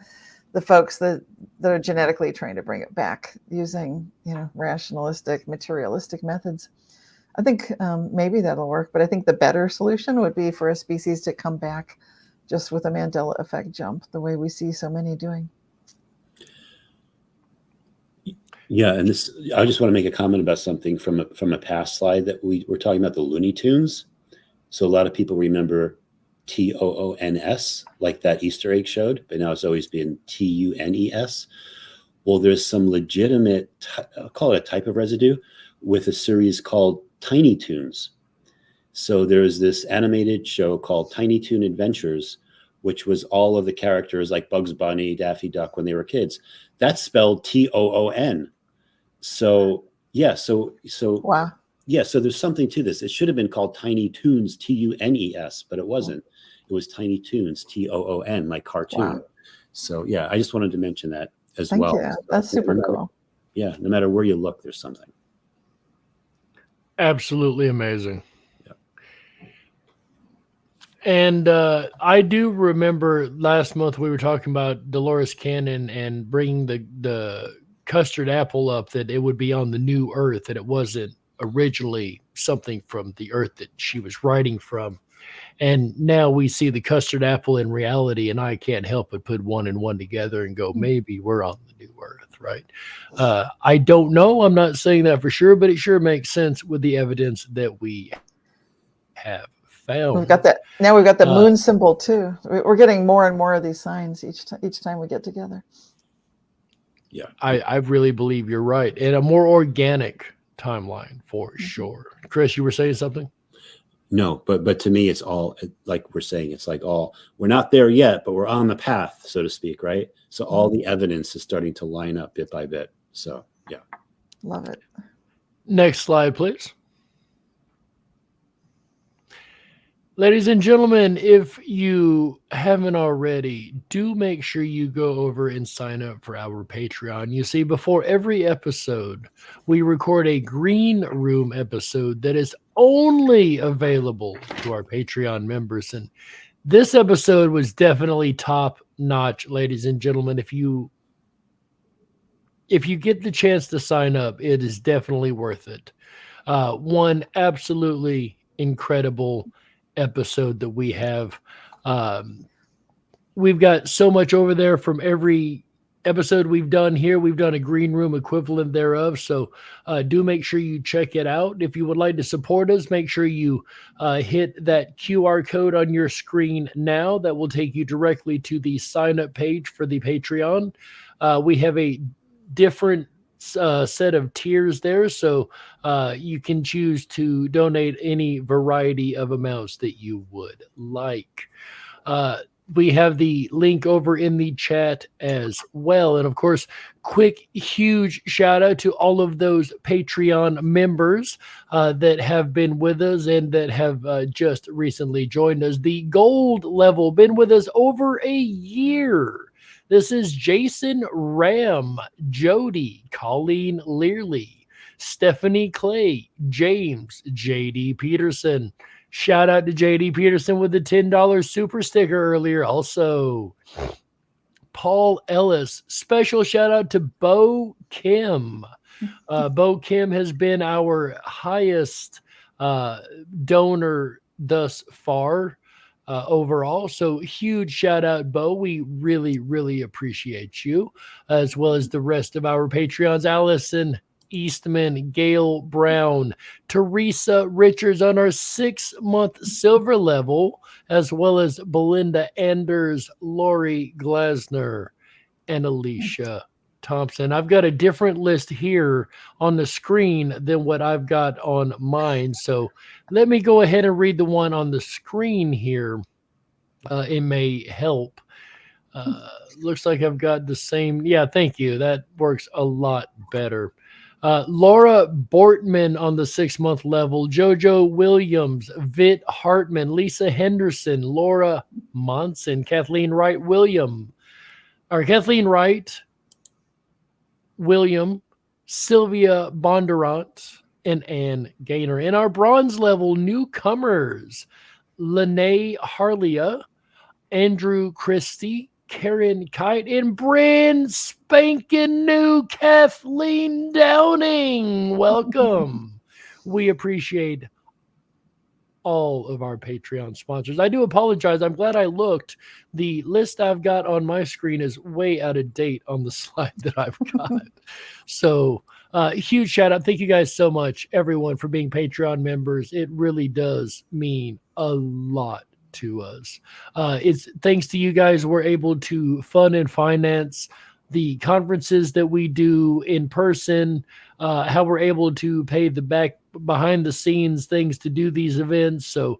B: folks that are genetically trying to bring it back using, rationalistic, materialistic methods. I think maybe that'll work, but I think the better solution would be for a species to come back just with a Mandela effect jump, the way we see so many doing.
C: Yeah, and I just want to make a comment about something from a past slide that we were talking about, the Looney Tunes. So a lot of people remember TOONS, like that Easter egg showed, but now it's always been TUNES. Well, there's some legitimate, I'll call it a type of residue, with a series called Tiny Toons. So there's this animated show called Tiny Toon Adventures, which was all of the characters like Bugs Bunny, Daffy Duck when they were kids. That's spelled TOON. So yeah, so
B: wow.
C: Yeah, so there's something to this. It should have been called Tiny Toons, TUNES, but it wasn't. It was Tiny Toons, TOON, like cartoon. Wow. So yeah, I just wanted to mention that as well.
B: Thank you. That's super cool.
C: Yeah, no matter where you look, there's something.
A: Absolutely amazing. And I do remember last month we were talking about Dolores Cannon and bringing the custard apple up, that it would be on the new Earth, and it wasn't originally something from the Earth that she was writing from. And now we see the custard apple in reality, and I can't help but put one and one together and go, maybe we're on the new Earth, right? I don't know. I'm not saying that for sure, but it sure makes sense with the evidence that we have found.
B: We've got that. Now we've got the moon symbol too. We're getting more and more of these signs each time we get together.
C: Yeah,
A: I really believe you're right. And a more organic timeline for sure. Chris, you were saying something?
C: No, but to me, it's all like we're saying. It's like we're not there yet, but we're on the path, so to speak, right? So all the evidence is starting to line up bit by bit. So yeah,
B: Love it.
A: Next slide, please. Ladies and gentlemen, if you haven't already, do make sure you go over and sign up for our Patreon. You see, before every episode, we record a green room episode that is only available to our Patreon members. And this episode was definitely top notch, ladies and gentlemen. If you get the chance to sign up, it is definitely worth it. One absolutely incredible episode that we have. We've got so much over there from every episode we've done here. We've done a green room equivalent thereof. So do make sure you check it out. If you would like to support us, make sure you hit that QR code on your screen now. That will take you directly to the sign up page for the Patreon. We have a different set of tiers there, so you can choose to donate any variety of amounts that you would like. We have the link over in the chat as well. And of course, quick, huge shout out to all of those Patreon members that have been with us and that have just recently joined us. The gold level, been with us over a year. This is Jason Ram, Jody, Colleen Learley, Stephanie Clay, James, JD Peterson. Shout out to JD Peterson with the $10 super sticker earlier. Also, Paul Ellis. Special shout out to Bo Kim. Bo Kim has been our highest donor thus far. Overall. So huge shout out, Bo. We really, really appreciate you, as well as the rest of our Patreons. Allison Eastman, Gail Brown, Teresa Richards on our 6-month silver level, as well as Belinda Anders, Lori Glasner, and Alicia Thompson. I've got a different list here on the screen than what I've got on mine. So let me go ahead and read the one on the screen here. It may help. Looks like I've got the same. Yeah, thank you. That works a lot better. Laura Bortman on the 6-month level, Jojo Williams, Vit Hartman, Lisa Henderson, Laura Monson, Kathleen Wright William, Sylvia Bondurant, and Ann Gaynor. In our bronze level newcomers, Lene Harlia, Andrew Christie, Karen Kite, and brand spanking new Kathleen Downing. Welcome. We appreciate all of our Patreon sponsors. I do apologize. I'm glad I looked. The list I've got on my screen is way out of date on the slide that I've got. So huge shout out. Thank you guys so much, everyone, for being Patreon members. It really does mean a lot to us. It's thanks to you guys we're able to fund and finance the conferences that we do in person, how we're able to pay the behind the scenes things to do these events. So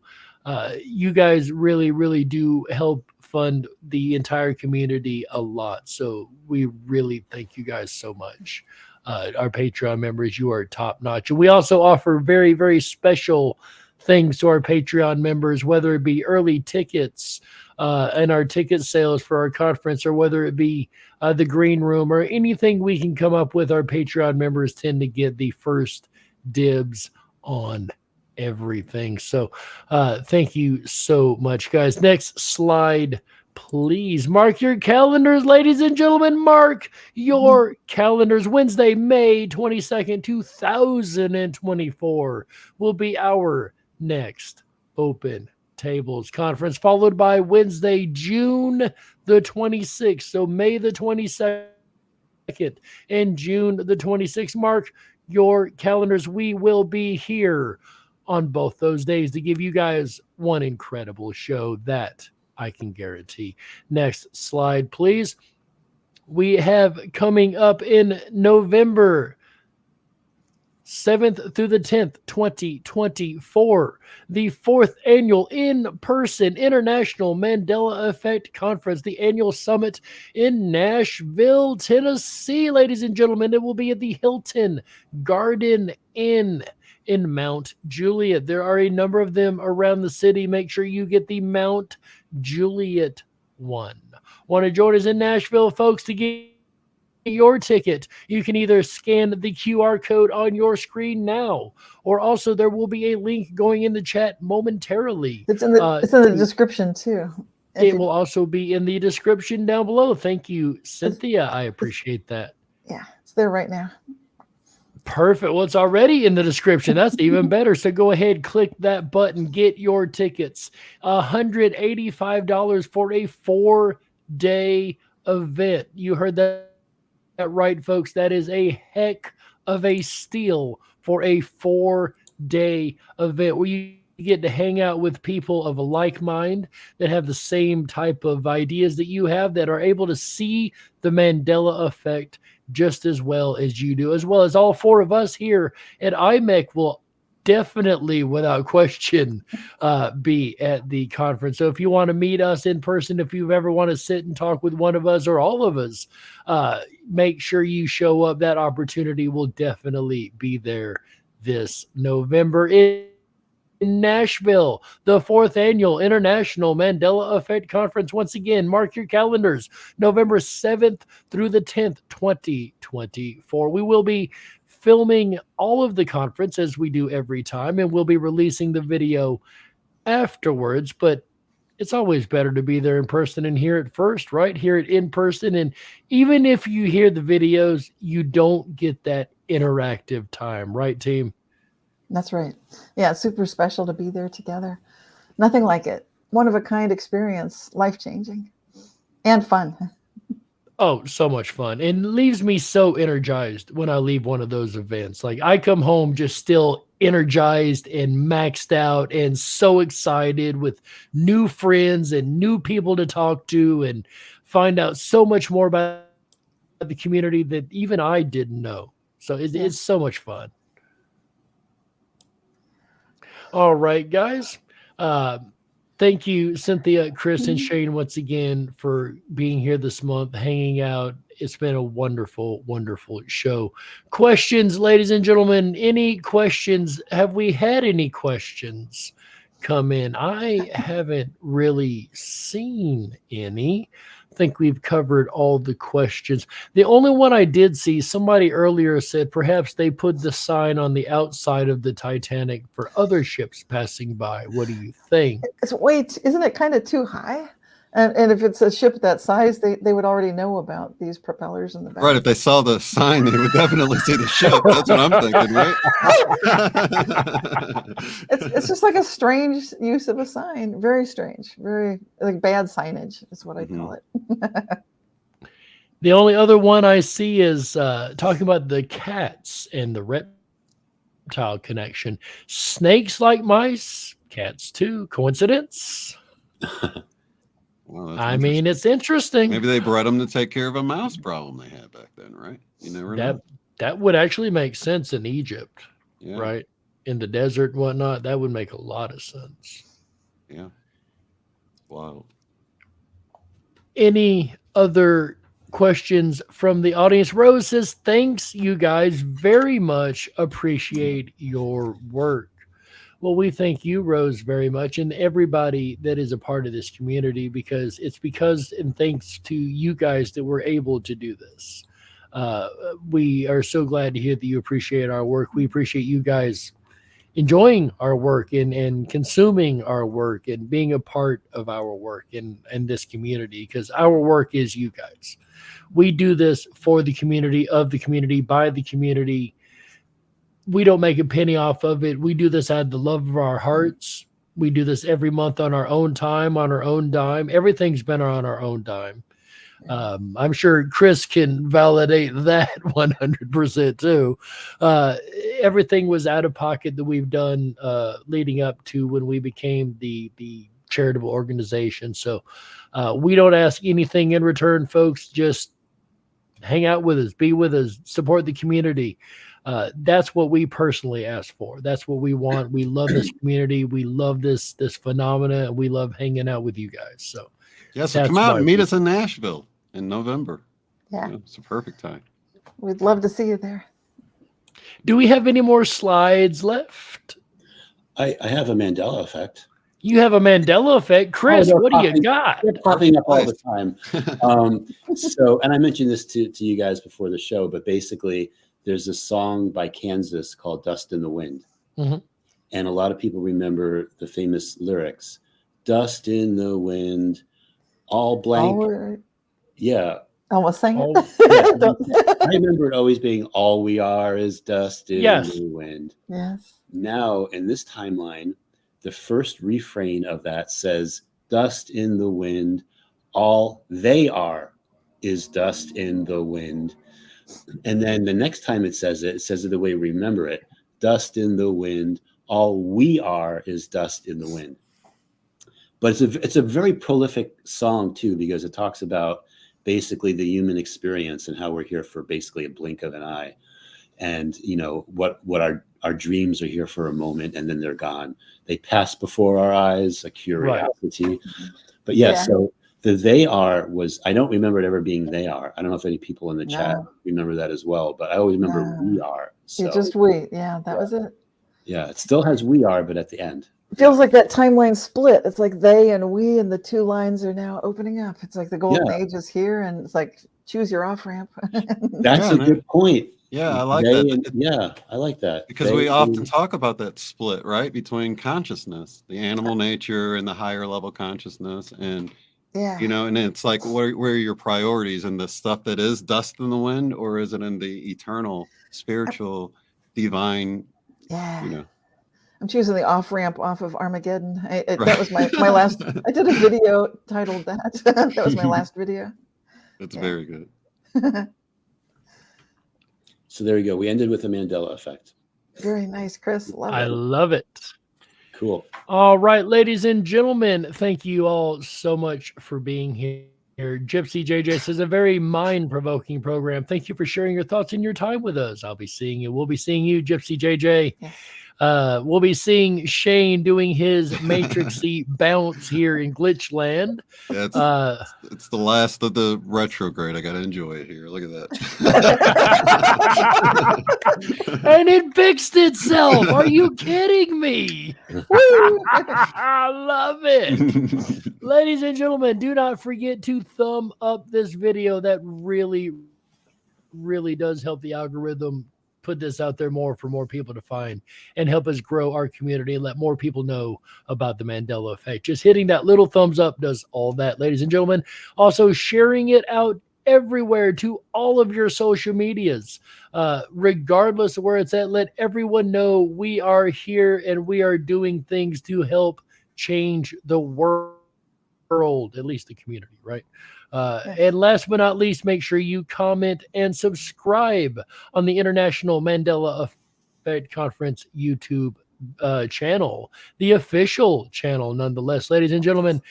A: you guys really, really do help fund the entire community a lot. So we really thank you guys so much. Our Patreon members, you are top notch. And we also offer very, very special things to our Patreon members, whether it be early tickets and our ticket sales for our conference, or whether it be the green room or anything we can come up with. Our Patreon members tend to get the first dibs on everything. So thank you so much, guys. Next slide, please. Mark your calendars, ladies and gentlemen. Mark your calendars. Wednesday, May 22nd, 2024 will be our next Open Tables Conference, followed by Wednesday, June the 26th. So May the 22nd and June the 26th. Mark your calendars. We will be here on both those days to give you guys one incredible show that I can guarantee. Next slide, please. We have coming up in November 7th through the 10th, 2024, the 4th annual in-person International Mandela Effect Conference, the annual summit in Nashville, Tennessee, ladies and gentlemen. It will be at the Hilton Garden Inn in Mount Juliet. There are a number of them around the city. Make sure you get the Mount Juliet one. Want to join us in Nashville, folks, to get your ticket? You can either scan the QR code on your screen now, or also there will be a link going in the chat momentarily.
B: It's in the description too.
A: It will also be in the description down below. Thank you, Cynthia. I appreciate that.
B: Yeah, it's there right now.
A: Perfect. Well, it's already in the description. That's even better. So go ahead, click that button, get your tickets. $185 for a 4-day event. You heard that right, folks. That is a heck of a steal for a 4-day event where you get to hang out with people of a like mind that have the same type of ideas that you have, that are able to see the Mandela effect just as well as you do, as well as all 4 of us here at IMEC will definitely, without question, be at the conference. So if you want to meet us in person, if you ever want to sit and talk with one of us or all of us, make sure you show up. That opportunity will definitely be there this November in Nashville, the 4th annual International Mandela Effect Conference. Once again, mark your calendars, November 7th through the 10th, 2024. We will be filming all of the conference as we do every time, and we'll be releasing the video afterwards, but it's always better to be there in person and hear it first, right? Hear it in person. And even if you hear the videos, you don't get that interactive time, right, team?
B: That's right. Yeah, it's super special to be there together. Nothing like it. One of a kind experience, life-changing and fun.
A: Oh, so much fun. And leaves me so energized when I leave one of those events. Like, I come home just still energized and maxed out and so excited with new friends and new people to talk to and find out so much more about the community that even I didn't know. So it's so much fun. All right, guys. Thank you, Cynthia, Chris, and Shane, once again for being here this month, hanging out. It's been a wonderful, wonderful show. Questions, ladies and gentlemen, any questions? Have we had any questions come in? I haven't really seen any. I think we've covered all the questions. The only one I did see, somebody earlier said perhaps they put the sign on the outside of the Titanic for other ships passing by. What do you think?
B: Isn't it kind of too high? And if it's a ship that size, they would already know about these propellers in the back.
G: Right. If they saw the sign, they would definitely see the ship. That's what I'm thinking, right?
B: It's just like a strange use of a sign. Very strange. Very like bad signage is what I call it.
A: The only other one I see is talking about the cats and the reptile connection. Snakes like mice, cats too. Coincidence?
G: Well,
A: I mean, it's interesting.
G: Maybe they bred them to take care of a mouse problem they had back then, right? You never know.
A: That would actually make sense in Egypt,
G: Yeah.
A: right? In the desert and whatnot. That would make a lot of sense.
G: Yeah. Wow.
A: Any other questions from the audience? Rose says, thanks, you guys very much. Appreciate your work. Well, we thank you, Rose, very much, and everybody that is a part of this community, because it's because and thanks to you guys that we're able to do this. We are so glad to hear that you appreciate our work. We appreciate you guys enjoying our work and consuming our work and being a part of our work in this community, because our work is you guys. We do this for the community, of the community, by the community. We don't make a penny off of it. We do this out of the love of our hearts. We do this every month on our own time, on our own dime. Everything's been on our own dime. I'm sure Chris can validate that 100% too. Everything was out of pocket that we've done leading up to when we became the charitable organization. So we don't ask anything in return, folks. Just hang out with us, be with us, support the community. That's what we personally ask for. That's what we want. We love this community. We love this phenomena, and we love hanging out with you guys. So
G: so come out and meet us in Nashville in November.
B: Yeah.
G: It's a perfect time.
B: We'd love to see you there.
A: Do we have any more slides left?
C: I have a Mandela effect.
A: You have a Mandela effect. Chris, what do you got?
C: They're popping up all the time. So, and I mentioned this to you guys before the show, but basically there's a song by Kansas called Dust in the Wind.
A: Mm-hmm.
C: And a lot of people remember the famous lyrics, dust in the wind, all blank. Yeah.
B: Almost sang
C: all,
B: it.
C: I remember it always being all we are is dust in the wind.
B: Yes.
C: Now, in this timeline, the first refrain of that says, dust in the wind, all they are is dust in the wind. And then the next time it says it the way we remember it, dust in the wind, all we are is dust in the wind. But it's a very prolific song too, because it talks about basically the human experience and how we're here for basically a blink of an eye. And, you know, what our dreams are here for a moment and then they're gone. They pass before our eyes, a curiosity. Right. But so the they are was, I don't remember it ever being they are. I don't know if any people in the chat remember that as well, but I always remember we are. So,
B: just we. Yeah, that was it.
C: Yeah, it still has we are, but at the end.
B: It feels like that timeline split. It's like they and we, and the two lines are now opening up. It's like the golden age is here, and it's like choose your off ramp.
C: That's a good point.
G: Yeah, I like that.
C: Yeah, I like that.
G: Because we often talk about that split, right, between consciousness, the animal nature and the higher level consciousness. And, you know, and it's like, where are your priorities, and the stuff that is dust in the wind, or is it in the eternal, spiritual, divine, you know?
B: I'm choosing the off ramp off of Armageddon. That was my last. I did a video titled that. That was my last video.
G: That's very good.
C: So there you go. We ended with the Mandela effect.
B: Very nice, Chris.
A: I love it.
C: Cool.
A: All right, ladies and gentlemen, thank you all so much for being here. Gypsy JJ says, a very mind-provoking program. Thank you for sharing your thoughts and your time with us. I'll be seeing you. We'll be seeing you, Gypsy JJ.
B: Yes.
A: We'll be seeing Shane doing his matrixy bounce here in Glitchland.
G: Yeah, it's the last of the retrograde. I got to enjoy it here. Look at that.
A: And it fixed itself. Are you kidding me? I love it. Ladies and gentlemen, do not forget to thumb up this video. That really, really does help the algorithm put this out there more for more people to find and help us grow our community and let more people know about the Mandela effect. Just hitting that little thumbs up does all that, ladies and gentlemen. Also sharing it out everywhere to all of your social medias, regardless of where it's at. Let everyone know we are here and we are doing things to help change the world, at least the community, right? And last but not least, make sure you comment and subscribe on the International Mandela Effect Conference YouTube channel, the official channel, nonetheless. Ladies and gentlemen,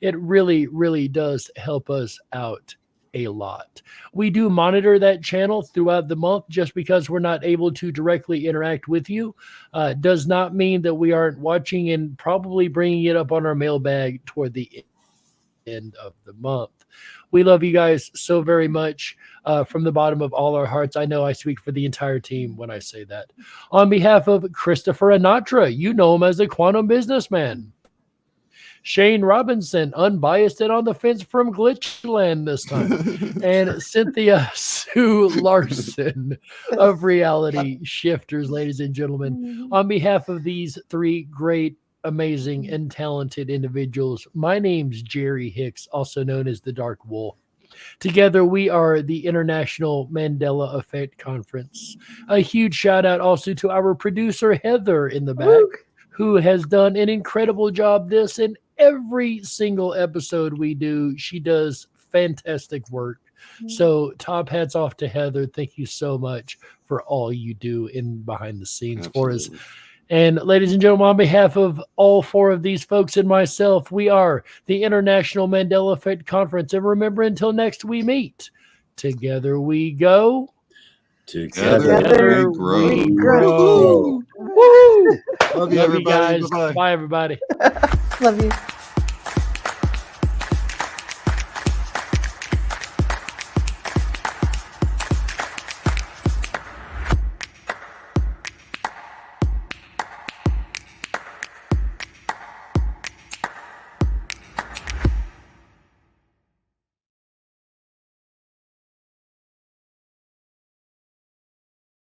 A: it really, really does help us out a lot. We do monitor that channel throughout the month. Just because we're not able to directly interact with you does not mean that we aren't watching and probably bringing it up on our mailbag toward the end of the month. We love you guys so very much from the bottom of all our hearts. I know I speak for the entire team when I say that. On behalf of Christopher Allatra, you know him as the Quantum Businessman. Shane Robinson, unbiased and on the fence from Glitchland this time. And Cynthia Sue Larson of Reality Shifters, ladies and gentlemen. On behalf of these three great, amazing, and talented individuals, my name's Jerry Hicks, also known as the Dark Wolf. Together, we are the International Mandela Effect Conference. A huge shout out also to our producer, Heather, in the back, who has done an incredible job this and every single episode we do. She does fantastic work. So top hats off to Heather. Thank you so much for all you do in behind the scenes for us. And ladies and gentlemen, on behalf of all four of these folks and myself, we are the International Mandela Effect Conference. And remember, until next we meet, together we go.
G: Together we
A: Woo!
G: grow.
A: Love you,
G: everybody.
A: guys.
G: Bye-bye.
A: Bye, everybody.
B: Love you.